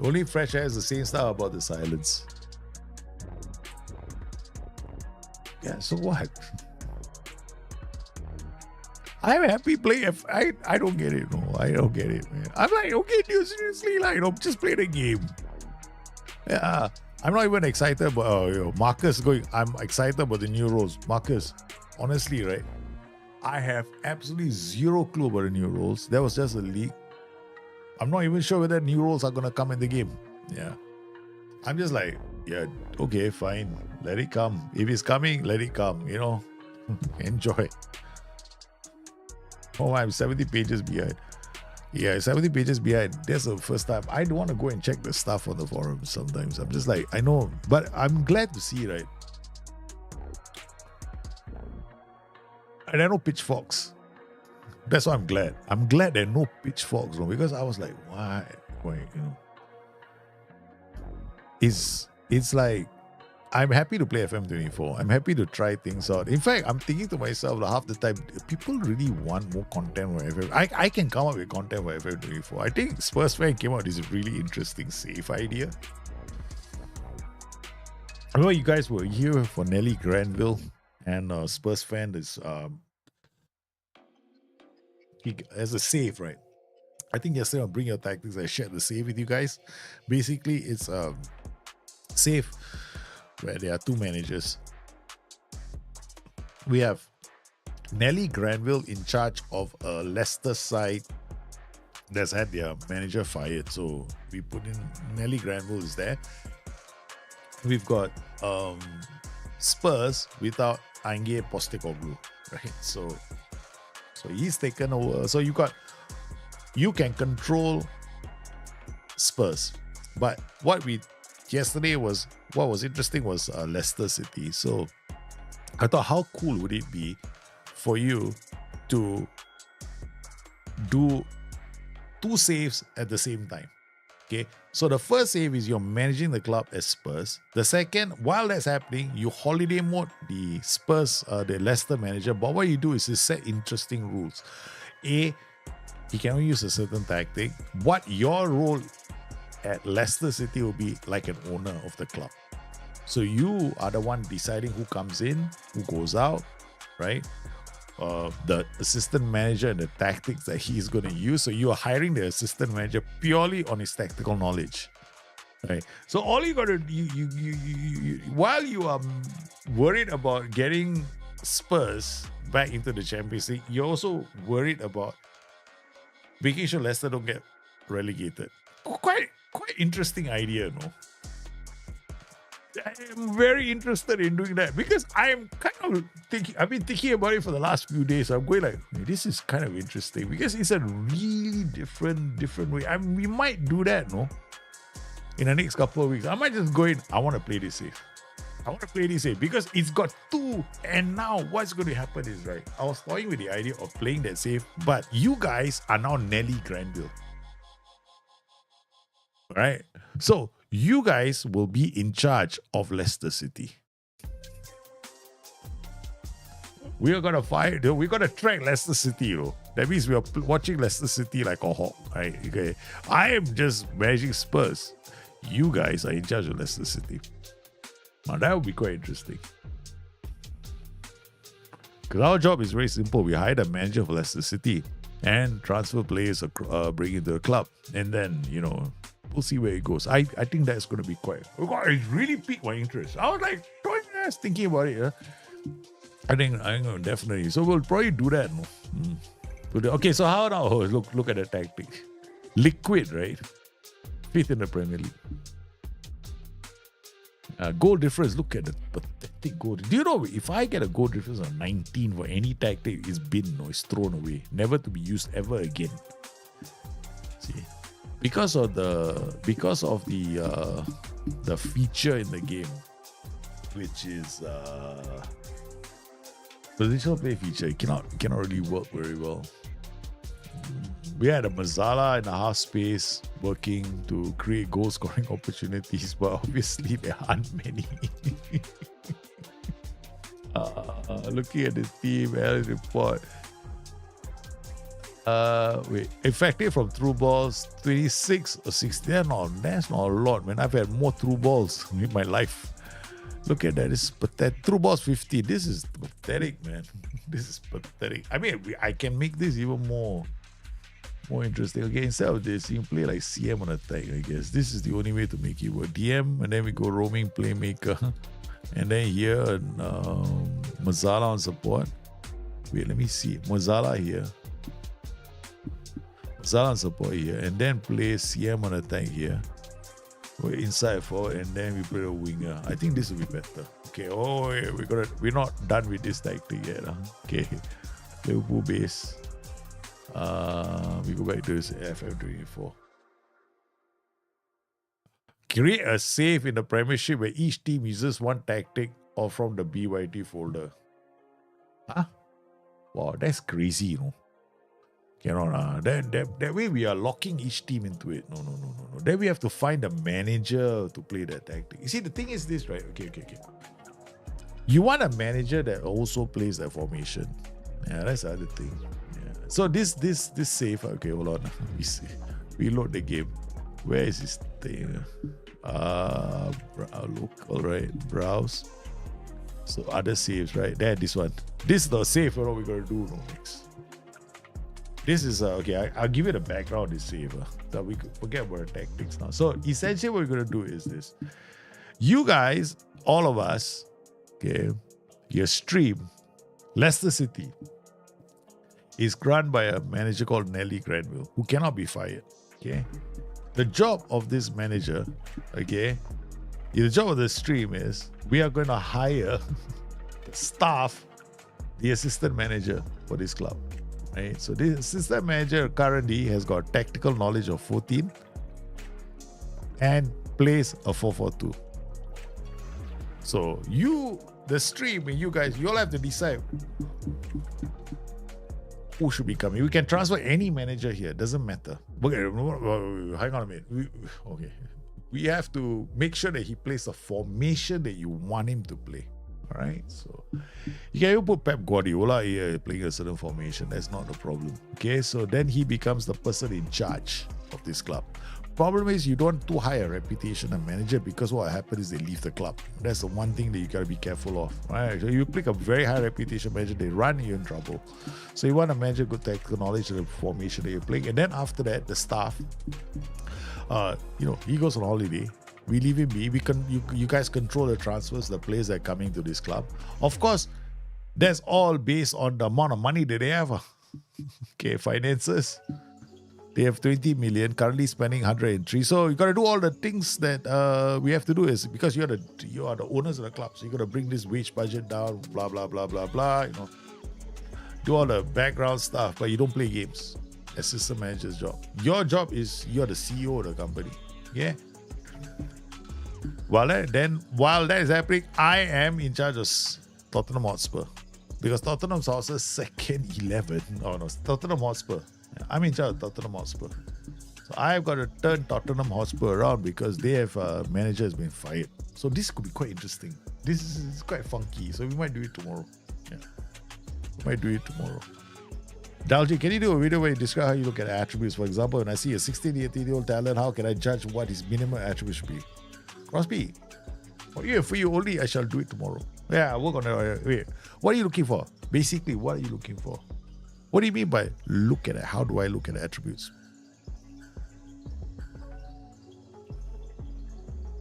[SPEAKER 1] Only Fresh has the same style about the silence. Yeah, so what? I'm happy playing. I don't get it. No, I don't get it, man. I'm like, okay, dude, seriously, like, just play the game. Yeah, I'm not even excited about Marcus going. I'm excited about the new roles. Marcus, honestly, right? I have absolutely zero clue about the new roles. That was just a leak. I'm not even sure whether new roles are gonna come in the game. Yeah, I'm just like, yeah, okay, fine, let it come. If it's coming, let it come. Enjoy. Oh, I'm 70 pages behind. Yeah, 70 pages behind. That's the first time. I don't want to go and check the stuff on the forums sometimes. I'm just like, I know, but I'm glad to see, right? And I know pitchforks. That's why I'm glad. I'm glad there are no pitchforks, because I was like, why? It's like, I'm happy to play FM24. I'm happy to try things out. In fact, I'm thinking to myself half the time, people really want more content for FM. I can come up with content for FM24. I think Spurs fan came out with this really interesting safe idea. I know you guys were here for Nelly Granville, and Spurs fan is he has a save, right? I think yesterday on Bring Your Tactics, I shared the save with you guys. Basically, it's save where there are two managers. We have Nelly Granville in charge of a Leicester side that's had their manager fired. So we put in Nelly Granville is there. We've got Spurs without Ange Postecoglou, right? So he's taken over. So you can control Spurs. But what was interesting was Leicester City. So I thought, how cool would it be for you to do two saves at the same time? Okay, so the first save is you're managing the club as Spurs. The second, while that's happening, you holiday mode the Spurs, the Leicester manager. But what you do is you set interesting rules. A, he can only use a certain tactic. What your role at Leicester City will be like an owner of the club. So you are the one deciding who comes in, who goes out, right? The assistant manager and the tactics that he's going to use. So you are hiring the assistant manager purely on his tactical knowledge, right? So all you got to you while you are worried about getting Spurs back into the Champions League, you're also worried about making sure Leicester don't get relegated. Quite interesting idea, no? I'm very interested in doing that because I'm kind of thinking, I've been thinking about it for the last few days. I'm going like, this is kind of interesting because it's a really different way. We might do that, no? In the next couple of weeks. I might just go in, I want to play this safe. Because it's got two. And now what's going to happen is, right, I was toying with the idea of playing that safe, but you guys are now Nelly Granville. Right? So you guys will be in charge of Leicester City. We are gonna we're gonna track Leicester City, That means we are watching Leicester City like a hawk, right? Okay. I am just managing Spurs. You guys are in charge of Leicester City. Now that would be quite interesting. Because our job is very simple. We hire the manager for Leicester City and transfer players bring into the club. And then, we'll see where it goes. I think that's going to be it really piqued my interest. I was like, thinking about it. I think definitely. So we'll probably do that. Okay, so how now? Look at the tactics. Liquid, right? 5th in the Premier League. Goal difference. Look at the pathetic goal. Do you know if I get a goal difference of 19 for any tactic, it's it's thrown away, never to be used ever again. See. Because of the feature in the game, which is Positional play feature, it cannot really work very well. We had a Mazzala in the half space working to create goal scoring opportunities, but obviously there aren't many. Looking at this team, Alice report. Wait, effective from through balls 26 or 60. That's not a lot, man. I've had more through balls in my life. Look at that. This is pathetic. Through balls 50. This is pathetic, man. This is pathetic. I mean, I can make this even more interesting. Okay, instead of this, you can play like CM on attack, I guess. This is the only way to make it work. DM, and then we go roaming playmaker. And then here, Mazzala on support. Wait, let me see. Mazzala here. Mazzala on support here. And then play CM on attack here. We're inside forward, and then we play a winger. I think this will be better. Okay, we're not done with this tactic yet. Okay, Liverpool base. We go back to this FM24. Create a save in the Premiership where each team uses one tactic or from the BYT folder. Huh? Wow, that's crazy, you know. Cannot. That way we are locking each team into it. No. Then we have to find a manager to play that tactic. You see, the thing is this, right? Okay. You want a manager that also plays that formation. Yeah, that's the other thing. Yeah. So this save. Okay, hold on. We see. Reload the game. Where is this thing? Local, right? Browse. So other saves, right? There, this one. This is the save. What are we gonna do next? This is okay. I'll give you the background. This save. So we could forget about the tactics now. So essentially, what we're gonna do is this. You guys, all of us, okay, your stream, Leicester City, is run by a manager called Nelly Granville, who cannot be fired. Okay. The job of this manager, okay, the job of the stream is we are going to hire the staff, the assistant manager for this club, right? So this assistant manager currently has got tactical knowledge of 14 and plays a 4-4-2. So the stream, and you guys, you all have to decide who should be coming. We can transfer any manager here. Doesn't matter. Okay, hang on a minute. We have to make sure that he plays the formation that you want him to play. All right. So you can even put Pep Guardiola here playing a certain formation. That's not the problem. Okay. So then he becomes the person in charge of this club. Problem is you don't want too high a reputation and manager, because what happens is they leave the club. That's the one thing that you gotta be careful of. Right? So you pick a very high reputation manager, they run, you're in trouble. So you want a manager good tactical knowledge of the formation that you're playing, and then after that, the staff, he goes on holiday. We leave him be. You guys control the transfers, the players that are coming to this club. Of course, that's all based on the amount of money that they have. Okay, finances. They have 20 million, currently spending 103. So you got to do all the things that we have to do, is because you are the owners of the club. So you got to bring this wage budget down, blah, blah, blah, blah, blah. Do all the background stuff, but you don't play games. Assistant manager's job. Your job is you're the CEO of the company. Yeah. While that is happening, I am in charge of Tottenham Hotspur. Because Tottenham Hotspur's second 11. Oh no, Tottenham Hotspur. I'm in charge of Tottenham Hotspur. So I've got to turn Tottenham Hotspur around because they have a manager has been fired. So this could be quite interesting. This is quite funky. So we might do it tomorrow. Yeah. We might do it tomorrow. Dalji, can you do a video where you describe how you look at attributes? For example, when I see a 16, 18-year-old talent, how can I judge what his minimum attribute should be? Crosby, for you only, I shall do it tomorrow. Yeah, I'll work on it. Wait, what are you looking for? Basically, what are you looking for? What do you mean by look at it? How do I look at attributes?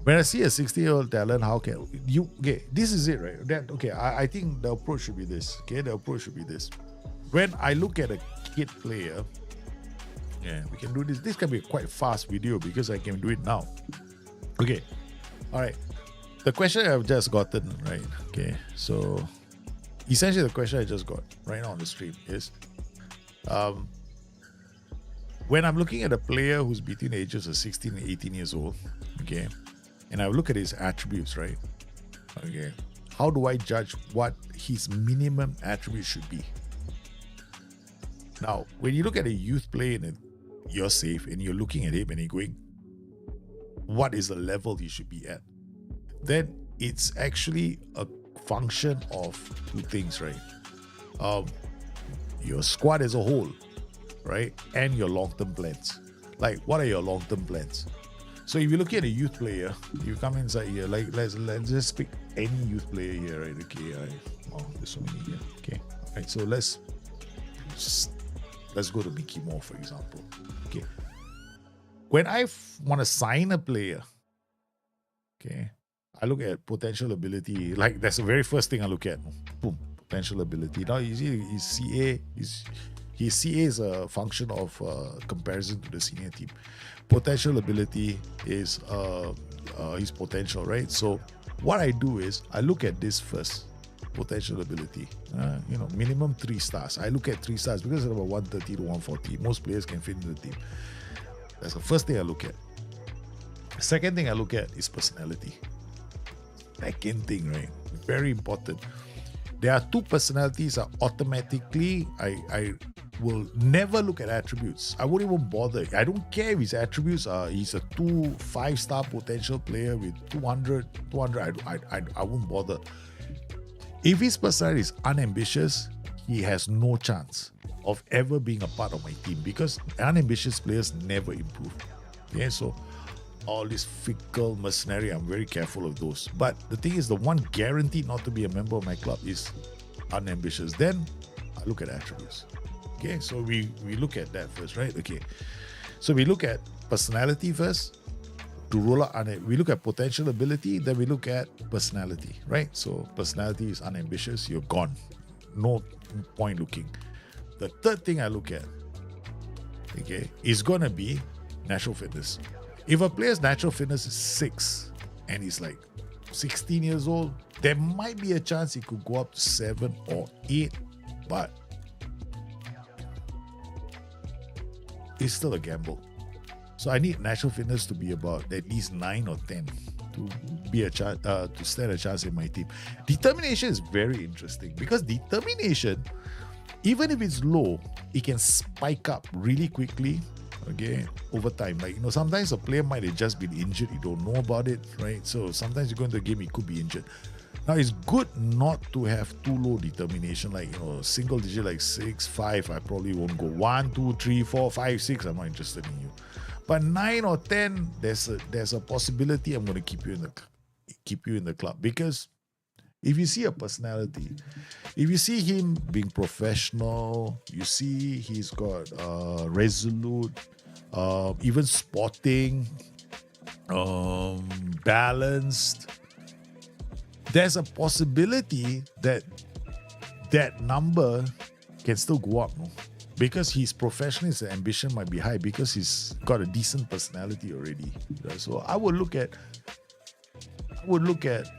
[SPEAKER 1] When I see a 16-year-old talent, how can you? Okay, this is it, right? I think the approach should be this. Okay, the approach should be this. When I look at a kid player, yeah, we can do this. This can be a quite fast video because I can do it now. Okay, all right. The question I've just gotten, right? Okay, so essentially the question I just got right now on the stream is, when I'm looking at a player who's between the ages of 16 and 18 years old, okay, and I look at his attributes, right? Okay, how do I judge what his minimum attribute should be? Now, when you look at a youth player and you're safe and you're looking at him and you're going, what is the level he should be at? Then it's actually a function of two things, right? Your squad as a whole, right? And your long-term plans. Like, what are your long-term plans? So if you look at a youth player, you come inside here, like let's just pick any youth player here, right? Okay, there's so many here. Okay, all right. So let's go to Mickey Moore, for example. Okay, when I want to sign a player, okay, I look at potential ability. Like that's the very first thing I look at. Boom, potential ability. Now you see his CA his CA is a function of comparison to the senior team. Potential ability is his potential, right? So what I do is I look at this first. Potential ability, minimum 3 stars. I look at 3 stars because it's about 130 to 140. Most players can fit in the team. That's the first thing I look at. Second thing I look at is personality. Second thing, right? Very important. There are 2 personalities that automatically I will never look at attributes. I won't even bother. I don't care if his attributes are he's a 5-star potential player with 200. I won't bother. If his personality is unambitious, he has no chance of ever being a part of my team because unambitious players never improve. Okay, so all this fickle mercenary, I'm very careful of those. But the thing is, the one guaranteed not to be a member of my club is unambitious. Then I look at attributes. Okay, so we look at that first, right? Okay, so we look at personality first. To roll out, we look at potential ability, then we look at personality, right? So personality is unambitious, you're gone. No point looking. The third thing I look at, okay, is going to be natural fitness. If a player's natural fitness is 6 and he's like 16 years old, there might be a chance he could go up to 7 or 8, but it's still a gamble. So I need natural fitness to be about at least 9 or 10 to be to stand a chance in my team. Determination is very interesting because determination, even if it's low, it can spike up really quickly, okay, over time. Like, sometimes a player might have just been injured, you don't know about it, right? So sometimes you go into a game, he could be injured. Now, it's good not to have too low determination, like, single digit like 6, 5, I probably won't go. 1, 2, 3, 4, 5, 6, I'm not interested in you. But 9 or 10, there's a possibility I'm going to keep you in the club. Because if you see a personality, if you see him being professional, you see he's got resolute, even sporting, balanced, there's a possibility that number can still go up, no? Because his professional, his ambition might be high because he's got a decent personality already. So I would look at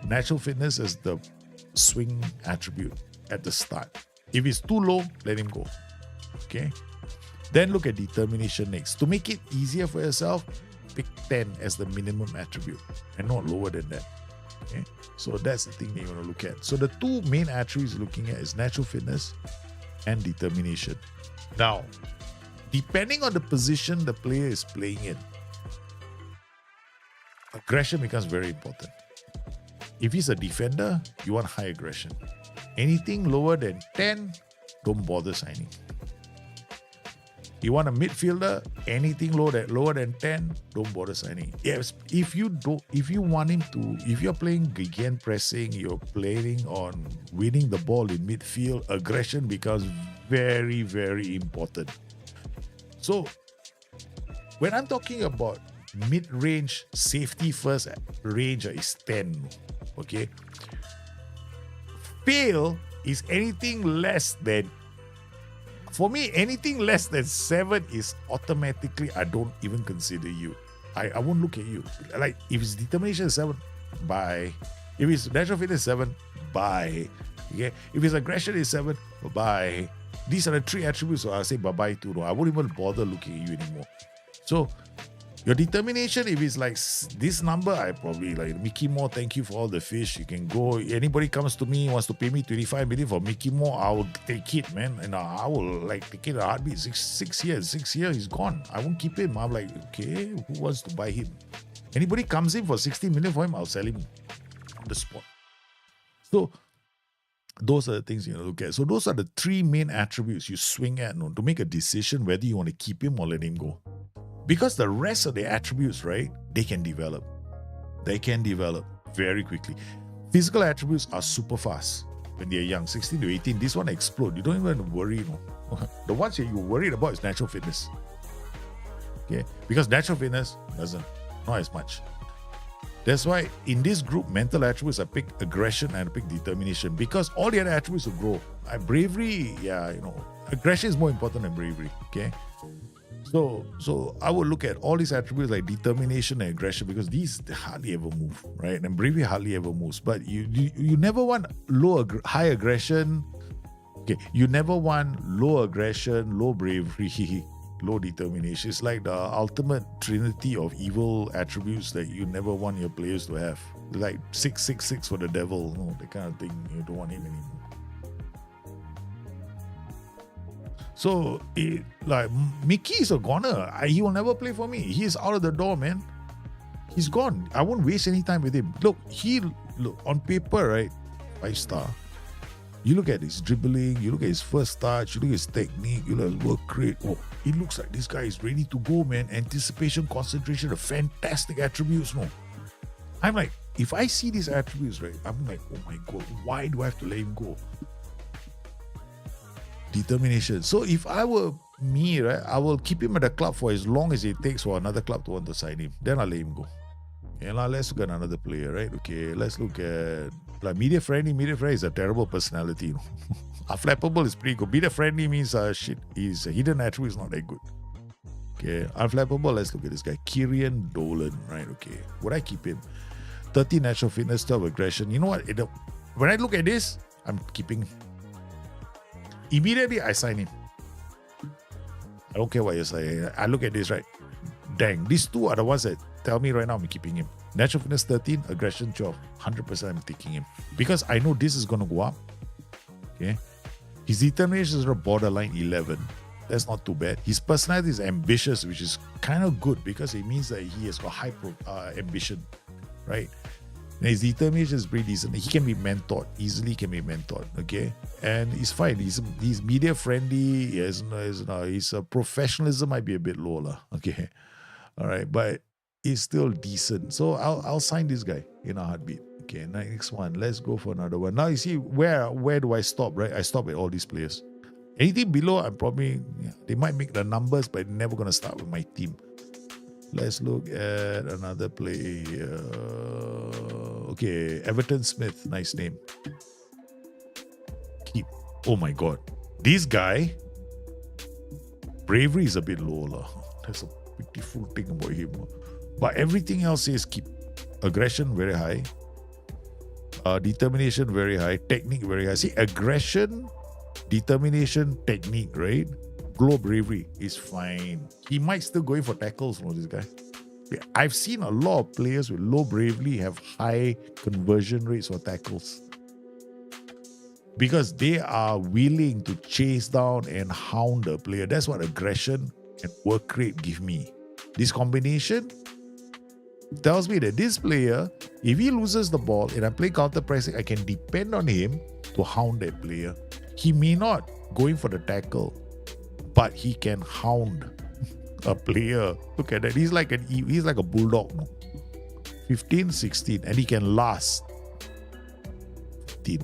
[SPEAKER 1] natural fitness as the swing attribute at the start. If it's too low, let him go. Okay. Then look at determination next. To make it easier for yourself, pick 10 as the minimum attribute and not lower than that. Okay. So that's the thing that you want to look at. So the 2 main attributes you're looking at is natural fitness and determination. Now, depending on the position the player is playing in, aggression becomes very important. If he's a defender, you want high aggression. Anything lower than 10, don't bother signing. You want a midfielder, anything lower than 10, don't bother signing. Yes, if you're playing gegen pressing, you're playing on winning the ball in midfield, aggression becomes very, very important. So when I'm talking about mid-range, safety first range is 10. Okay. Fail is anything less than, for me, anything less than 7 is automatically, I don't even consider you. I won't look at you. Like, if his determination is 7, bye. If his natural fitness is 7, bye. Okay. If his aggression is 7, bye. These are the 3 attributes, so I'll say bye-bye to. No, I won't even bother looking at you anymore. So Your determination, if it's like this number, I probably like Mickey Moore, thank you for all the fish. You can go. Anybody comes to me, wants to pay me 25 million for Mickey Moore, I will take it, man. And I will like take it a heartbeat. 6 years. 6 years, he's gone. I won't keep him. I'm like, okay, who wants to buy him? Anybody comes in for 60 million for him, I'll sell him on the spot. So those are the things you look at. So those are the three main attributes you swing at to make a decision whether you want to keep him or let him go. Because the rest of the attributes, right, they can develop. They can develop very quickly. Physical attributes are super fast when they're young, 16 to 18. This one explode. You don't even worry. The ones that you're worried about is natural fitness. Okay, because natural fitness doesn't, not as much. That's why in this group, mental attributes are pick aggression and pick determination, because all the other attributes will grow. Bravery, aggression is more important than bravery. Okay. So I would look at all these attributes like determination and aggression, because these hardly ever move, right? And bravery hardly ever moves. But you never want high aggression. Okay, you never want low aggression, low bravery, low determination. It's like the ultimate trinity of evil attributes that you never want your players to have. Like 666 for the devil, that kind of thing. You don't want him anymore. So, like, Mickey is a goner. He will never play for me. He is out of the door, man. He's gone. I won't waste any time with him. Look, on paper, right? 5-star. You look at his dribbling, you look at his first touch, you look at his technique, you look at his work rate. Oh, it looks like this guy is ready to go, man. Anticipation, concentration, are fantastic attributes, no? I'm like, if I see these attributes, right, I'm like, oh my God, why do I have to let him go? Determination. So if I were me, right, I will keep him at the club for as long as it takes for another club to want to sign him. Then I'll let him go. And let's look at another player, right? Okay, let's look at like media friendly. Media friendly is a terrible personality. Unflappable is pretty good. Media friendly means his hidden attribute is not that good. Okay, unflappable. Let's look at this guy, Kieran Dolan, right? Okay, would I keep him? 30 natural fitness, 12 aggression. You know what? When I look at this, I'm keeping him. Immediately, I sign him. I don't care what you're saying. I look at this, right? Dang, these two are the ones that tell me right now I'm keeping him. Natural fitness 13, aggression 12. 100% I'm taking him. Because I know this is going to go up. Okay. His determination is a borderline 11. That's not too bad. His personality is ambitious, which is kind of good because it means that he has got high ambition. Right? And his determination is pretty decent. He can be mentored. Easily can be mentored. Okay? And he's fine. He's media friendly. His professionalism might be a bit lower. Okay? All right? But he's still decent. So I'll sign this guy in a heartbeat. Okay, next one. Let's go for another one. Now you see where do I stop, right? I stop at all these players. Anything below, I'm probably, they might make the numbers, but never going to start with my team. Let's look at another player. Okay, Everton Smith. Nice name. Keep. Oh my God. This guy, bravery is a bit lower. That's a beautiful thing about him. But everything else says keep. Aggression, very high. Determination, very high. Technique, very high. See, aggression, determination, technique, right? Low bravery is fine. He might still go in for tackles, this guy. I've seen a lot of players with low bravery have high conversion rates for tackles. Because they are willing to chase down and hound a player. That's what aggression and work rate give me. This combination tells me that this player, if he loses the ball and I play counter pressing, I can depend on him to hound that player. He may not go in for the tackle, but he can hound a player. Look at that. He's like a bulldog. No? 15, 16, and he can last 15.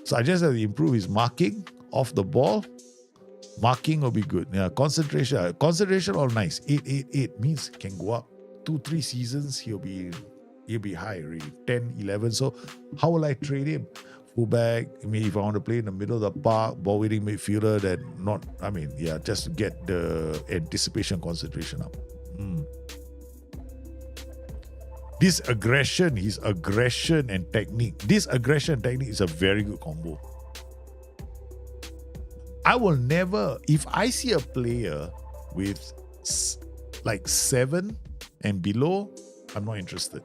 [SPEAKER 1] So I just have to improve his marking off the ball. Marking will be good. Yeah, concentration all nice. 8 means can go up. 2-3 seasons he'll be high already. 10, 11. So how will I trade him? Fullback. I mean, if I want to play in the middle of the park, ball winning midfielder, then just to get the anticipation, concentration up. His aggression and technique. This aggression and technique is a very good combo. I will never, if I see a player with like 7 and below, I'm not interested.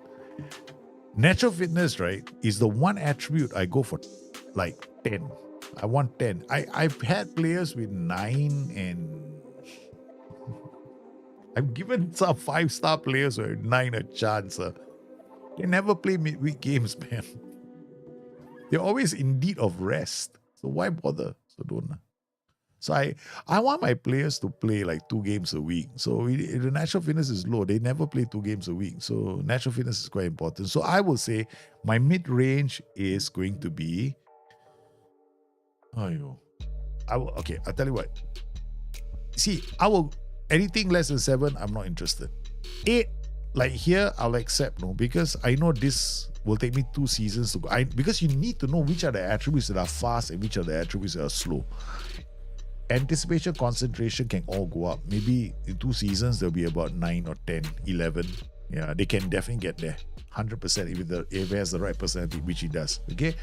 [SPEAKER 1] Natural fitness, right, is the one attribute I go for like 10. I want 10. I've had players with 9, and I've given some 5-star players with 9 a chance. They never play midweek games, man. They're always in need of rest. So why bother? So don't. So I want my players to play like 2 games a week. So the natural fitness is low. They never play 2 games a week. So natural fitness is quite important. So I will say my mid-range is going to be... okay, I'll tell you what. See, anything less than 7, I'm not interested. 8, like here, I'll accept, no, because I know this will take me 2 seasons to go. Because you need to know which are the attributes that are fast and which are the attributes that are slow. Anticipation, concentration can all go up. Maybe in 2 seasons, there'll be about 9 or 10, 11. Yeah, they can definitely get there. 100% if he has the right personality, which he does. Okay?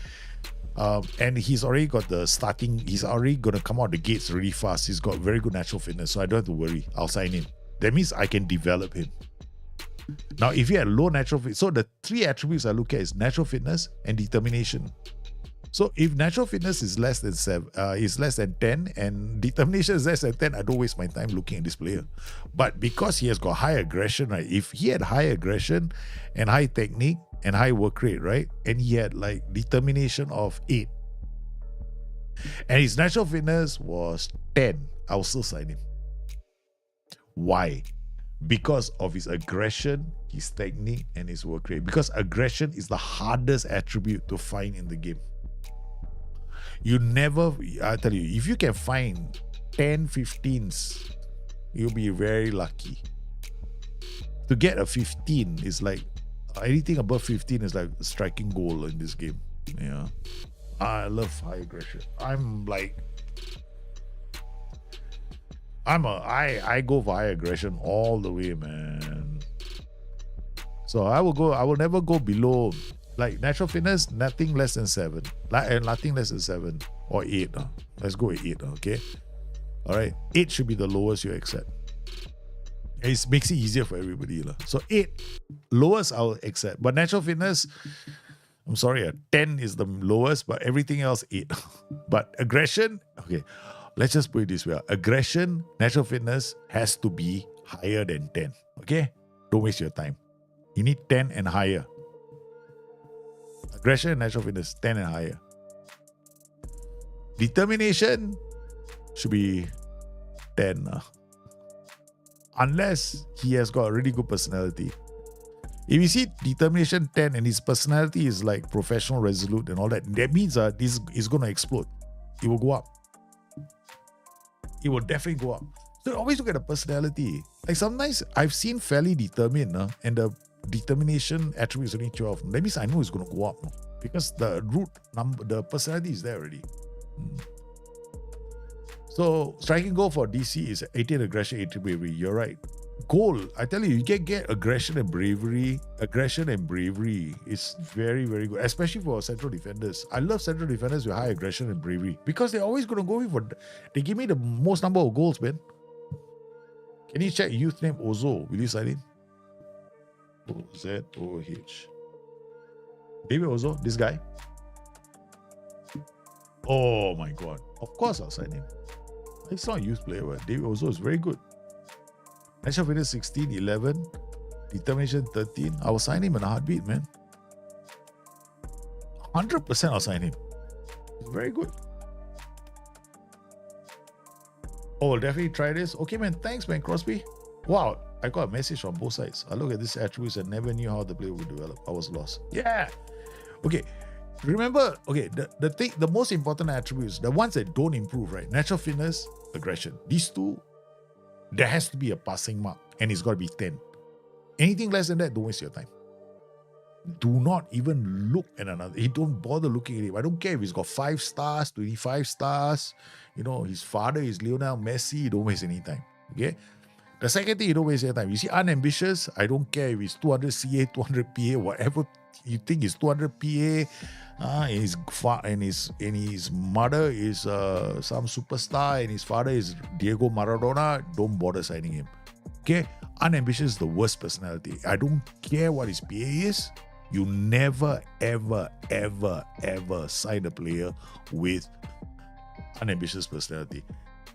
[SPEAKER 1] And he's already got he's already going to come out the gates really fast. He's got very good natural fitness, so I don't have to worry. I'll sign him. That means I can develop him. Now, if you had low natural fitness, so the 3 attributes I look at is natural fitness and determination. So if natural fitness is less than 10 and determination is less than 10, I don't waste my time looking at this player. But because he has got high aggression, right? If he had high aggression and high technique and high work rate, right? And he had like determination of 8, and his natural fitness was 10, I'll still sign him. Why? Because of his aggression, his technique, and his work rate. Because aggression is the hardest attribute to find in the game. I tell you, if you can find 10 15s, you'll be very lucky. To get a 15 is like, anything above 15 is like a striking goal in this game. Yeah. I love high aggression. I go for high aggression all the way, man. So I will never go below, like natural fitness, nothing less than 7. Nothing less than 7 or 8. Let's go with 8, okay? All right. 8 should be the lowest you accept. It makes it easier for everybody. So 8, lowest I'll accept. But natural fitness, I'm sorry, 10 is the lowest, but everything else 8. But aggression, okay, let's just put it this way. Aggression, natural fitness has to be higher than 10. Okay? Don't waste your time. You need 10 and higher. Aggression and natural fitness, 10 and higher. Determination should be 10. Unless he has got a really good personality. If you see determination 10 and his personality is like professional, resolute and all that, that means this is going to explode. It will go up. It will definitely go up. So always look at the personality. Like sometimes I've seen fairly determined and the determination attribute is only 12. That means I know it's going to go up because the root number, the personality is there already. So striking goal for DC is 18 aggression, 18 bravery. You're right. Goal, I tell you, you can get aggression and bravery. Aggression and bravery is very, very good, especially for central defenders. I love central defenders with high aggression and bravery because they're always going to go in for. They give me the most number of goals, man. Can you check youth name Ozo? Will you sign in? O-Z-O-H. David Ozo, this guy. Oh my God. Of course I'll sign him. He's not a youth player, but David Ozo is very good. National fitness 16, 11. Determination 13. I will sign him in a heartbeat, man. 100% I'll sign him. He's very good. Oh, we'll definitely try this. Okay, man. Thanks, man. Crosby. Wow. I got a message from both sides. I look at these attributes and never knew how the player would develop. I was lost. Yeah. Okay. Remember, okay, the most important attributes, the ones that don't improve, right? Natural fitness, aggression. These two, there has to be a passing mark and it's got to be 10. Anything less than that, don't waste your time. Do not even look at another. Don't bother looking at him. I don't care if he's got 5 stars, 25 stars. You know, his father is Lionel Messi. Don't waste any time. Okay? The second thing, you don't waste your time. You see, unambitious, I don't care if it's 200 CA, 200 PA, whatever you think is 200 PA, and his mother is some superstar, and his father is Diego Maradona. Don't bother signing him. Okay, unambitious is the worst personality. I don't care what his PA is. You never, ever, ever, ever sign a player with unambitious personality.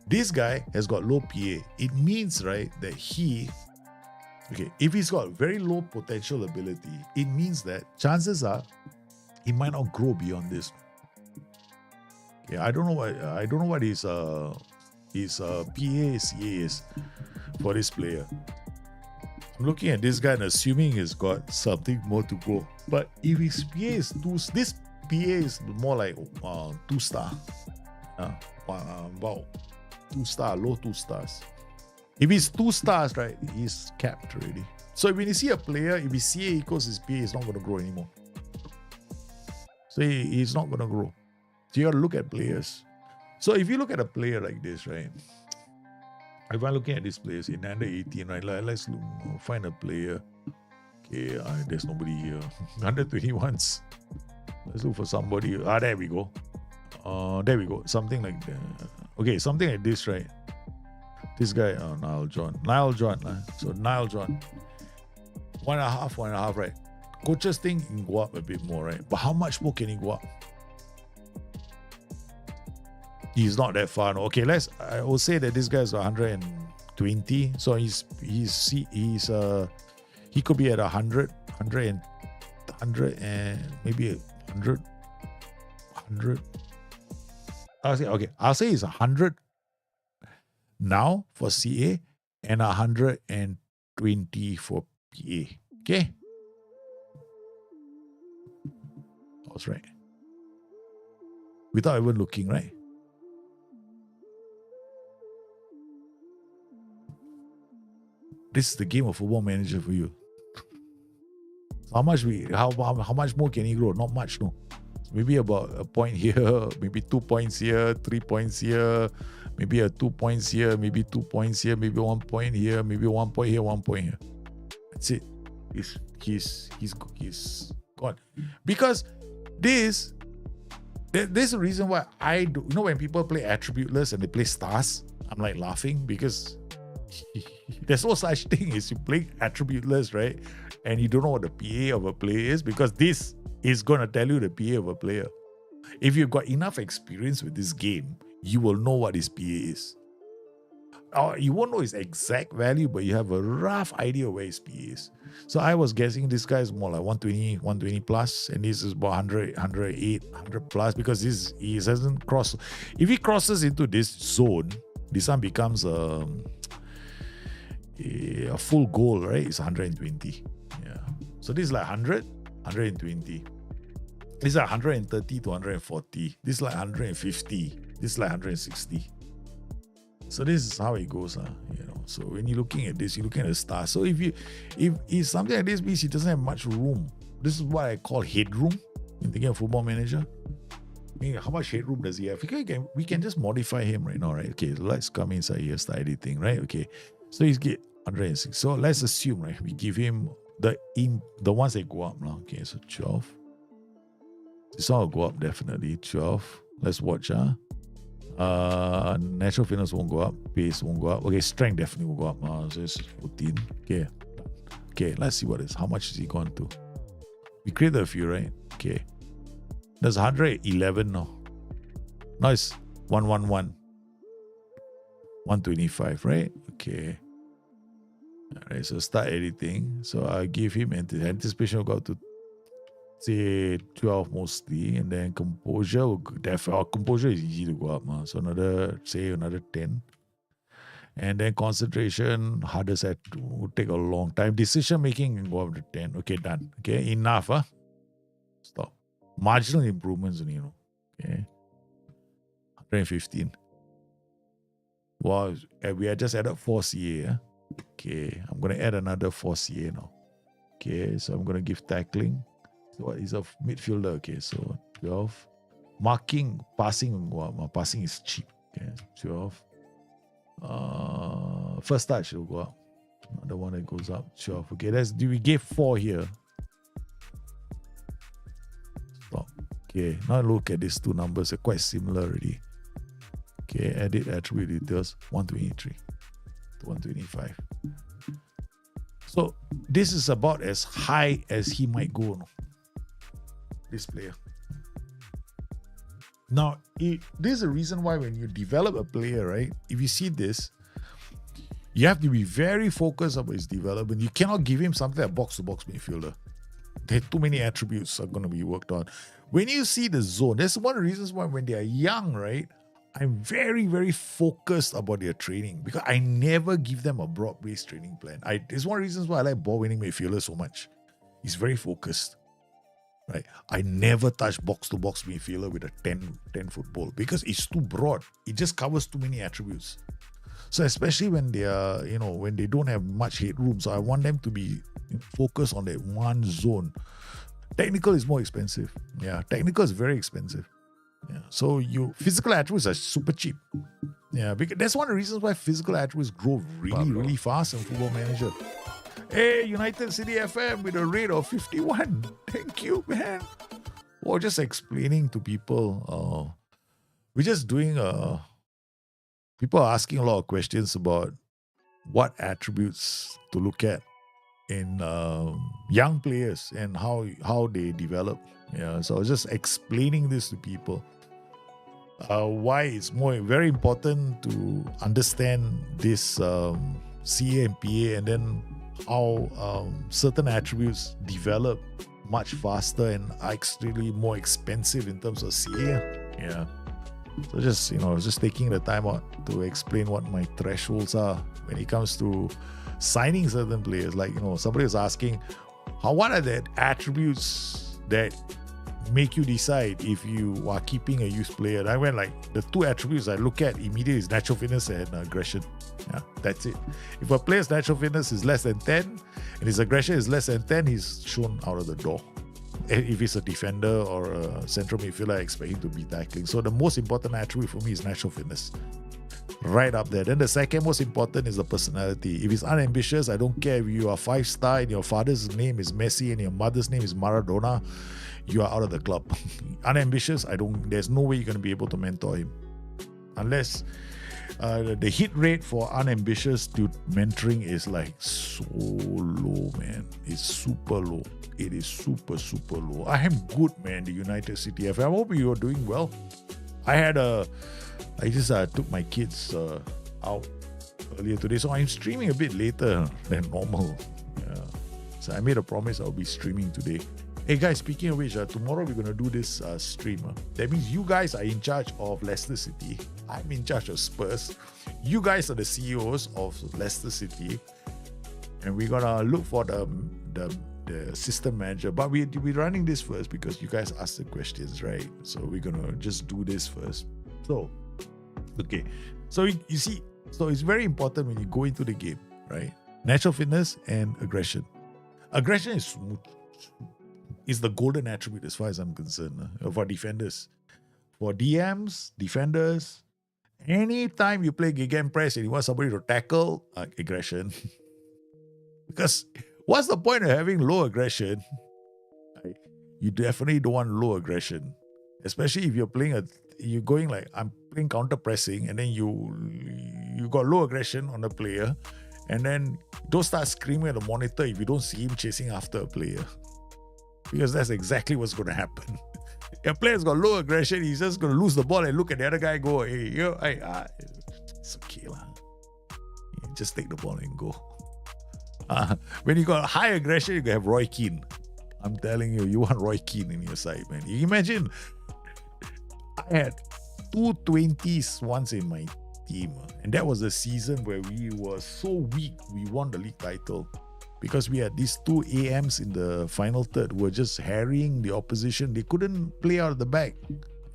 [SPEAKER 1] This guy has got low PA. It means, right, that if he's got very low potential ability, it means that chances are he might not grow beyond this. Yeah, I don't know what his PA CA is for this player. I'm looking at this guy and assuming he's got something more to go. But if his PA is this PA is more like 2-star. About 2-star, low 2 stars. If he's 2 stars, right, he's capped already. So when you see a player, if his CA equals his PA, he's not going to grow anymore. So he's not going to grow. So you got to look at players. So if you look at a player like this, right, if I'm looking at these players in under 18, right, let's find a player. Okay, there's nobody here. Under 21s. Let's look for somebody. There we go. There we go. Something like that. Okay, something like this, right? This guy, Niall John. So Niall John. 1.5, right? Coaches think he can go up a bit more, right? But how much more can he go up? He's not that far. No. Okay, I will say that this guy's 120. So he could be at 100 and maybe 100. I'll say it's 100 now for CA and 120 for PA. Okay? I was right. Without even looking, right? This is the game of Football Manager for you. How much more can he grow? Not much, no. Maybe about a point here, maybe 2 points here, 3 points here, maybe 2 points here, maybe 2 points here, maybe 1 point here, maybe 1 point here, 1 point here. That's it. He's gone. Because this is the reason why I do. You know, when people play attributeless and they play stars, I'm like laughing because there's no such thing as you play attributeless, right? And you don't know what the PA of a player is, because this is going to tell you the PA of a player. If you've got enough experience with this game, you will know what his PA is. You won't know his exact value, but you have a rough idea where his PA is. So I was guessing this guy is more like 120 plus, and this is about 100, 108, 100 plus, because he hasn't crossed. If he crosses into this zone, this one becomes a full goal, right? It's 120. Yeah. So this is like 100, 120. This is like 130 to 140. This is like 150. This is like 160. So this is how it goes, you know. So when you're looking at this, you're looking at the star. So if something like this means he doesn't have much room, this is what I call headroom in the game of Football Manager. I mean, how much headroom does he have? We can just modify him right now, right? Okay, let's come inside here, start editing, right? Okay, so he's get 106. So let's assume, right, we give him the ones that go up now. Okay, so 12. This one will go up definitely. 12. Let's watch. Natural fitness won't go up. Pace won't go up. Okay, strength definitely will go up. So it's 14. Okay, let's see what it is. How much is he gone to? We created a few, right? Okay. There's 111 now. Now it's 111. 125, right? Okay. Alright, so start editing. So I give him anticipation will go up to say 12 mostly, and then composure will composure is easy to go up. So another 10. And then concentration, hardest will take a long time. Decision making can go up to 10. Okay, done. Okay, enough. Stop. Marginal improvements, you know. Okay. 115. Wow, we had just added 4 CA. Okay, I'm going to add another 4 CA now. Okay, so I'm going to give tackling. So what is a midfielder? Okay, so 12. Marking, passing will go up. Passing is cheap. Okay, 12. First touch will go up. the one that goes up 12. Okay, we gave 4 here. Stop. Okay, now look at these two numbers. They're quite similar already. Okay, edit attribute details 123 to 125. So this is about as high as he might go, no? This player. Now, this is the reason why when you develop a player, right? If you see this, you have to be very focused about his development. You cannot give him something like box-to-box midfielder. There are too many attributes are going to be worked on. When you see the zone, that's one of the reasons why when they are young, right? I'm very, very focused about their training because I never give them a broad-based training plan. It's one of the reasons why I like ball-winning midfielder so much. He's very focused. Right, I never touch box-to-box midfielder with a 10-foot ball because it's too broad. It just covers too many attributes. So especially when they are, when they don't have much headroom, so I want them to be focused on that one zone. Technical is more expensive. Yeah, technical is very expensive. Yeah, so physical attributes are super cheap. Yeah, because that's one of the reasons why physical attributes grow really, really fast in Football Manager. Hey, United City FM with a rate of 51. Thank you, man. We're just explaining to people. We're just doing people are asking a lot of questions about what attributes to look at in young players and how they develop. Yeah, so I was just explaining this to people. Why it's very important to understand this CA and PA, and then how certain attributes develop much faster and are extremely more expensive in terms of CA. Yeah. So just, just taking the time out to explain what my thresholds are when it comes to signing certain players. Like, somebody was asking, what are the attributes that make you decide if you are keeping a youth player? And I went the two attributes I look at immediately is natural fitness and aggression. Yeah, that's it. If a player's natural fitness is less than 10 and his aggression is less than 10, he's shown out of the door. If he's a defender or a central midfielder, I expect him to be tackling. So the most important attribute for me is natural fitness. Right up there. Then the second most important is the personality. If he's unambitious, I don't care if you are 5-star and your father's name is Messi and your mother's name is Maradona, you are out of the club. Unambitious, there's no way you're going to be able to mentor him. Unless the hit rate for unambitious to mentoring is so low, man. It's super low. It is super, super low. I am good, man, the United City FM. I hope you are doing well. I just took my kids out earlier today, so I'm streaming a bit later than normal. Yeah. So I made a promise I'll be streaming today. Hey guys, speaking of which, tomorrow we're going to do this stream. That means you guys are in charge of Leicester City. I'm in charge of Spurs. You guys are the CEOs of Leicester City. And we're going to look for the system manager. But we're running this first because you guys asked the questions, right? So we're going to just do this first. So, okay. So you see, so it's very important when you go into the game, right? Natural fitness and aggression. Aggression is smooth. Is the golden attribute as far as I'm concerned for defenders. For DMs, defenders, anytime you play gegenpress and you want somebody to tackle, aggression. Because what's the point of having low aggression? You definitely don't want low aggression. Especially if you're playing you're going I'm playing counter pressing and then you got low aggression on the player, and then don't start screaming at the monitor if you don't see him chasing after a player. Because that's exactly what's going to happen. Your player's got low aggression, he's just going to lose the ball and look at the other guy and go, hey, it's okay lah. You just take the ball and go. When you got high aggression, you can have Roy Keane. I'm telling you, you want Roy Keane in your side, man. You imagine, I had 2 20s once in my team. And that was the season where we were so weak, we won the league title. Because we had these 2 AMs in the final third who were just harrying the opposition. They couldn't play out of the back.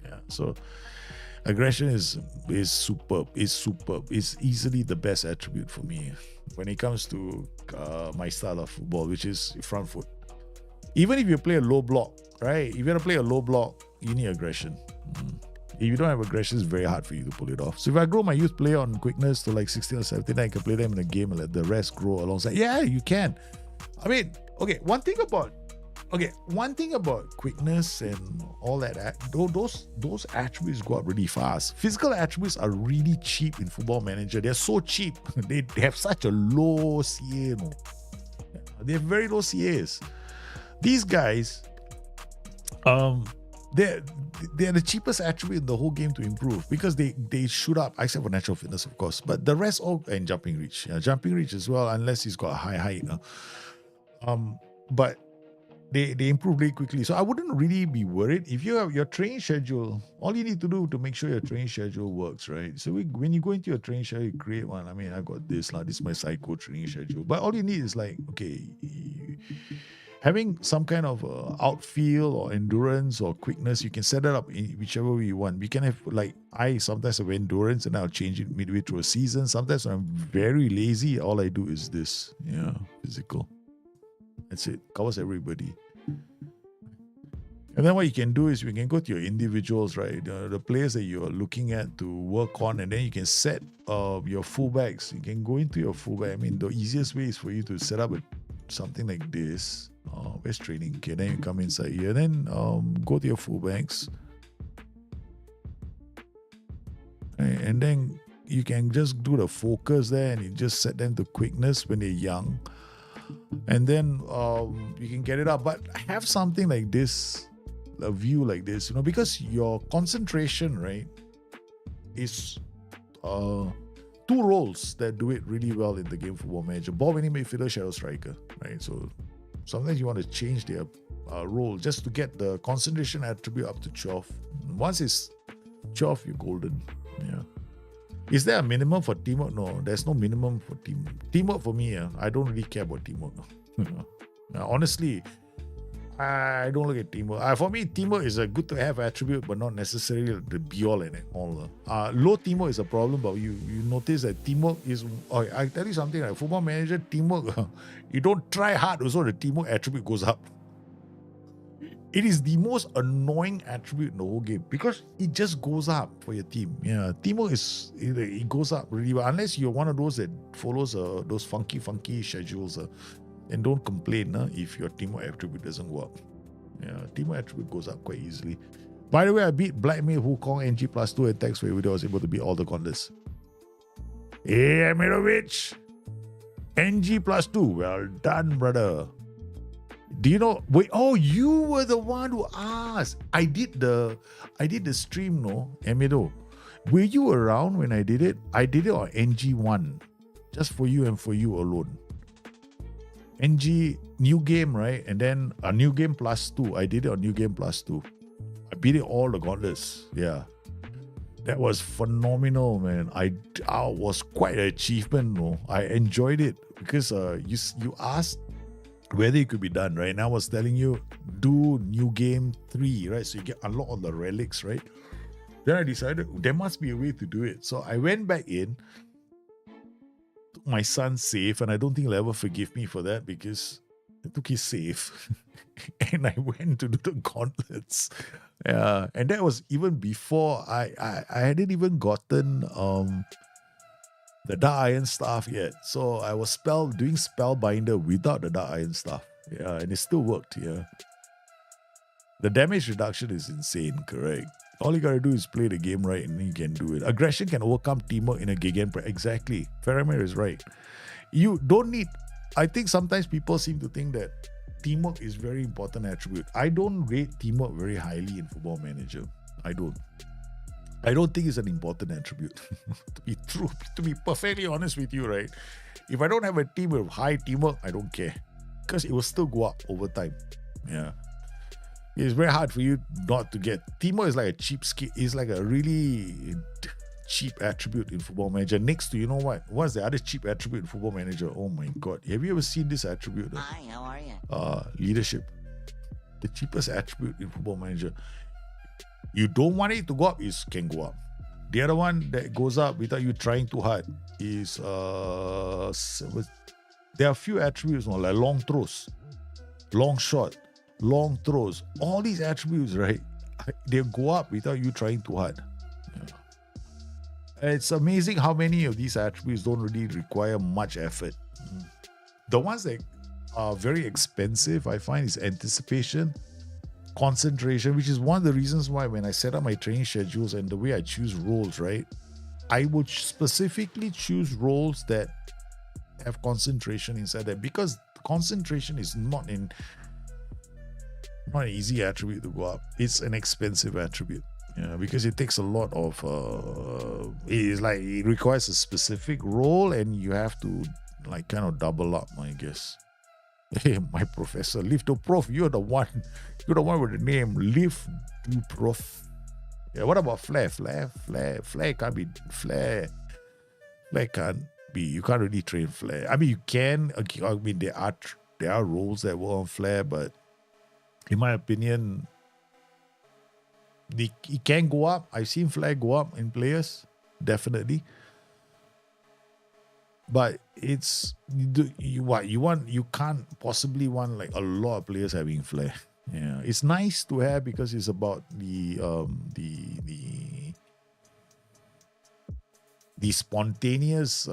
[SPEAKER 1] Yeah, so aggression is superb. It's superb. It's easily the best attribute for me when it comes to my style of football, which is front foot. Even if you play a low block, right? If you're going to play a low block, you need aggression. If you don't have aggression, it's very hard for you to pull it off. So if I grow my youth player on quickness to like 16 or 17, I can play them in a game and let the rest grow alongside. Yeah, you can. I mean, okay, one thing about quickness and all that, those attributes go up really fast. Physical attributes are really cheap in Football Manager. They're so cheap. They have such a low CA. You know? They have very low CAs. These guys, they're the cheapest attribute in the whole game to improve because they shoot up, except for natural fitness, of course. But the rest all and jumping reach. Yeah, jumping reach as well, unless he's got a high height. But they improve really quickly. So I wouldn't really be worried. If you have your training schedule, all you need to do to make sure your training schedule works, right? So when you go into your training schedule, you create one. I mean, I got this, this is my psycho training schedule. But all you need is like, okay, having some kind of outfield or endurance or quickness, you can set it up in whichever way you want. We can have, like, I sometimes have endurance and I'll change it midway through a season. Sometimes when I'm very lazy, all I do is this. Yeah, physical. That's it. Covers everybody. And then what you can do is you can go to your individuals, right? The players that you're looking at to work on, and then you can set your fullbacks. You can go into your fullback. I mean, the easiest way is for you to set up something like this. Where's training? Okay, then you come inside here. Then go to your fullbacks. Right, and then you can just do the focus there and you just set them to quickness when they're young. And then you can get it up. But have something like this, a view like this, because your concentration, right, is two roles that do it really well in the game Football Manager. Ball winning midfielder, shadow striker, right? So sometimes you want to change their role just to get the concentration attribute up to 12. Once it's 12, you're golden. Yeah. Is there a minimum for teamwork? No, there's no minimum for teamwork for me. I don't really care about teamwork. Honestly, I don't look at teamwork. For me, teamwork is a good to have attribute, but not necessarily the be all and all. Low teamwork is a problem, but you notice that teamwork is. I tell you something, like Football Manager teamwork, you don't try hard, also the teamwork attribute goes up. It is the most annoying attribute in the whole game because it just goes up for your team. Yeah, teamwork it goes up really well unless you're one of those that follows those funky schedules. And don't complain if your teamwork attribute doesn't go up. Yeah, teamwork attribute goes up quite easily. By the way, I beat Blackmail, Wukong, NG +2 attacks where I was able to beat all the gauntlets. Hey, Amirovic! NG +2. Well done, brother. Do you know? Wait, you were the one who asked. I did the stream, no, Amido. Were you around when I did it? I did it on NG1. Just for you and for you alone. NG new game, right? And then a new game +2. I did it on new game +2. I beat it all the gauntlets. Yeah. That was phenomenal, man. I was quite an achievement, no. I enjoyed it because you asked whether it could be done, right? And I was telling you, do new game 3, right? So you get unlock all the relics, right? Then I decided there must be a way to do it. So I went back in, took my son's save, and I don't think he'll ever forgive me for that because I took his save and I went to do the gauntlets. Yeah, and that was even before I hadn't even gotten the Dark Iron Staff yet. So I was doing Spellbinder without the Dark Iron Staff. Yeah, and it still worked, yeah. The damage reduction is insane, correct? All you gotta do is play the game right and you can do it. Aggression can overcome teamwork in a Gegenpress. Exactly. Faramir is right. You don't need... I think sometimes people seem to think that teamwork is very important attribute. I don't rate teamwork very highly in Football Manager. I don't think it's an important attribute. To be perfectly honest with you, right? If I don't have a team with high teamwork, I don't care. Because it will still go up over time. Yeah. It's very hard for you not to get. Teamwork is like a cheap skill. It's like a really cheap attribute in Football Manager. Next to, you know what? What's the other cheap attribute in Football Manager? Oh my God. Have you ever seen this attribute?
[SPEAKER 2] Hi, how are you?
[SPEAKER 1] Leadership. The cheapest attribute in Football Manager. You don't want it to go up, it can go up. The other one that goes up without you trying too hard is there are a few attributes like long throws, long shot, long throws. All these attributes, right? they'll go up without you trying too hard. It's amazing how many of these attributes don't really require much effort. The ones that are very expensive, I find, is anticipation, concentration, which is one of the reasons why when I set up my training schedules and the way I choose roles, right, I would specifically choose roles that have concentration inside there, because concentration is not an easy attribute to go up. It's an expensive attribute. Yeah, because it takes a lot of it requires a specific role, and you have to like kind of double up, I guess. Hey, my professor, Live to Prof, you're the one with the name Live to Prof. Yeah, what about Flare? Flare can't be Flare. Flare can't be. You can't really train Flare. I mean, you can. I mean, there are roles that work on Flare, but in my opinion, it can go up. I've seen Flare go up in players, definitely. But it's you can't possibly want like a lot of players having Flare. Yeah, it's nice to have because it's about the spontaneous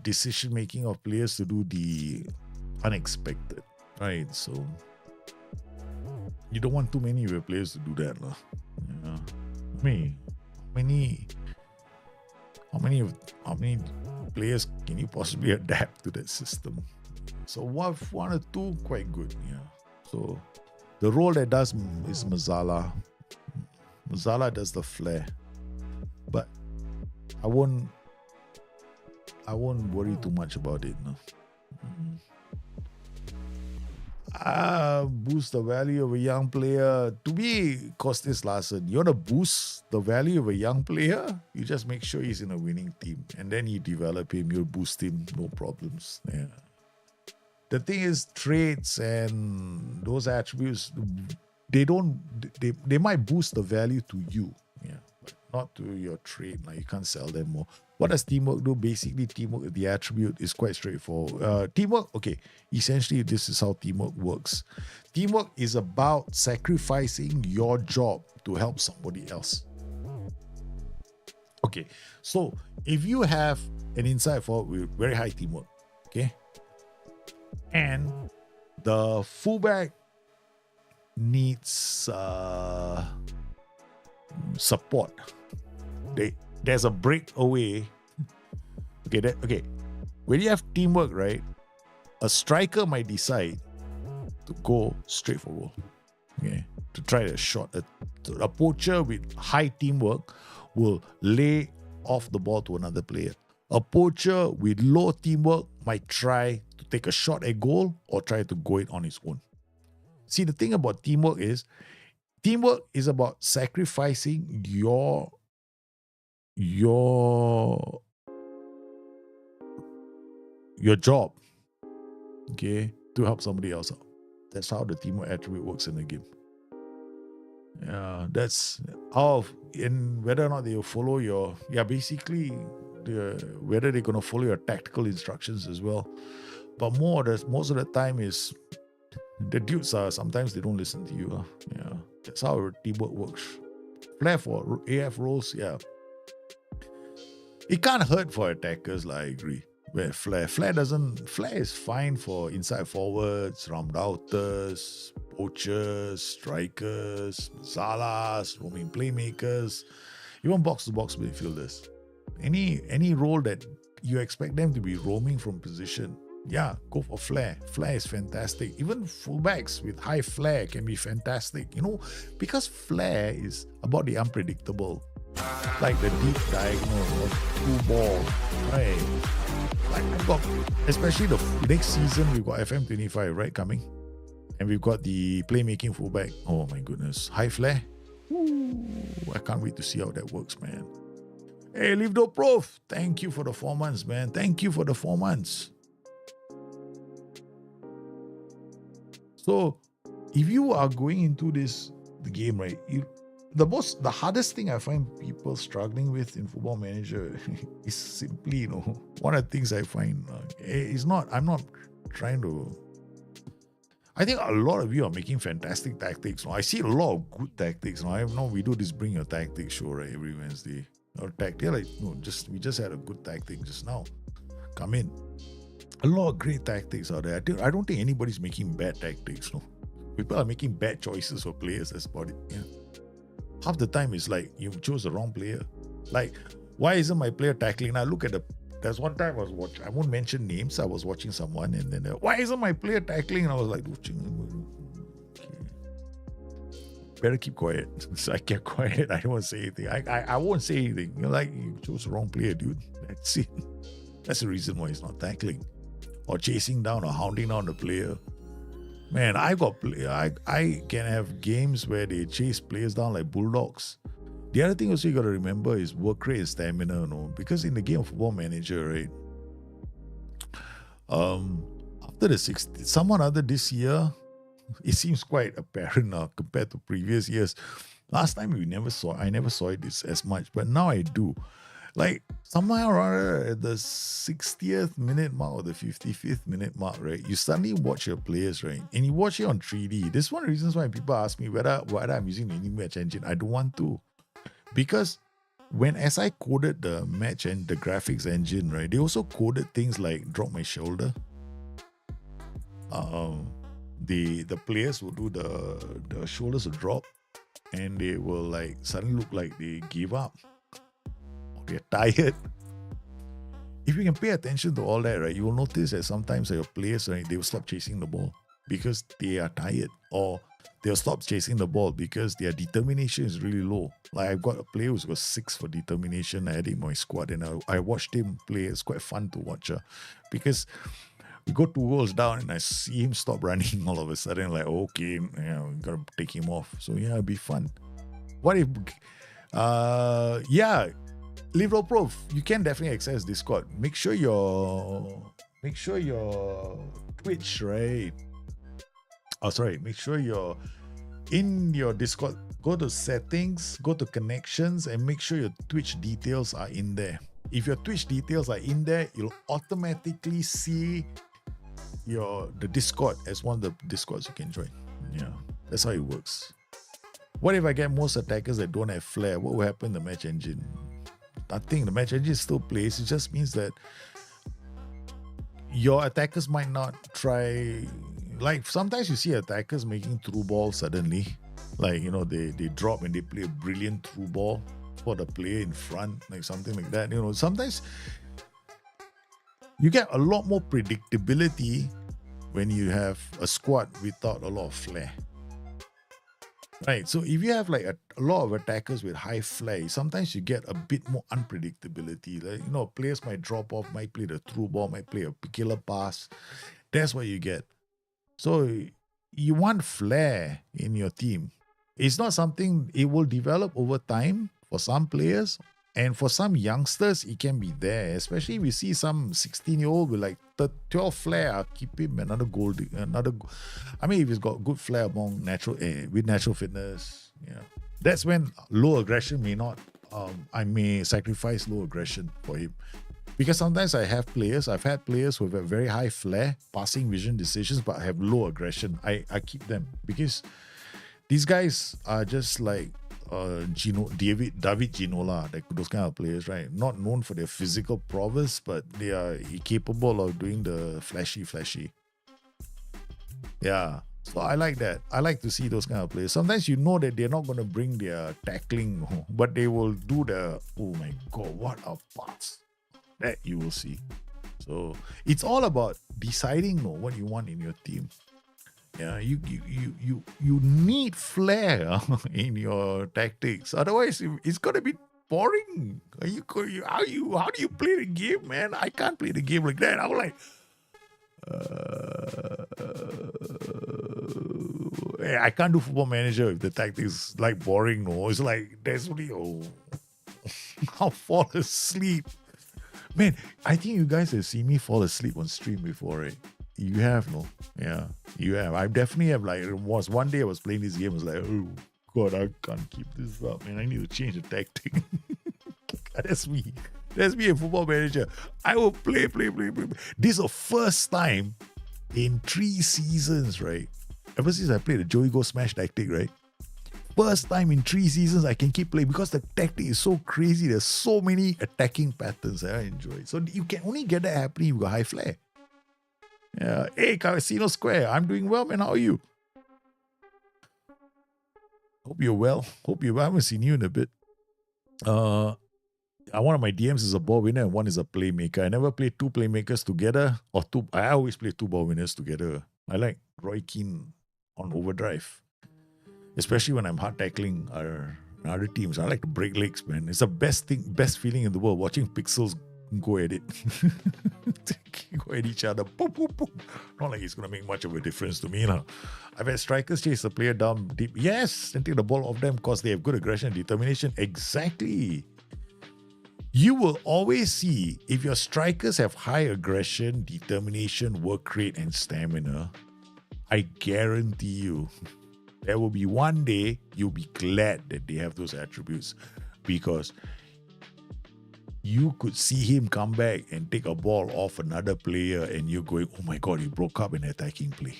[SPEAKER 1] decision making of players to do the unexpected, right? So you don't want too many of your players to do that, lah. Yeah. How many players can you possibly adapt to that system? So one or two, quite good. Yeah. So the role that does is Mazala. Mazala does the Flare, but I won't worry too much about it. No. Boost the value of a young player. To me, Costas Larsen, you want to boost the value of a young player? You just make sure he's in a winning team, and then you develop him, you'll boost him, no problems. Yeah. The thing is, traits and those attributes, they might boost the value to you, yeah, but not to your trait. Like, you can't sell them more. What does teamwork do? Basically, teamwork, the attribute is quite straightforward. Teamwork, okay, essentially this is how teamwork works. Teamwork is about sacrificing your job to help somebody else. Okay, so if you have an inside forward with very high teamwork, okay, and the fullback needs support, there's a breakaway. Okay. When you have teamwork, right, a striker might decide to go straight for goal. Okay, to try a shot. A poacher with high teamwork will lay off the ball to another player. A poacher with low teamwork might try to take a shot at goal or try to go it on his own. See, the thing about teamwork is about sacrificing your job, okay, to help somebody else out. That's how the teamwork attribute works in the game. Yeah, that's how. In whether or not they will follow your, basically, whether they're gonna follow your tactical instructions as well. But most of the time is the dudes are sometimes they don't listen to you. Yeah, that's how teamwork works. Flare for AF roles, yeah. It can't hurt for attackers, I agree. Where Flare is fine for inside forwards, round outers, poachers, strikers, Zalas, roaming playmakers, even box-to-box midfielders. Any role that you expect them to be roaming from position, yeah, go for Flare. Flare is fantastic. Even fullbacks with high Flare can be fantastic, because Flare is about the unpredictable. Like the deep diagonal of two ball, right? Like I've got, especially the next season, we've got FM25, right, coming. And we've got the playmaking fullback. Oh my goodness. High Flare. Ooh, I can't wait to see how that works, man. Hey, Live the Prof. Thank you for the 4 months, man. Thank you for the 4 months. So, if you are going into the game, right, the hardest thing I find people struggling with in Football Manager is simply, one of the things I find I'm not trying to. I think a lot of you are making fantastic tactics. I see a lot of good tactics. I know we do this Bring Your Tactics show, right, every Wednesday. Or tactic, like, we just had a good tactic just now. Come in. A lot of great tactics out there. I don't think anybody's making bad tactics. No, people are making bad choices for players. That's about it. Yeah. Half the time it's like you chose the wrong player. Like, why isn't my player tackling? Now look at there's one time I was watching, I won't mention names, I was watching someone and then, why isn't my player tackling? And I was like, okay. Better keep quiet. So I kept quiet. I don't want to say anything. I won't say anything. Like, you chose the wrong player, dude. That's it. That's the reason why he's not tackling or chasing down or hounding down the player. Man, I can have games where they chase players down like bulldogs. The other thing also you got to remember is work rate and stamina, because in the game of Football Manager, right? After the 60, someone other this year, it seems quite apparent now compared to previous years. Last time I never saw it this as much, but now I do. Like somehow or other at the 60th minute mark or the 55th minute mark, right? You suddenly watch your players, right? And you watch it on 3D. This is one of the reasons why people ask me whether I'm using the new match engine. I don't want to. Because as I coded the match and the graphics engine, right, they also coded things like drop my shoulder. The players will do the shoulders will drop and they will like suddenly look like they give up or they're tired. If you can pay attention to all that, right, you will notice that sometimes your players, right, they will stop chasing the ball because they are tired, or they'll stop chasing the ball because their determination is really low. Like I've got a player who's got 6 for determination. I had him in my squad and I watched him play. It's quite fun to watch because we go 2 goals down and I see him stop running all of a sudden. Like, okay, yeah, we gotta take him off. So yeah, it'll be fun. What if Liverpool Pro, you can definitely access Discord. Make sure your Twitch, right? Oh, sorry. Make sure you're in your Discord. Go to settings, go to connections, and make sure your Twitch details are in there. If your Twitch details are in there, you'll automatically see the Discord as one of the Discords you can join. Yeah, that's how it works. What if I get most attackers that don't have flair? What will happen in the match engine? Nothing. The match engine still plays. It just means that your attackers might not try. Like sometimes you see attackers making through balls suddenly. Like, they drop and they play a brilliant through ball for the player in front, like something like that. Sometimes you get a lot more predictability when you have a squad without a lot of flair. Right, so if you have like a lot of attackers with high flair, sometimes you get a bit more unpredictability. Like, players might drop off, might play the through ball, might play a killer pass. That's what you get. So you want flair in your team. It's not something, it will develop over time for some players, and for some youngsters, it can be there. Especially if we see some 16-year-old with like 12 flair, keep him another goal. I mean, if he's got good flair among with natural fitness, yeah, that's when low aggression may not. I may sacrifice low aggression for him. Because sometimes I've had players who have very high flair, passing vision decisions, but have low aggression. I keep them because these guys are just like David Ginola, like those kind of players, right? Not known for their physical prowess, but they are capable of doing the flashy. Yeah. So I like that. I like to see those kind of players. Sometimes you know that they're not going to bring their tackling, but they will do oh my God, what a pass. That you will see. So it's all about deciding what you want in your team. Yeah, you need flair in your tactics. Otherwise, it's gonna be boring. How do you play the game, man? I can't play the game like that. I'm like, I can't do Football Manager if the tactics like boring. No, it's like there's only I'll fall asleep. Man, I think you guys have seen me fall asleep on stream before, right? You have, no? Yeah, you have. I definitely have. Like, one day I was playing this game, I was like, oh God, I can't keep this up, man. I need to change the tactic. That's me. That's me, a Football Manager. I will play. This is the first time in 3 seasons, right? ever since I played the Joey Go Smash tactic, right? First time in 3 seasons I can keep playing because the tactic is so crazy. There's so many attacking patterns that I enjoy. So you can only get that happening if you got high flare. Yeah. Hey, Casino Square, I'm doing well, man. How are you? Hope you're well. Hope you well. I haven't seen you in a bit. One of my DMs is a ball winner and one is a playmaker. I never play two playmakers together or two. I always play two ball winners together. I like Roy Keane on overdrive, especially when I'm hard tackling other teams. I like to break legs, man. It's the best feeling in the world, watching pixels go at it. Go at each other. Boom, boom, boom. Not like it's going to make much of a difference to me now. I've had strikers chase a player down deep. Yes, and take the ball off them because they have good aggression and determination. Exactly. You will always see if your strikers have high aggression, determination, work rate, and stamina, I guarantee you, there will be one day you'll be glad that they have those attributes, because you could see him come back and take a ball off another player and you're going, oh my God, he broke up an attacking play.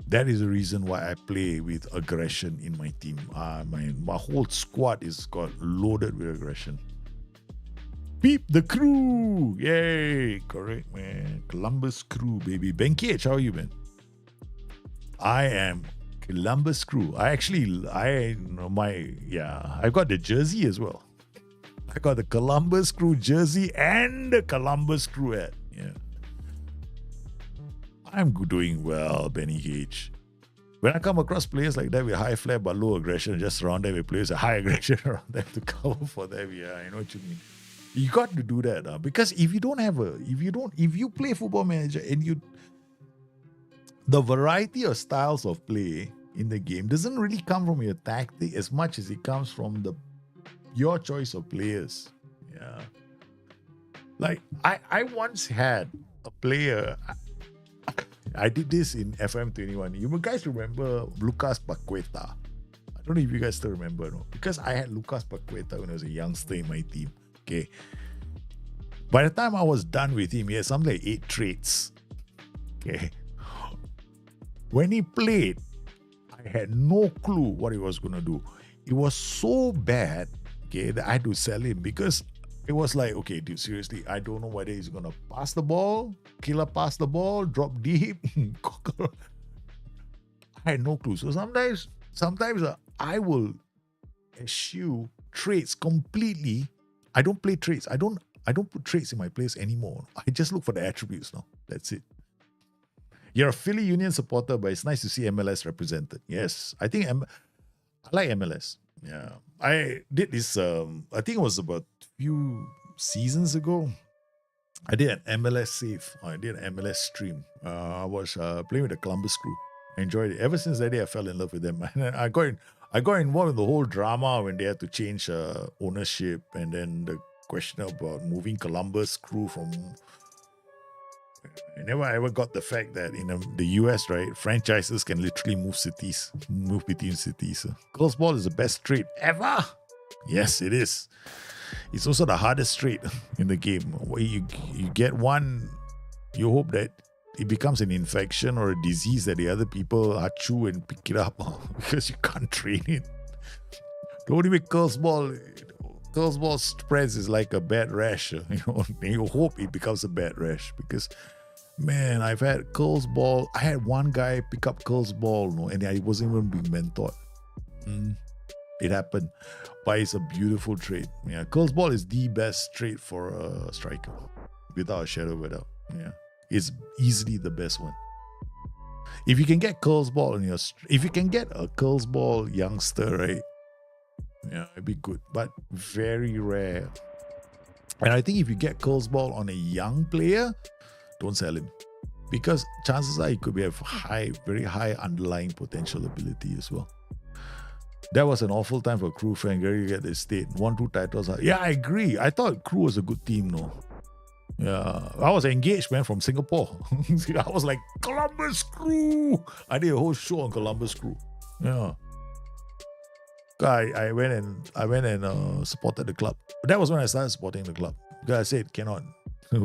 [SPEAKER 1] That is the reason why I play with aggression in my team. My whole squad is got loaded with aggression. Peep the crew! Yay! Correct, man. Columbus crew, baby. Ben Cage, how are you, man? I am Columbus crew. I got the jersey as well. I got the Columbus crew jersey and the Columbus crew hat. Yeah. I'm doing well, Benny Gage. When I come across players like that with high flare but low aggression, just surround them with players with high aggression around them to cover for them. Yeah, I know what you mean. You got to do that, because if you play Football Manager and the variety of styles of play in the game doesn't really come from your tactic as much as it comes from your choice of players. Yeah. Like I once had a player. I did this in FM21. You guys remember Lucas Paqueta? I don't know if you guys still remember, no? Because I had Lucas Paqueta when I was a youngster in my team. Okay. By the time I was done with him, he had something like 8 traits. Okay. When he played, I had no clue what he was going to do. It was so bad, okay, that I had to sell him, because it was like, okay, dude, seriously, I don't know whether he's going to pass the ball, killer pass the ball, drop deep. I had no clue. So sometimes I will eschew traits completely. I don't play traits. I don't put traits in my players anymore. I just look for the attributes now. That's it. You're a Philly Union supporter, but it's nice to see MLS represented. Yes, I like MLS. Yeah, I did this. I think it was about a few seasons ago. I did an MLS save. I did an MLS stream. I was playing with the Columbus crew. I enjoyed it. Ever since that day, I fell in love with them. And I got involved in the whole drama when they had to change ownership, and then the question about moving Columbus crew from. I never ever got the fact that in the US, right, franchises can literally move between cities. Girls ball is the best trade ever. Yes, it is. It's also the hardest trade in the game. Where you get one, you hope that it becomes an infection or a disease that the other people chew and pick it up because you can't train it. The only way girls ball spreads is like a bad rash. You hope it becomes a bad rash, because man, I've had curls ball. I had one guy pick up curls ball, and I wasn't even being mentored. It happened, but it's a beautiful trade. Yeah, curls ball is the best trade for a striker, without a shadow of a doubt. Yeah, it's easily the best one. If you can get curls ball if you can get a curls ball youngster, right? Yeah, it'd be good, but very rare. And I think if you get curls ball on a young player, don't sell him, because chances are he could have very high underlying potential ability as well. That was an awful time for Crew. Frank Gary at the state. 1-2 titles. Yeah, I agree. I thought Crew was a good team, no? Yeah, I was engaged, man, from Singapore. I was like, Columbus Crew. I did a whole show on Columbus Crew. Yeah. I went and supported the club. That was when I started supporting the club. Because I said, cannot.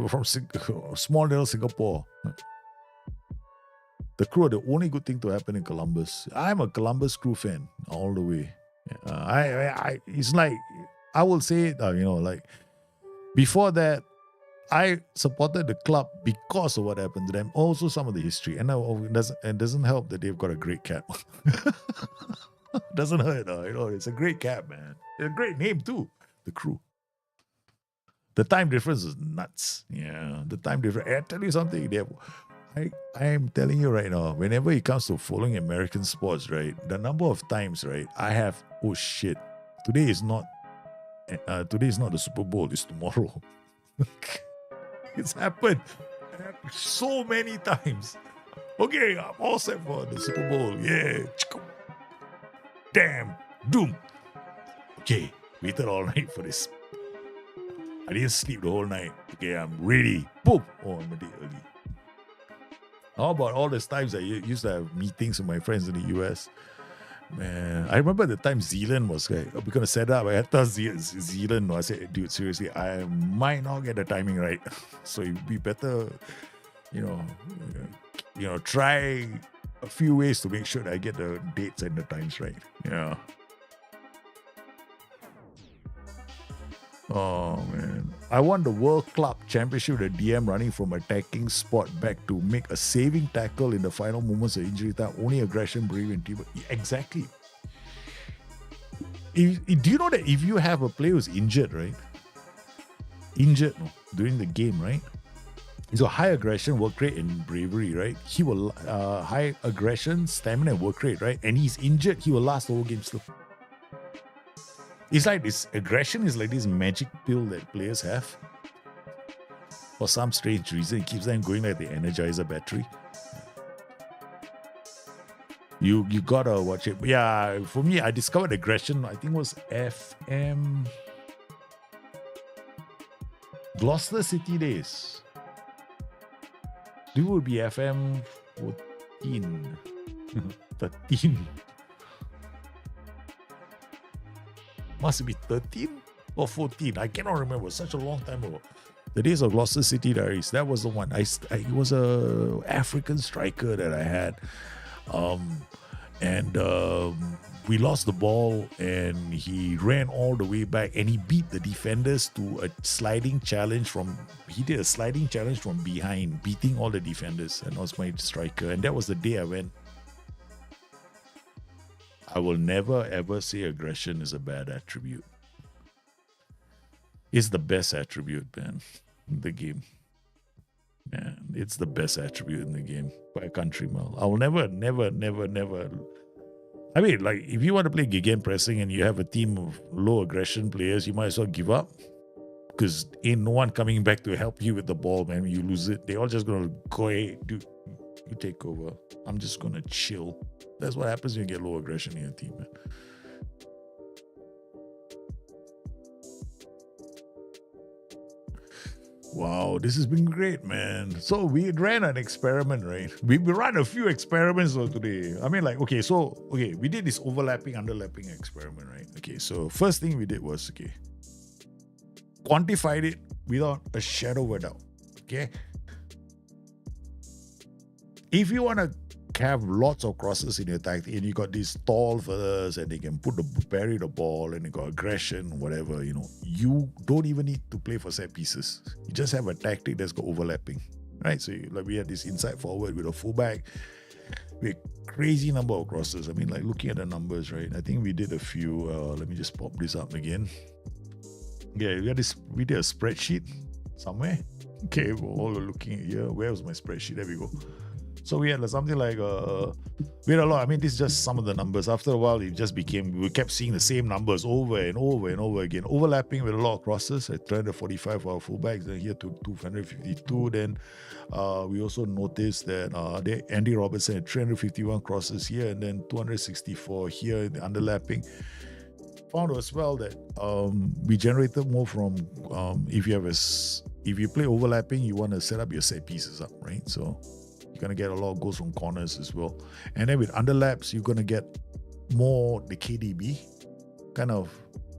[SPEAKER 1] From small little Singapore. The Crew are the only good thing to happen in Columbus. I'm a Columbus Crew fan all the way. It's like, I will say it, like, before that, I supported the club because of what happened to them. Also, some of the history, and it doesn't help that they've got a great cap. Doesn't hurt, it's a great cap, man. It's a great name too, the Crew. The time difference is nuts. Yeah, the time difference. I tell you something, I am telling you right now, whenever it comes to following American sports, right, the number of times, right, I have, oh shit, today is not the Super Bowl, it's tomorrow. It's happened so many times. Okay, I'm all set for the Super Bowl. Yeah. Damn. Doom. Okay, waited all night for this. I didn't sleep the whole night. Okay, I'm ready. Boom. Oh, I'm a day early. How about all those times I used to have meetings with my friends in the US? Man, I remember the time Zealand was like, we're going to set up. I had to Zealand. I said, dude, seriously, I might not get the timing right. So it'd be better, try a few ways to make sure that I get the dates and the times right. Yeah. Oh, man. I won the World Club Championship with a DM running from attacking spot back to make a saving tackle in the final moments of injury time. Only aggression, bravery, and teamwork. Exactly. Do you know that if you have a player who's injured, right? During the game, right? He's a high aggression, work rate, and bravery, right? He will high aggression, stamina, and work rate, right? And he's injured, he will last the whole game still. It's like this aggression is like this magic pill that players have. For some strange reason, it keeps them going like the Energizer battery. You gotta watch it. Yeah, for me, I discovered aggression, I think it was FM Gloucester City days. It would be FM 14. 13. Must be 13 or 14. I cannot remember. Such a long time ago. The days of Gloucester City Diaries. That was the one. It was a African striker that I had. We lost the ball and he ran all the way back and he beat the defenders to a sliding challenge he did a sliding challenge from behind, beating all the defenders, and that was my striker. And that was the day I went, I will never ever say aggression is a bad attribute. It's the best attribute, man, in the game. Man, it's the best attribute in the game by a country mile. I will never. I mean, like, if you want to play gig pressing and you have a team of low aggression players, you might as well give up. Because ain't no one coming back to help you with the ball, man. When you lose it, they all just going to go, hey, dude, you take over. I'm just going to chill. That's what happens when you get low aggression in your team, man. Wow, this has been great, man. So we ran an experiment, right? We ran a few experiments today. I mean, like, we did this underlapping experiment, right? Okay, so first thing we did was, quantified it without a shadow of a doubt, okay? If you want to have lots of crosses in your attack, and you got these tall fellas and they can bury the ball and they got aggression, whatever, you don't even need to play for set pieces. You just have a tactic that's got overlapping, right? So we had this inside forward with a fullback with crazy number of crosses. I mean, like, looking at the numbers, right? I think we did a few. Let me just pop this up again. Yeah, we did a spreadsheet somewhere. Okay, we're all looking at here. Where was my spreadsheet? There we go. So we had something like, we had a lot. I mean, this is just some of the numbers. After a while, it just became, we kept seeing the same numbers over and over and over again, overlapping with a lot of crosses at 345 for our fullbacks, then here to 252. Then we also noticed that Andy Robertson had 351 crosses here and then 264 here in the underlapping. Found as well that we generated more from, if you play overlapping, you want to set up your set pieces up, right? So you're going to get a lot of goals from corners as well. And then with underlaps, you're going to get more the KDB, kind of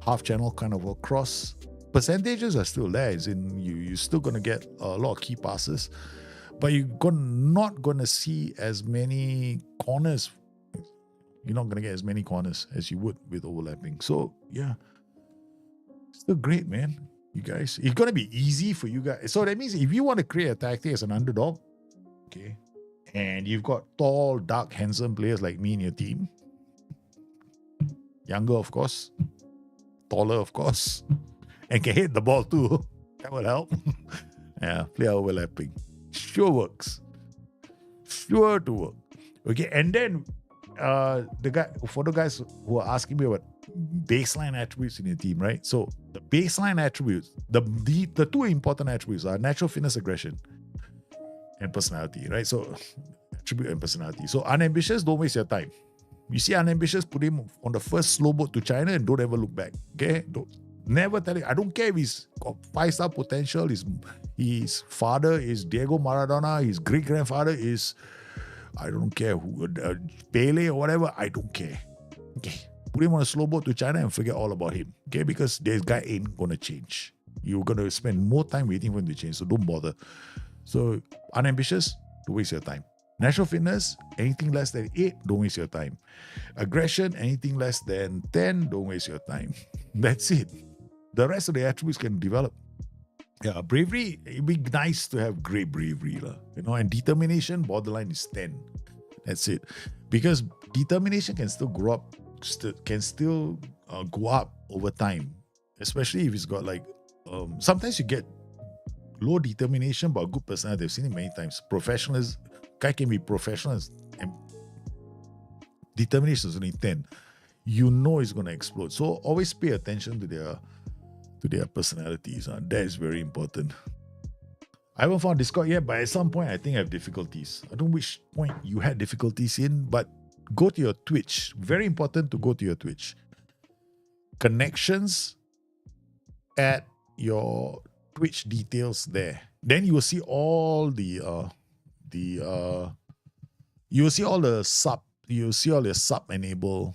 [SPEAKER 1] half channel, kind of across. Percentages are still there, as in you're still going to get a lot of key passes. but you're not going to see as many corners. You're not going to get as many corners as you would with overlapping. So, yeah, still great, man. You guys, it's going to be easy for you guys. So that means if you want to create a tactic as an underdog, okay, and you've got tall, dark, handsome players like me in your team, younger, of course, taller, of course, and can hit the ball too, that will help. Yeah, play overlapping. Sure works. Sure to work. Okay, and then for the guys who are asking me about baseline attributes in your team, right? So the baseline attributes, the two important attributes are natural fitness, aggression, and personality, right? So attribute and personality. So unambitious, don't waste your time. You see unambitious, put him on the first slow boat to China and don't ever look back. Okay? Never tell him. I don't care if he's got 5-star potential. His father is Diego Maradona. His great-grandfather is, I don't care who, Pele or whatever. I don't care. Okay? Put him on a slow boat to China and forget all about him. Okay? Because this guy ain't going to change. You're going to spend more time waiting for him to change. So don't bother. So unambitious, don't waste your time. Natural fitness, anything less than 8, don't waste your time. Aggression, anything less than 10, don't waste your time. That's it. The rest of the attributes can develop. Yeah, bravery, it'd be nice to have great bravery. And determination, borderline is 10. That's it. Because determination can still grow up, can still go up over time. Especially if it's got sometimes you get low determination but good personality. I've seen it many times. Professionals, guy can be professional and determination is only 10. You know it's going to explode. So always pay attention to their personalities. That is very important. I haven't found Discord yet, but at some point I think I have difficulties. I don't know which point you had difficulties in, but go to your Twitch. Very important to go to your Twitch. Connections at your Twitch details there. Then you will see all the sub enable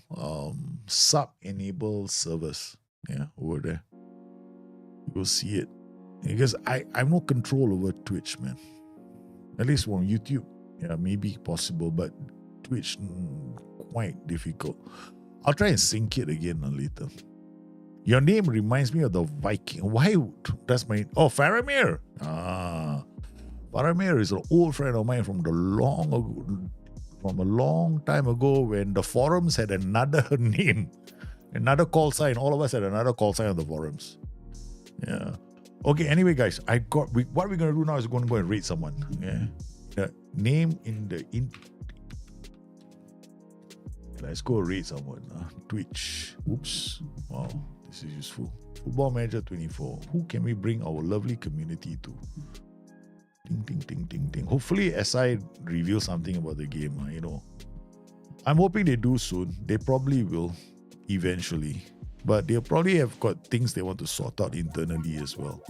[SPEAKER 1] servers. Yeah, over there. You will see it. Because I have no control over Twitch, man. At least on YouTube, yeah, maybe possible, but Twitch, quite difficult. I'll try and sync it again later. Your name reminds me of the Viking. Why? That's my... Oh, Faramir. Faramir is an old friend of mine from a long time ago when the forums had another name, another call sign. All of us had another call sign on the forums. Yeah. Okay, anyway, guys, what we're going to do now is we're going to go and rate someone. Yeah. The name in the... Let's go rate someone. Twitch. Oops. Wow. This is useful. Football Manager 24. Who can we bring our lovely community to? Ding, ding, ding, ding, ding. Hopefully, SI reveal something about the game. I'm hoping they do soon. They probably will eventually. But they'll probably have got things they want to sort out internally as well.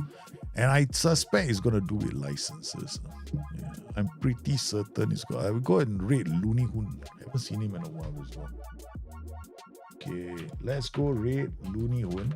[SPEAKER 1] And I suspect it's going to do with licenses. Yeah, I'm pretty certain it's going to... I will go and rate Looney Hoon. I haven't seen him in a while as well. Okay, let's go rate Looney Hoon.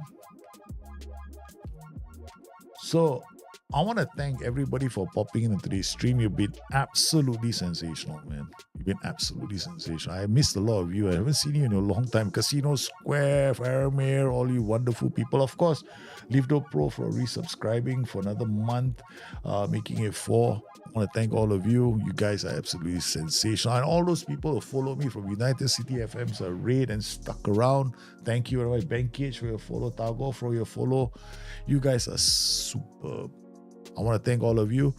[SPEAKER 1] So, I want to thank everybody for popping into today's stream. You've been absolutely sensational, man. You've been absolutely sensational. I missed a lot of you. I haven't seen you in a long time. Casino Square, Faramir, all you wonderful people. Of course, Livdo Pro for resubscribing for another month, making it 4. I want to thank all of you. You guys are absolutely sensational. And all those people who follow me from United City FM's raid and stuck around. Thank you very much. Ben Cage for your follow. Tago for your follow. You guys are superb. I want to thank all of you.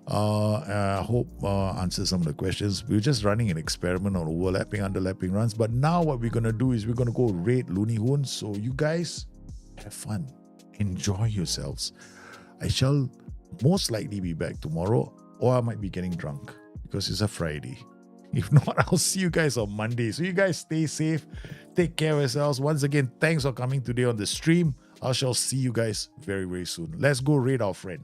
[SPEAKER 1] I hope answers some of the questions. We're just running an experiment on overlapping, underlapping runs. But now what we're going to do is we're going to go raid Looney Hoon. So you guys have fun. Enjoy yourselves. I shall most likely be back tomorrow, or I might be getting drunk because it's a Friday. If not, I'll see you guys on Monday. So you guys stay safe. Take care of yourselves. Once again, thanks for coming today on the stream. I shall see you guys very, very soon. Let's go raid our friend.